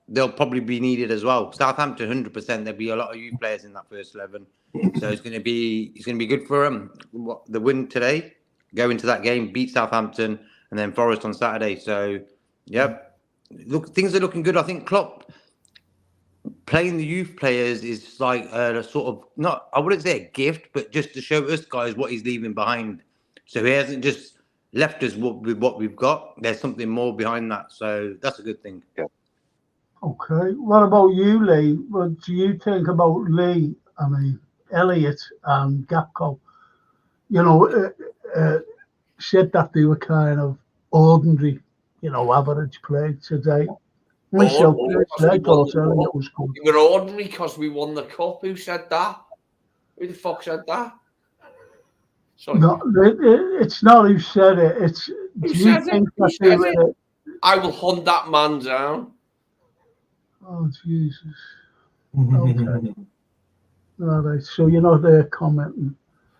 they'll probably be needed as well. Southampton, 100%, there'll be a lot of youth players in that first 11. So it's going to be good for them. The win today, go into that game, beat Southampton, and then Forest on Saturday. So, yep. Look, things are looking good. I think Klopp playing the youth players is like a sort of, not, I wouldn't say a gift, but just to show us guys what he's leaving behind. So he hasn't just left us with what we've got. There's something more behind that. So that's a good thing. Yeah. Okay. What about you, Lee? What do you think about Elliott and Gakpo? Said that they were kind of ordinary, average play today. Myself, I thought Elliott was good. You were ordinary because we won the cup. Who said that? Who the fuck said that? Sorry. No, it's not who said it. It's who said it? Who said it? I will hunt that man down. Oh, Jesus. Okay. All right. So you're not there commenting.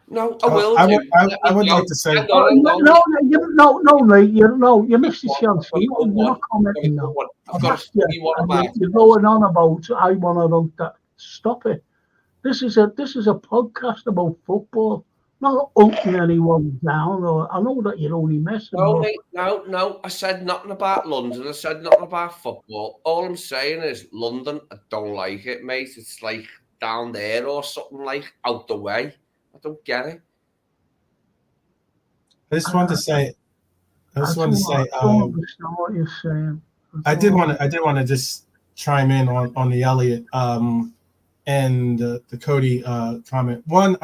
No, I will. I would like to say. No, mate. You missed the chance. You're not commenting now. You're going on about. I want to. Stop it. This is a podcast about football. Not opening anyone down. I know that you're only messing. No. I said nothing about London. I said nothing about football. All I'm saying is London. I don't like it, mate. It's like down there or something, like out the way. I don't get it. I just wanted to say. I don't understand what you're saying. I did want to just chime in on the Elliott and the Cody comment. One,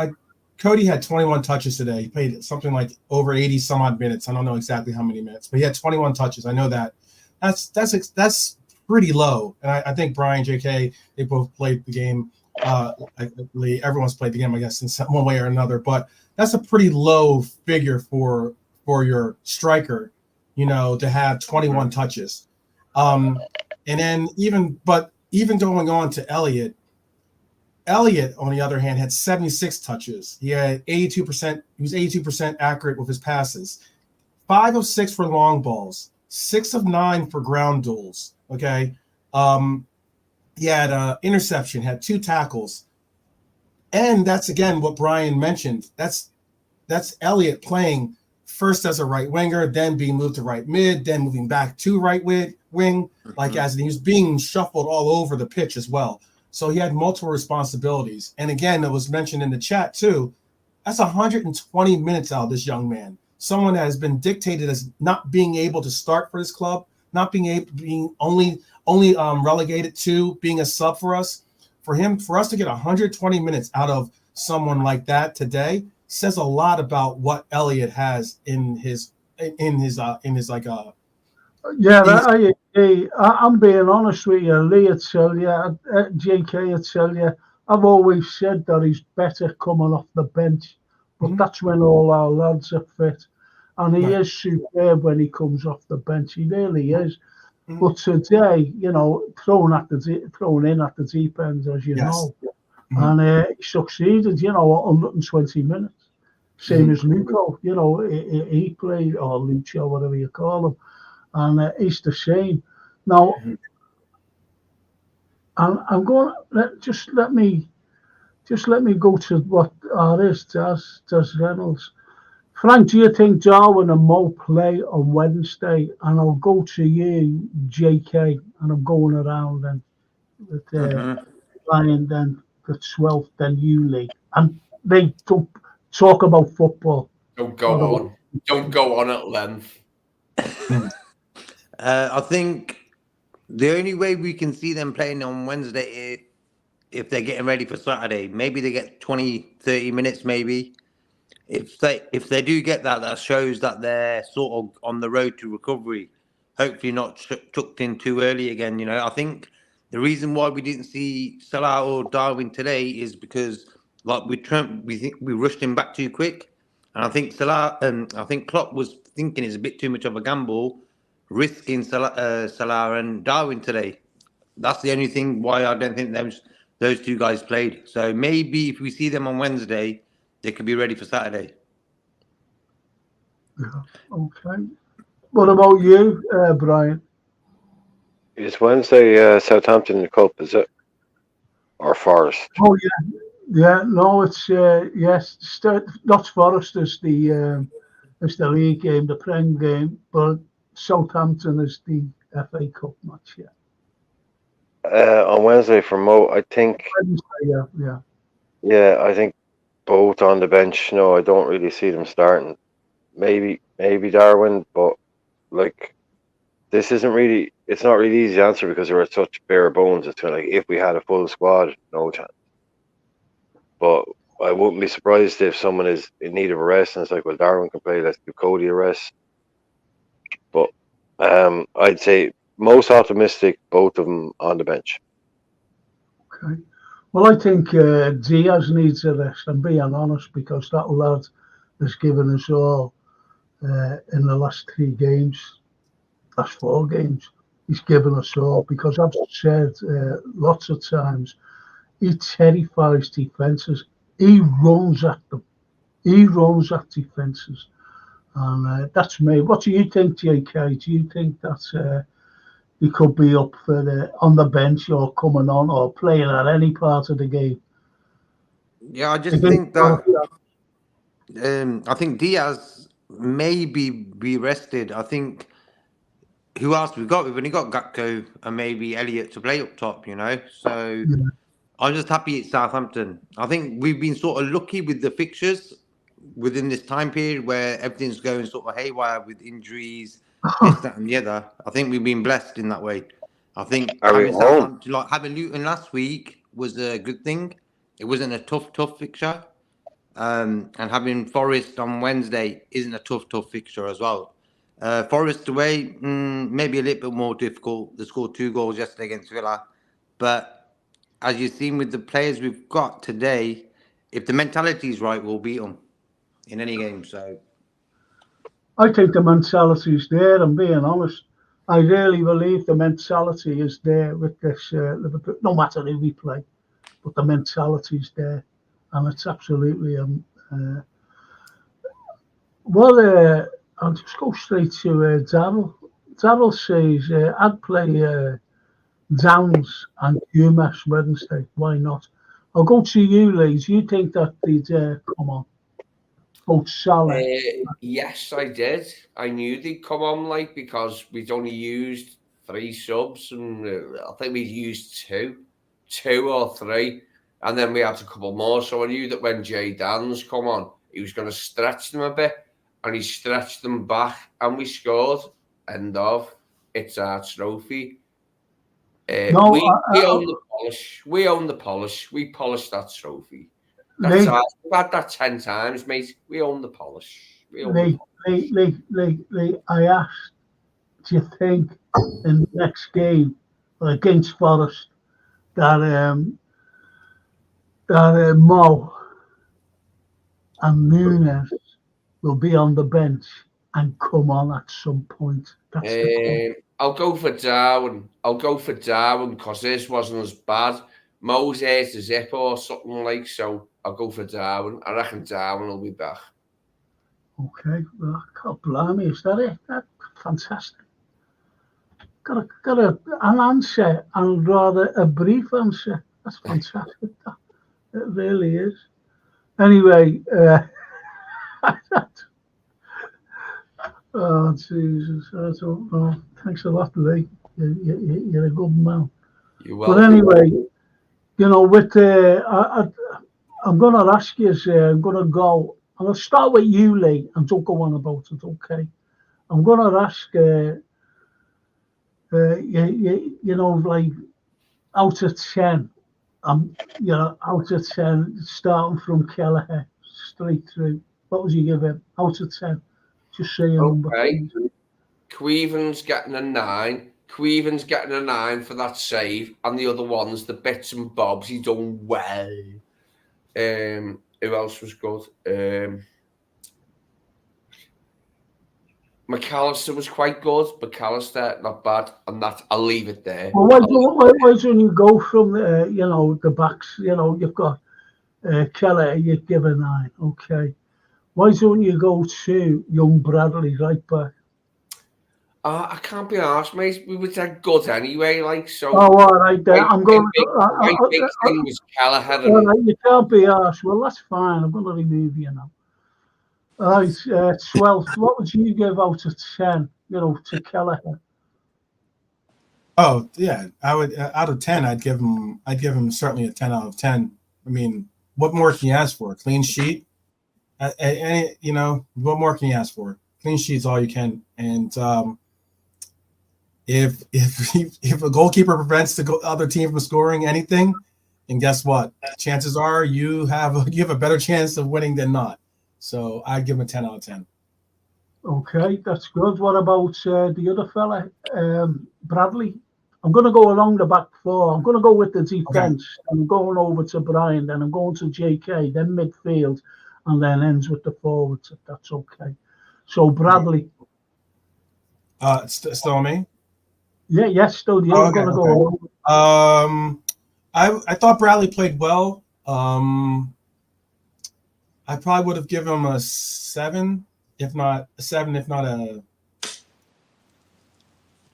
Cody had 21 touches today. He played something like over 80 some odd minutes. I don't know exactly how many minutes, but he had 21 touches. I know that. That's pretty low. And I think Brian, JK, they both played the game Everyone's played the game, I guess, in one way or another. But that's a pretty low figure for your striker, to have 21 touches. And then even going on to Elliott, on the other hand, had 76 touches. He had 82%. He was 82% accurate with his passes. 5 of 6 for long balls. 6 of 9 for ground duels. Okay. He had interception, had 2 tackles. And that's, again, what Brian mentioned. That's Elliott playing first as a right winger, then being moved to right mid, then moving back to right wing, like as he was being shuffled all over the pitch as well. So he had multiple responsibilities. And again, it was mentioned in the chat too, that's 120 minutes out of this young man. Someone that has been dictated as not being able to start for this club, not being only relegated to being a sub for us. For us to get 120 minutes out of someone like that today says a lot about what Elliott has in his like Yeah, I agree. I'm being honest with you, Lee. I'd tell you, JK, I'd tell you. I've always said that he's better coming off the bench, but that's when all our lads are fit, and he is superb when he comes off the bench. He really is. But today, thrown in at the deep end, as you know, and he succeeded. 120 minutes, same as Luco. He played, or Lucio, whatever you call him, and he's the same. Now, I'm going. Let me go to what is Des Reynolds. Frank, do you think Darwin and Mo play on Wednesday? And I'll go to you, JK, and I'm going around then with Ryan, then the 12th, then you, Lee. And they don't talk about football. Don't go on. Don't go on at length. I think the only way we can see them playing on Wednesday is if they're getting ready for Saturday. Maybe they get 20, 30 minutes, maybe. If they do get that shows that they're sort of on the road to recovery. Hopefully not tucked in too early again. I think the reason why we didn't see Salah or Darwin today is because we rushed him back too quick, and I think I think Klopp was thinking it's a bit too much of a gamble, risking Salah and Darwin today. That's the only thing why I don't think those two guys played. So maybe if we see them on Wednesday, they could be ready for Saturday. Yeah. Okay. What about you, Brian? It's Wednesday, Southampton in the Cup, is it? Or Forest? Oh, yeah. Yeah, no, it's, yes, not Forest is the league game, the Prem game, but Southampton is the FA Cup match, yeah. On Wednesday for Mo, I think. Wednesday, yeah. Yeah, I think both on the bench. No, I don't really see them starting. Maybe Darwin, but this isn't really. It's not really easy to answer because we're at such bare bones. It's kind of like if we had a full squad, no chance. But I wouldn't be surprised if someone is in need of a rest and it's like, well, Darwin can play. Let's give Cody a rest. But I'd say most optimistic, both of them on the bench. Okay. Well, I think Diaz needs a rest. I'm being honest because that lad has given us all in the last 4 games. He's given us all because I've said lots of times he terrifies defences. He runs at them. He runs at defences. And that's me. What do you think, JK? Do you think that he could be up for on the bench or coming on or playing at any part of the game? Yeah, I just think that I think Diaz may be rested. I think who else we got? We've only got Gakpo and maybe Elliott to play up top, So yeah. I'm just happy it's Southampton. I think we've been sort of lucky with the fixtures within this time period where everything's going sort of haywire with injuries, this, that, and the other. I think we've been blessed in that way. I think having Luton last week was a good thing. It wasn't a tough fixture. And having Forest on Wednesday isn't a tough fixture as well. Forest away, maybe a little bit more difficult. They scored 2 goals yesterday against Villa. But as you've seen with the players we've got today, if the mentality is right, we'll beat them in any game. So I think the mentality is there. I'm being honest. I really believe the mentality is there with this Liverpool. No matter who we play, but the mentality is there, and it's absolutely well. I'll just go straight to Darryl. Darryl says I'd play Downs and UMass Wednesday. Why not? I'll go to you, Lee. Do you think that they'd come on? Both Salah. Yes, I did. I knew they'd come on, like, because we'd only used 3 subs, and I think we'd used two or three, and then we had a couple more. So I knew that when Jay Dan's come on, he was going to stretch them a bit, and he stretched them back, and we scored. End of. It's our trophy. No, we own the polish. We own the polish. We polished that trophy. That's Lee, ours. We've had that 10 times, mate. We own the polish. We own the polish. Lee, I asked, do you think in the next game against Forest that Mo and Nunes will be on the bench and come on at some point? That's the point. I'll go for Darwin. Because this wasn't as bad. Mo's hurt his hip or something like, so I'll go for Darwin. I reckon Darwin will be back. Okay, well, I can't blame you. Is that it? That's fantastic. Got an answer, and rather a brief answer. That's fantastic. It really is. Anyway, oh Jesus, I don't know. Thanks a lot, Lee. You're a good man. You're welcome. But anyway, you know, with I'm going to ask you. I'm going to go. And I'll start with you, Lee, and don't go on about it, okay? I'm going to ask, you know, like, out of 10, you know, out of 10, starting from Kelleher straight through, what would you give him? Out of 10? Just say a number. Okay. Queven's getting a 9. Queven's getting a 9 for that save, and the other ones, the bits and bobs, he done well. Who else was good? McAllister was quite good. McAllister, not bad. And that, I'll leave it there. Well, why don't you go from you know, the backs? You know, you've got Kelleher, you'd give a 9. Okay. Why don't you go to young Bradley right back? I can't be arsed, mate. We were that good anyway, like, so. Oh, all right, then. I'm going my big thing was Kelleher. All right, you can't be arsed. Well, that's fine. I'm going to remove you now. All right, 12. What would you give out of 10, you know, to Kelleher? Oh, yeah. I would, out of 10, I'd give him certainly a 10 out of 10. I mean, what more can you ask for? A clean sheet? Any, you know, what more can you ask for? Clean sheet's all you can. And if a goalkeeper prevents the other team from scoring anything, and guess what? Chances are you have a better chance of winning than not. So I'd give him a 10 out of 10. Okay, that's good. What about the other fella, Bradley? I'm going to go along the back 4. I'm going to go with the defence. Okay. I'm going over to Brian, then I'm going to JK, then midfield, and then ends with the forwards, if that's okay. So Bradley. Still on me? Yeah, yes, still. Yeah, I'm going to go over. I thought Bradley played well. I probably would have given him a 7, if not a.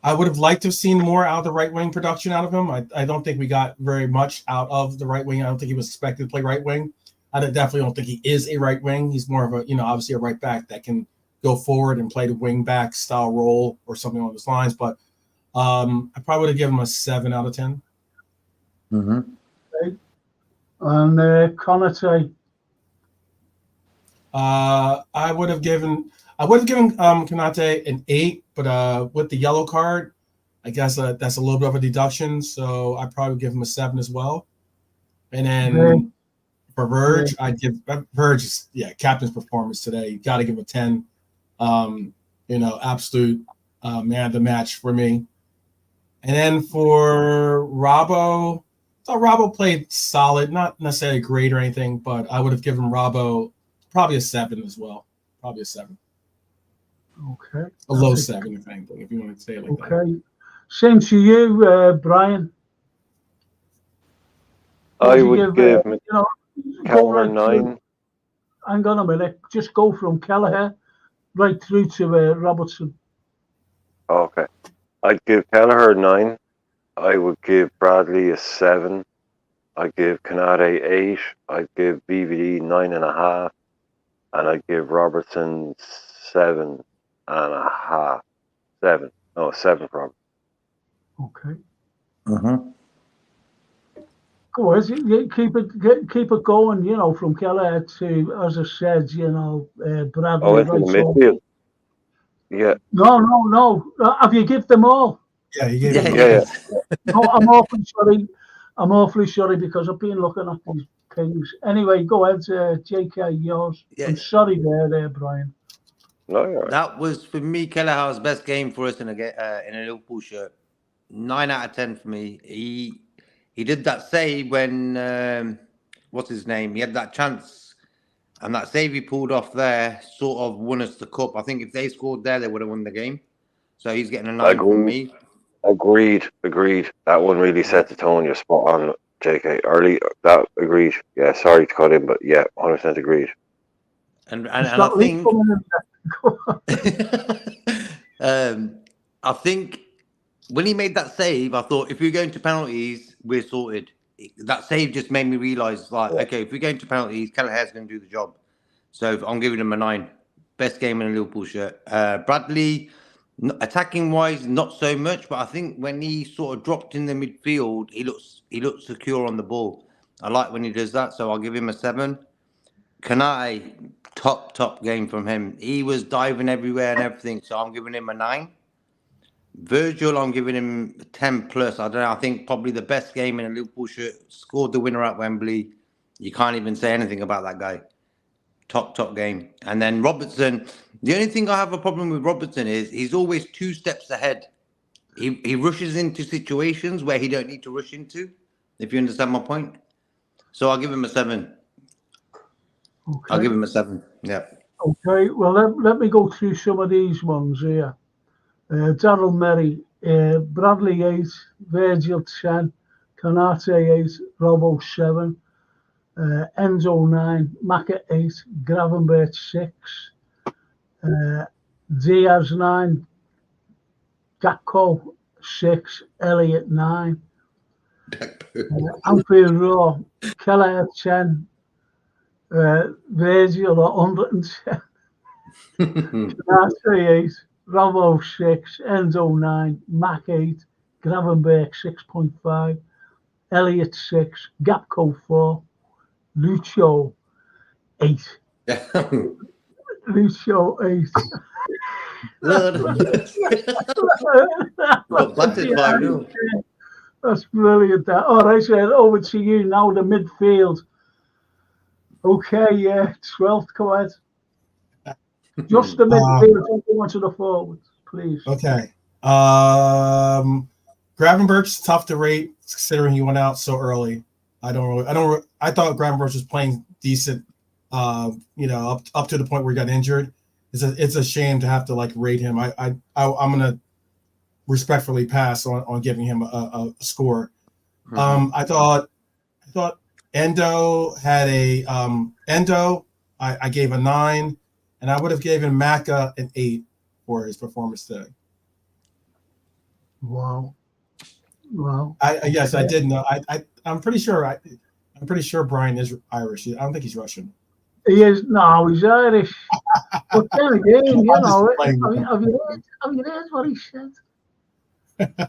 I would have liked to have seen more out of the right wing production out of him. I don't think we got very much out of the right wing. I don't think he was expected to play right wing. I definitely don't think he is a right wing. He's more of a, you know, obviously a right back that can go forward and play the wing back style role or something along those lines. But I probably would have given him a 7 out of 10. Mm-hmm. Okay. And Konate. I would have given Konate an 8, but with the yellow card, I guess that's a little bit of a deduction. So I probably would give him a 7 as well. And then for Verge, I'd give Verge, captain's performance today. You got to give him a 10. You know, absolute man of the match for me. And then for Robbo, thought Robbo played solid, not necessarily great or anything, but I would have given Robbo probably a 7 as well. Probably a 7. Okay. A low 7, if anything, if you want to say it like that. Okay. Same to you, Brian. I would give Kelleher 9. Hang on a minute. Just go from Kelleher right through to Robertson. Okay. I'd give Kelleher 9. I would give Bradley a 7. I'd give Canate 8. I'd give BVD 9.5. And I'd give Robertson 7.5. 7. No, 7 for Robertson. Okay. Mm-hmm. Go on, keep it going, from Kelleher to, as I said, Bradley. Oh, into the midfield. Yeah. No. Have you give them all? Yeah, you gave it. Yeah. No, I'm awfully sorry. I'm awfully sorry because I've been looking at these things. Anyway, go ahead, JK, yours. Yeah. I'm sorry there, Brian. No, you're right. That was for me Kelleher's best game for us in a Liverpool shirt. 9 out of 10 for me. He did that save when what's his name? He had that chance, and that save he pulled off there sort of won us the cup. I think if they scored there, they would have won the game. So he's getting a 9 from me. Agreed. That one really set the tone. You're spot on, JK. Early, that agreed. Yeah, sorry to cut in, but yeah, 100% agreed. And I think I think when he made that save, I thought if we're going to penalties, we're sorted. That save just made me realise, okay, if we're going to penalties, Kelleher's going to do the job. So I'm giving him a 9. Best game in a Liverpool shirt. Bradley, attacking wise, not so much, but I think when he sort of dropped in the midfield, he looks secure on the ball. I like when he does that, so I'll give him a 7. Canate, top game from him. He was diving everywhere and everything, so I'm giving him a 9. Virgil, I'm giving him 10 plus. I don't know. I think probably the best game in a Liverpool shirt. Scored the winner at Wembley. You can't even say anything about that guy. Top game. And then Robertson. The only thing I have a problem with Robertson is he's always 2 steps ahead. He rushes into situations where he don't need to rush into. If you understand my point. So I'll give him a 7. Okay. I'll give him a 7. Yeah. Okay. Well, let me go through some of these ones here. Daryl Merry, Bradley 8, Virgil 10, Canate 8, Robbo 7, Enzo 9, Maka 8, Gravenberch 6, Diaz 9, Gakpo 6, Elliott 9, Anfield Raw, Kelleher 10, Virgil 110, Canate 8, Robbo 6, Enzo 9, Mac 8, Gravenberch 6.5, Elliott 6, Gapco 4, Lucio 8. Lucio 8. That's brilliant. All right, so over to you now, the midfield. Okay, 12th, go ahead. Just the midfield, don't go on to the forwards, please. Okay. Gravenberch's tough to rate considering he went out so early. I thought Gravenberch was playing decent, up to the point where he got injured. It's a shame to have to rate him. I'm gonna respectfully pass on giving him a score. Mm-hmm. I thought Endo had a I gave a 9. And I would have given Maka an 8 for his performance today. Wow. Yes, I did know. I'm pretty sure. I'm pretty sure Brian is Irish. I don't think he's Russian. He is. No, he's Irish. But then again, have you heard what he said?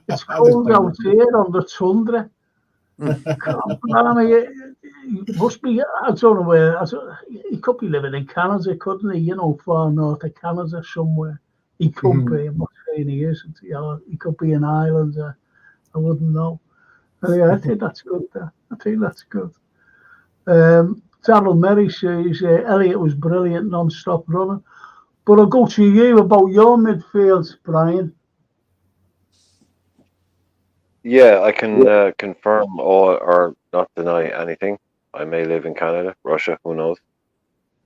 It's cold out here on the tundra. He must be, I don't know where, he could be living in Canada, couldn't he? Far north of Canada somewhere. He could be, I'm not saying he isn't. He could be an islander. I wouldn't know. Anyway, I think that's good. Daryl Merry says Elliott was brilliant, non-stop runner. But I'll go to you about your midfield, Brian. Yeah, I can confirm or not deny anything. I may live in Canada, Russia, who knows?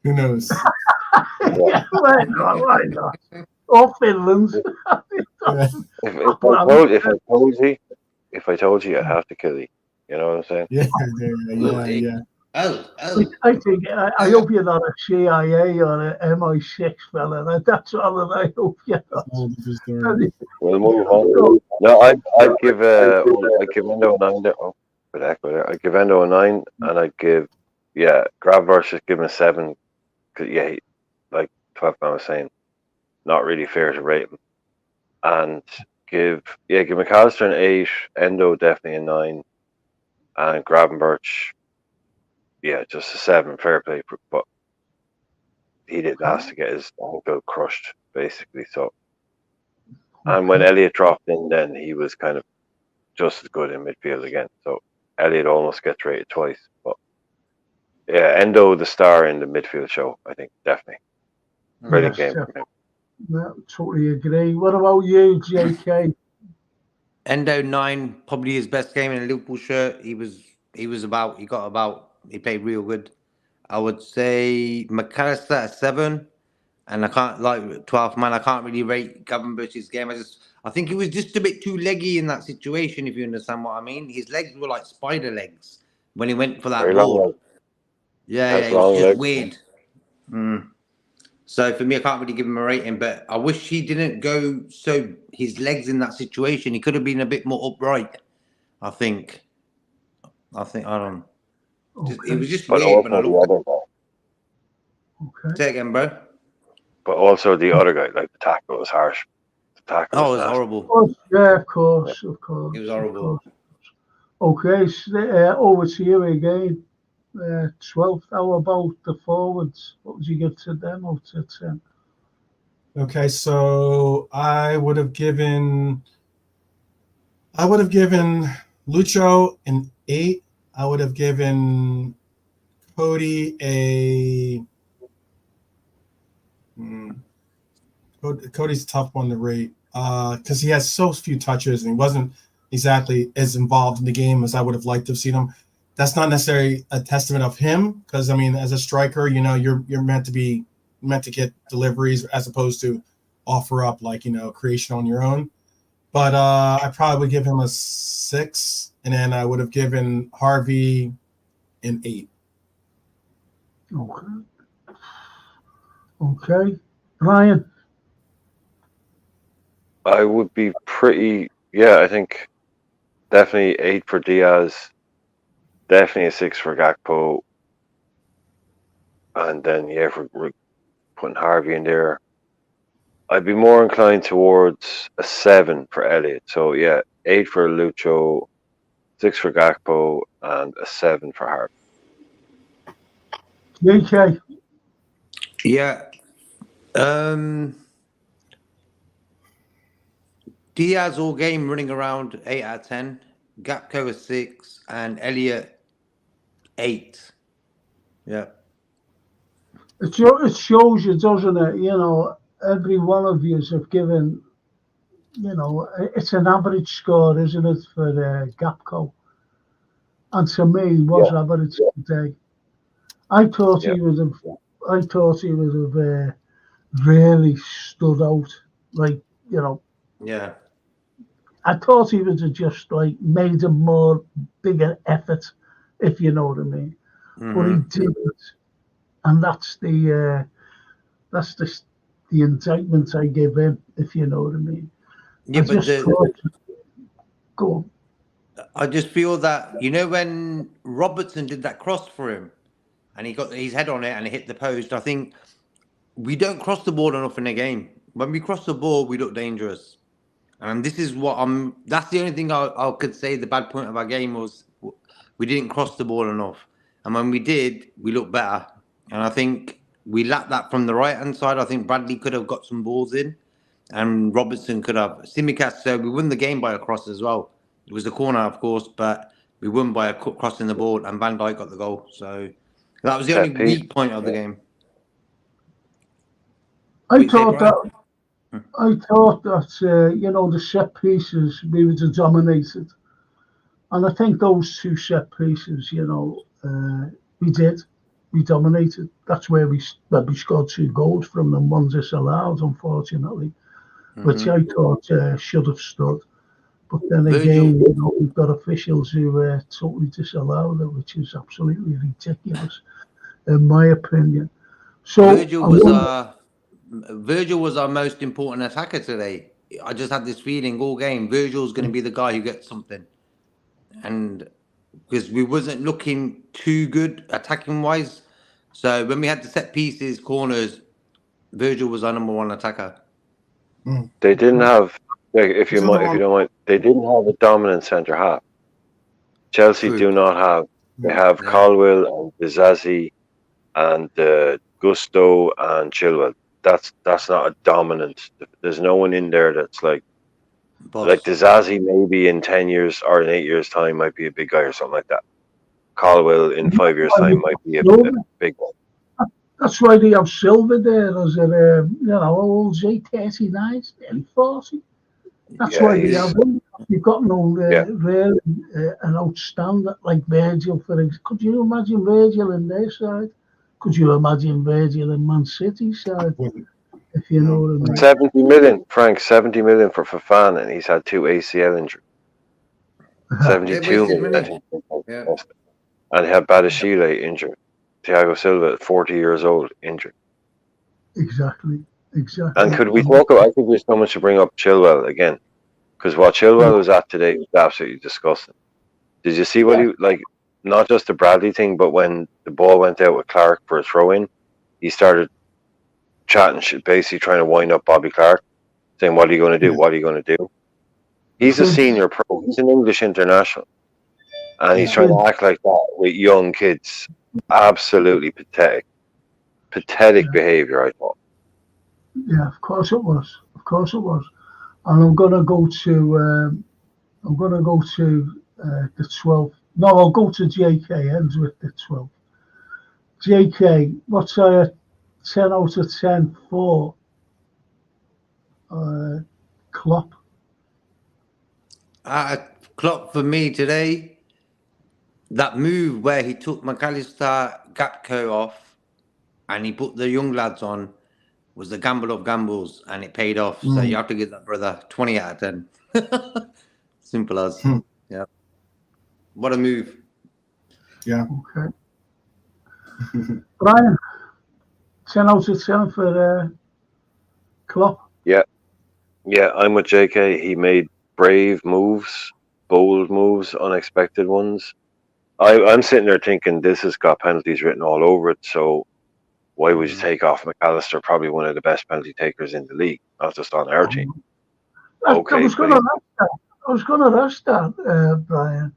Who knows? Yeah, why not? Why not? Or Finland. Yeah. If I told you, I'd have to kill you. You know what I'm saying? Yeah, Oh, yeah, yeah. I think I hope you're not a CIA or a MI6 fella. That's all that I hope you're That's a whole not. different story. We'll move on. No, I'd give Endo a 9 there. Oh, bit echo there. I'd give Endo a 9, and I'd give Gravenberch just give him a 7. Cause like 12 man was saying, not really fair to rate him. And give McAllister an 8, Endo definitely a 9, and Gravenberch, just a 7. Fair play, but he didn't ask to get his ankle crushed, basically. So, and when Elliott dropped in, then he was kind of just as good in midfield again. So Elliott almost gets rated twice. But yeah, Endo the star in the midfield show, I think, definitely. Brilliant game from him. Yeah, totally agree. What about you, JK? Endo 9, probably his best game in a Liverpool shirt. He played real good. I would say McAllister at 7, and I can't 12th man. I can't really rate Gravenberch's game. I think he was just a bit too leggy in that situation. If you understand what I mean, his legs were like spider legs when he went for that Very long ball. legs. Yeah, Has it was long just legs. weird. So for me, I can't really give him a rating, but I wish he didn't go his legs in that situation. He could have been a bit more upright. I think I don't know. It was just But weird when I also the looked other guy. Okay. Say again, bro. But also the other guy, like the tackle was harsh. The tackle Oh, was it was nasty. horrible. Yeah, of course. It was horrible. Okay, so, over to you again. 12th. How about the forwards? What would you give to them out of 10? Okay, so I would have given Lucho an 8. I would have given Cody a Cody's a tough one to rate because he has so few touches and he wasn't exactly as involved in the game as I would have liked to have seen him. That's not necessarily a testament of him because I mean, as a striker, you're meant to get deliveries as opposed to offer up creation on your own. But I probably would give him a 6, and then I would have given Harvey an 8. Okay. Ryan? I would be I think definitely 8 for Diaz, definitely a 6 for Gakpo, and then if we're putting Harvey in there, I'd be more inclined towards a 7 for Elliott. So 8 for Lucho, 6 for Gakpo, and a 7 for Harvey. JK? Yeah. Diaz all game running around 8 out of 10. Gakpo a 6 and Elliott 8. Yeah. It shows you, doesn't it? Every one of you have given, it's an average score, isn't it, for Gapco? And to me, was average today. I thought he would have really stood out. Yeah. I thought he would have just made a more bigger effort, if you know what I mean. But he didn't, and that's the indictment I give him, if you know what I mean. Yeah, Go on. I just feel that when Robertson did that cross for him, and he got his head on it and it hit the post. I think we don't cross the ball enough in the game. When we cross the ball, we look dangerous. And this is that's the only thing I could say the bad point of our game was we didn't cross the ball enough. And when we did, we looked better. And I think we lacked that from the right-hand side. I think Bradley could have got some balls in and Robertson could have. Simicast, we won the game by a cross as well. It was the corner, of course, but we won by a crossing the ball and Van Dijk got the goal. So that was the only weak point of the game. I thought that the set pieces we would have dominated. And I think those two set pieces, we dominated. That's where we scored 2 goals from them, one disallowed, unfortunately, which I thought should have stood. But then again, we've got officials who totally disallowed it, which is absolutely ridiculous, in my opinion. So Virgil was our most important attacker today. I just had this feeling all game. Virgil's going to be the guy who gets something, and because we wasn't looking too good attacking wise, so when we had the set pieces, corners, Virgil was our number 1 attacker. They didn't have, if you don't mind, they didn't have a dominant centre half. Chelsea do not have. They have Carlyle and Dizazi and Gusto and Chilwell. That's not a dominant. There's no one in there that's like Dizazi maybe in 10 years or in 8 years' time might be a big guy or something like that. Carlyle in 5 years' time might be a big one. That's why they have Silva there as a, old J 39, 40. That's why they have him. You've got no really an outstanding like Virgil for example. Could you imagine Virgil in their side? Could you imagine Virgil in Man City's side? If you know what I mean. 70 million, Frank, 70 million for Fofana, and he's had 2 ACL injuries. 72 million, I think. Yeah. And he had Badashile injured. Thiago Silva, 40 years old, injured. Exactly. And could we talk about, I think there's so much to bring up Chilwell again, because what Chilwell was at today was absolutely disgusting. Did you see what he, not just the Bradley thing, but when the ball went out with Clark for a throw-in, he started chatting shit, basically trying to wind up Bobby Clark, saying, what are you going to do? What are you going to do? He's a senior pro. He's an English international. And he's trying to act like that with young kids. Absolutely pathetic. Pathetic behaviour, I thought. Yeah, of course it was. And I'm gonna go to the 12th. No, I'll go to JK. Ends with the 12th. JK, what's a 10 out of 10 for Klopp? Klopp for me today. That move where he took McAllister, Gakpo off, and he put the young lads on was the gamble of gambles, and it paid off. So you have to give that brother 20 out of 10. Simple as. Yeah. What a move. Yeah. Okay. Brian, 10 out of 10 for Klopp. Yeah, I'm with JK. He made brave moves, bold moves, unexpected ones. I'm sitting there thinking this has got penalties written all over it, so why would you take off McAllister, probably one of the best penalty takers in the league, not just on our team? I was going to ask that, Brian.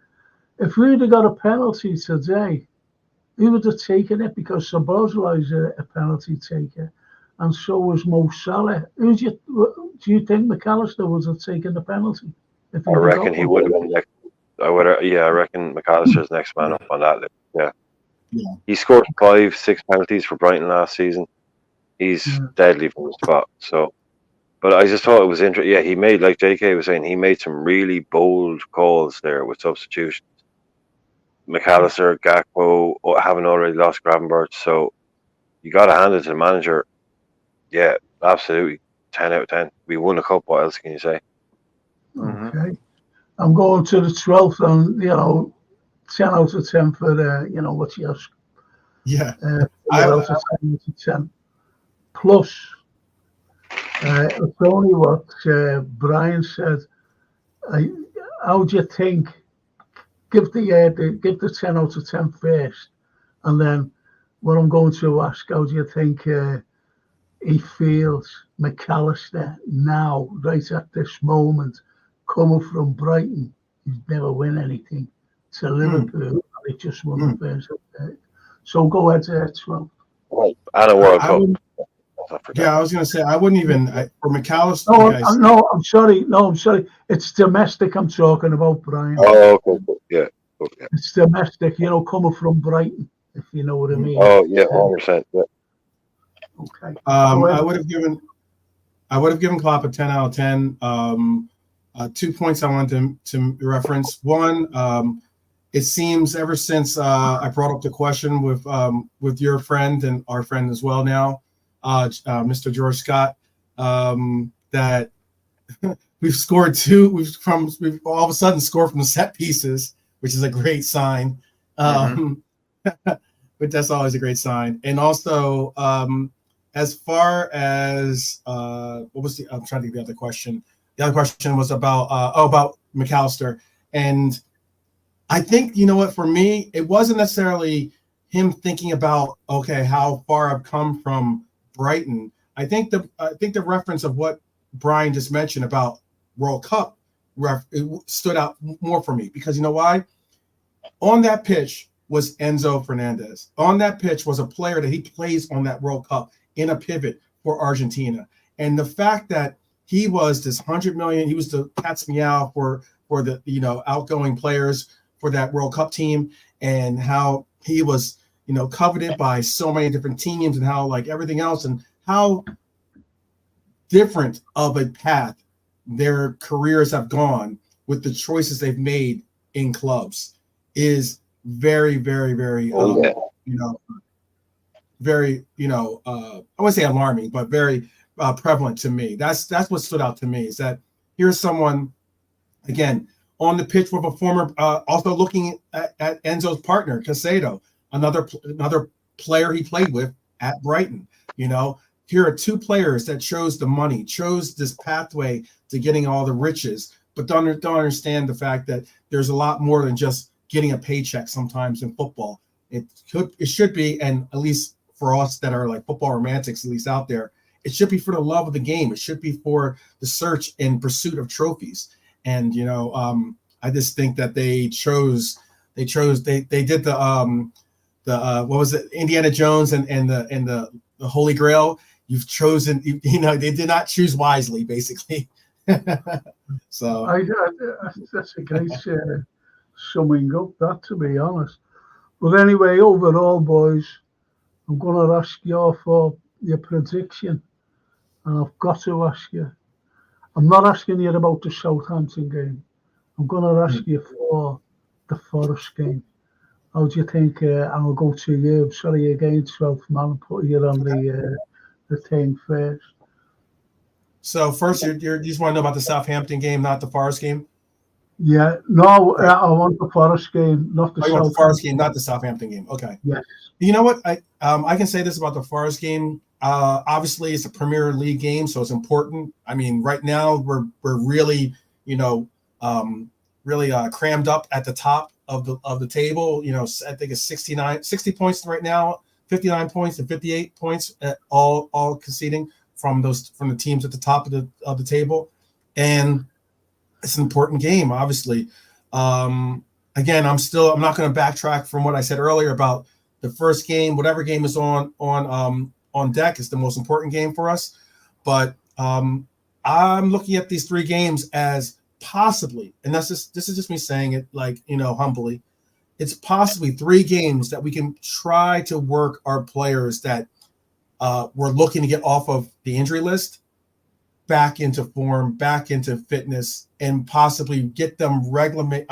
If we'd have got a penalty today, he would have taken it because Szoboszlai's a penalty taker, and so was Mo Salah. Do you think McAllister would have taken the penalty? I reckon he would have been next. I reckon McAllister's next man up on that list. Yeah. He scored 5-6 penalties for Brighton last season. He's deadly from the spot. So, but I just thought it was interesting. Yeah, he made, like JK was saying, he made some really bold calls there with substitutions. McAllister, Gakpo haven't already lost Gravenberch, so you got to hand it to the manager. Yeah, absolutely, 10 out of 10. We won a cup. What else can you say? Okay, I'm going to the 12th, and 10 out of 10 for what's yours? Yeah, 10. Plus, it's only what Brian said. How do you think? Give the 10 out of 10 first, and then what I'm going to ask, how do you think he feels McAllister now, right at this moment, coming from Brighton? He's never won anything to Liverpool. They just won the first. So go ahead to 12. Right, and a World Cup. Yeah, I was going to say I wouldn't even for McAllister. I'm sorry. It's domestic. I'm talking about, Brian. Oh, okay. Yeah. Okay. It's domestic. Coming from Brighton, if you know what I mean. Oh yeah, 100%. Yeah. Okay. I would have given Klopp a 10 out of 10. 2 points I wanted to reference. One, it seems ever since I brought up the question with your friend and our friend as well now, Mr. George Scott, that we've scored two. We've all of a sudden scored from the set pieces, which is a great sign. But that's always a great sign. And also, as far as what was I'm trying to think of the other question. The other question was about about McAllister. And I think, you know what, for me, it wasn't necessarily him thinking about, okay, how far I've come from Brighton. I think the reference of what Brian just mentioned about World Cup it stood out more for me, because you know why? On that pitch was Enzo Fernandez. On that pitch was a player that he plays on that World Cup in a pivot for Argentina. And the fact that he was this 100 million, he was the cat's meow for the, you know, outgoing players for that World Cup team, and how he was, you know, coveted by so many different teams, and how like everything else, and how different of a path their careers have gone with the choices they've made in clubs is very, very, very, you know, very, you know, I wouldn't say alarming, but very prevalent to me. That's what stood out to me, is that here's someone, again, on the pitch with a former, also looking at Enzo's partner, Caicedo, another player he played with at Brighton. You know, here are two players that chose the money, chose this pathway to getting all the riches, but don't understand the fact that there's a lot more than just getting a paycheck sometimes in football. It should be, and at least for us that are like football romantics, at least out there, it should be for the love of the game. It should be for the search and pursuit of trophies. And, you know, I just think that they did the what was it, Indiana Jones and the Holy Grail. You've chosen, you know, they did not choose wisely, basically. So that's a great summing up, that, to be honest. But anyway, overall, boys, I'm going to ask you for your prediction, and I've got to ask you. I'm not asking you about the Southampton game. I'm going to ask you for the Forest game. How do you think? And I'll go to you. Sorry, again, 12th man, and put you on the team first. So first, you just want to know about the Southampton game, not the Forest game? Yeah, no, right. I want the Forest game, not the Southampton. Forest game, not the Southampton game. Okay. Yes. You know what? I can say this about the Forest game. Obviously, it's a Premier League game, so it's important. I mean, right now we're really, you know, really crammed up at the top of the table. You know, I think it's 60 points right now, 59 points and 58 points, all conceding from the teams at the top of the table, and it's an important game, obviously. Again, I'm not going to backtrack from what I said earlier about the first game. Whatever game is on deck is the most important game for us. But I'm looking at these three games as possibly, and this is just me saying it, like, you know, humbly, it's possibly three games that we can try to work our players that we're looking to get off of the injury list back into form, back into fitness, and possibly get them regimented,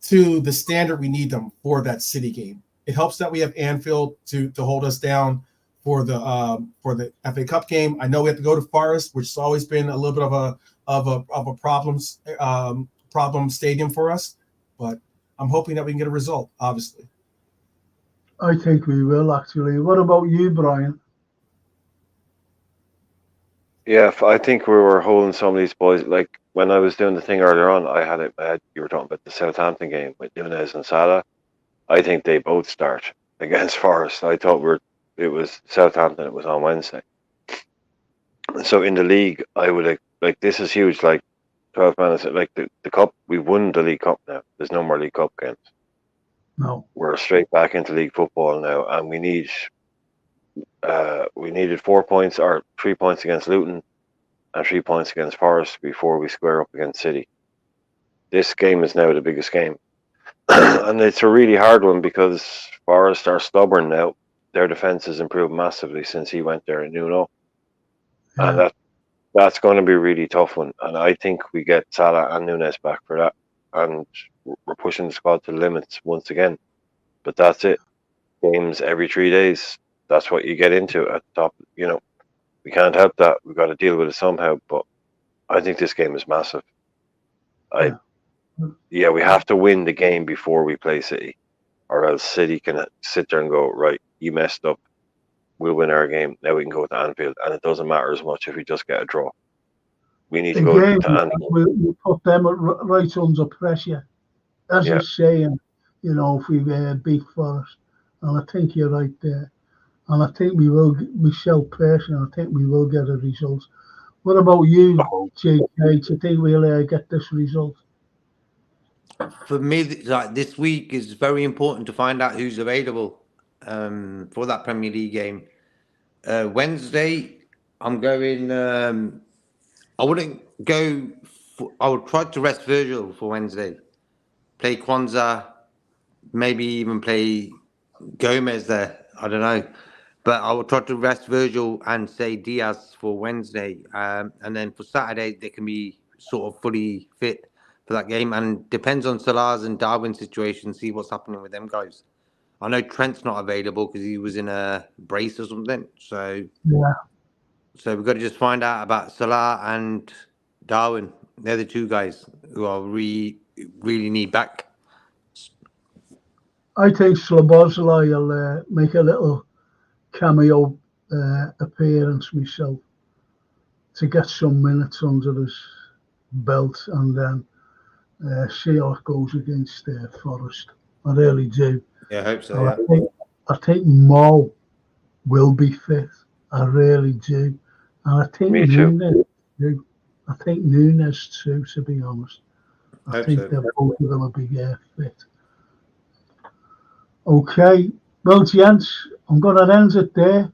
to the standard we need them for that City game. It helps that we have Anfield to hold us down for the FA Cup game. I know we have to go to Forest, which has always been a little bit of a problem stadium for us, but I'm hoping that we can get a result, obviously. I think we will, actually. What about you, Brian? Yeah, I think we were holding some of these boys. Like when I was doing the thing earlier on, you were talking about the Southampton game with Nunez and Salah. I think they both start against Forest. I thought it was Southampton. It was on Wednesday. So in the league, I would like this is huge. Like 12 minutes, like the cup, we won the League Cup now. There's no more League Cup games. No, we're straight back into league football now, and we needed 4 points or 3 points against Luton and 3 points against Forest before we square up against City. This game is now the biggest game, and it's a really hard one because Forest are stubborn now. Their defense has improved massively since he went there, and Nuno. And that's going to be a really tough one. And I think we get Salah and Nunes back for that. And we're pushing the squad to the limits once again. But that's it. Games every 3 days. That's what you get into at the top. We can't help that. We've got to deal with it somehow. But I think this game is massive. We have to win the game before we play City, or else City can sit there and go, right, you messed up. We'll win our game. Now we can go to Anfield, and it doesn't matter as much if we just get a draw. We need to go to Anfield. We'll put them right under pressure. As you're saying, if we beat Forest, and I think you're right there. And I think we shall press, and I think we will get a result. What about you, JK? Do you think we'll get this result? For me, this week is very important to find out who's available for that Premier League game. Wednesday, I'm going. I wouldn't go. I would try to rest Virgil for Wednesday. Play Kwanzaa, maybe even play Gomez there. I don't know. But I will try to rest Virgil and say Diaz for Wednesday. And then for Saturday, they can be sort of fully fit for that game. And depends on Salah's and Darwin's situation, see what's happening with them guys. I know Trent's not available because he was in a brace or something. So we've got to just find out about Salah and Darwin. They're the two guys who I really need back. I think Szoboszlai will make a little cameo appearance myself to get some minutes under his belt, and then see how it goes against Forest. I really do. Yeah, I hope so. I think Mo will be fit. I really do, and I think Nunes too. I think Nunes too. To be honest, I think that both of them will be fit. Okay, well, gents, I'm going to end it there.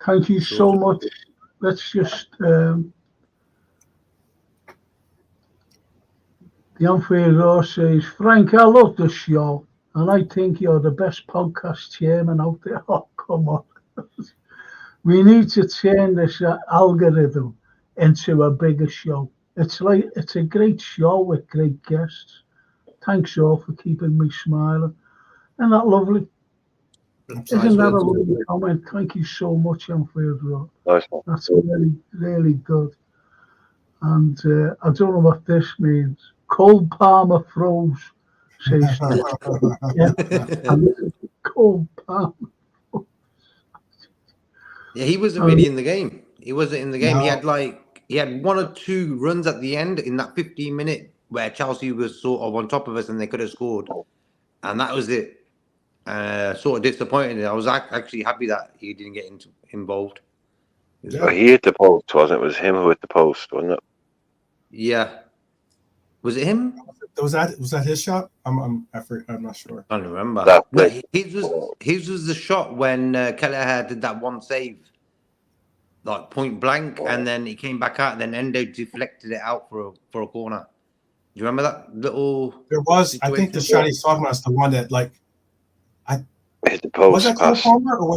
Thank you so much. Let's just the Anfield Roar says, Frank, I love the show, and I think you're the best podcast chairman out there. Oh, come on. We need to turn this algorithm into a bigger show. It's a great show with great guests. Thanks all for keeping me smiling. Isn't that lovely? Isn't that a lovely comment? Thank you so much, Anfield Roar. That's really, really good. And I don't know what this means. Cole Palmer froze, says Cole Palmer. Yeah, he wasn't really in the game. He wasn't in the game. No. He had one or two runs at the end in that 15-minute where Chelsea was sort of on top of us and they could have scored. And that was it. Sort of disappointed. I was actually happy that he didn't get involved. Yeah. He hit the post, wasn't it? It was him who hit the post, wasn't it? Yeah. Was it him? Was that his shot? I'm not sure. I don't remember. His was the shot when Carlyle did that one save, like point blank, and then he came back out, and then Endo deflected it out for a corner. Do you remember that little? There was. Situation? I think the shot he's talking about is the one that hit the post. Was that Palmer or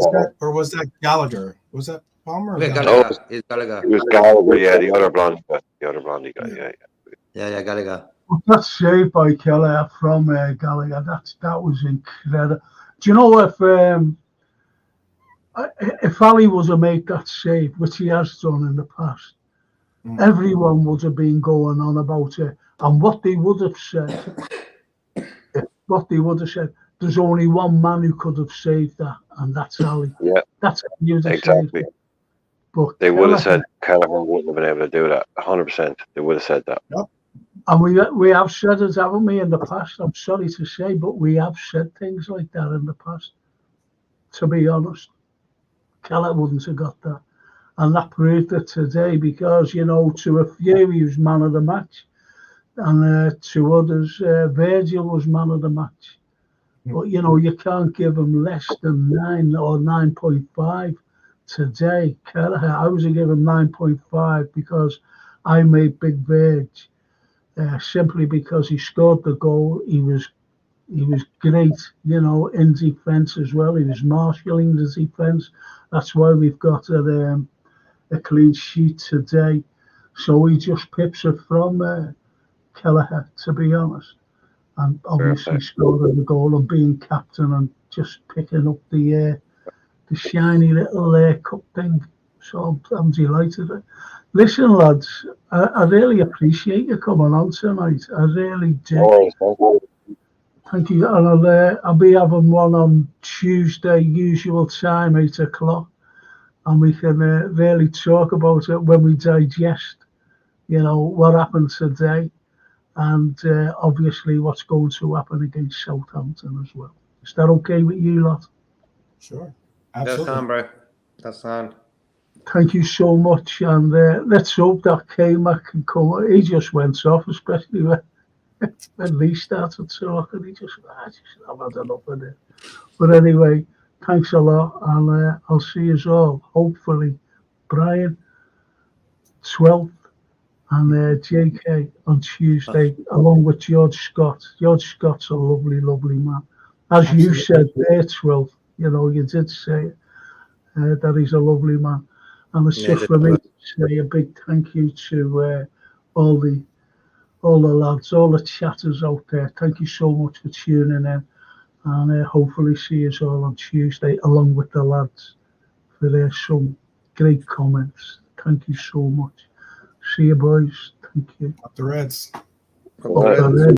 was that Gallagher? Was that Palmer? Or Gallagher. It's Gallagher. It was Gallagher. Yeah, the other blonde guy. Yeah, Gallagher. That save by Keller from Gallagher, that was incredible. Do you know if Ali was to make that save, which he has done in the past, everyone would have been going on about it. And what they would have said, there's only one man who could have saved that, and that's Ali. Yeah, that's exactly. But they would have said Kelleher wouldn't have been able to do that. 100%. They would have said that. Yep. And we have said it, haven't we, in the past? I'm sorry to say, but we have said things like that in the past. To be honest, Kelleher wouldn't have got that. And that proved it today because, to a few, he was man of the match. And to others, Virgil was man of the match. But, you can't give him less than 9 or 9.5 today. Kelleher, I was going to give him 9.5 because I made Big Virg. Simply because he scored the goal. He was great, in defence as well. He was marshalling the defence. That's why we've got a clean sheet today. So he just pips it from Kelleher, to be honest. And obviously scoring the goal and being captain and just picking up the shiny little cup thing. So I'm delighted. Listen, lads, I really appreciate you coming on tonight. I really do. Thank you. And I'll be having one on Tuesday, usual time, 8 o'clock. And we can really talk about it when we digest, what happened today. And obviously what's going to happen against Southampton as well. Is that okay with you, lot? Sure. Absolutely. Absolutely. That's fine, bro. That's fine. Thank you so much. And let's hope that K-Mac can come. He just went off, especially when Lee started talking. He just, I've had enough of it. But anyway, thanks a lot. And I'll see you all, hopefully, Brian, 12th. And JK on Tuesday, along with George Scott. George Scott's a lovely, lovely man. As you said there, 12th, you did say that he's a lovely man. And it's just for me to say a big thank you to all the lads, all the chatters out there. Thank you so much for tuning in. And hopefully see you all on Tuesday, along with the lads, for some great comments. Thank you so much. See you, boys. Thank you. Up the Reds. Right. Up the Reds.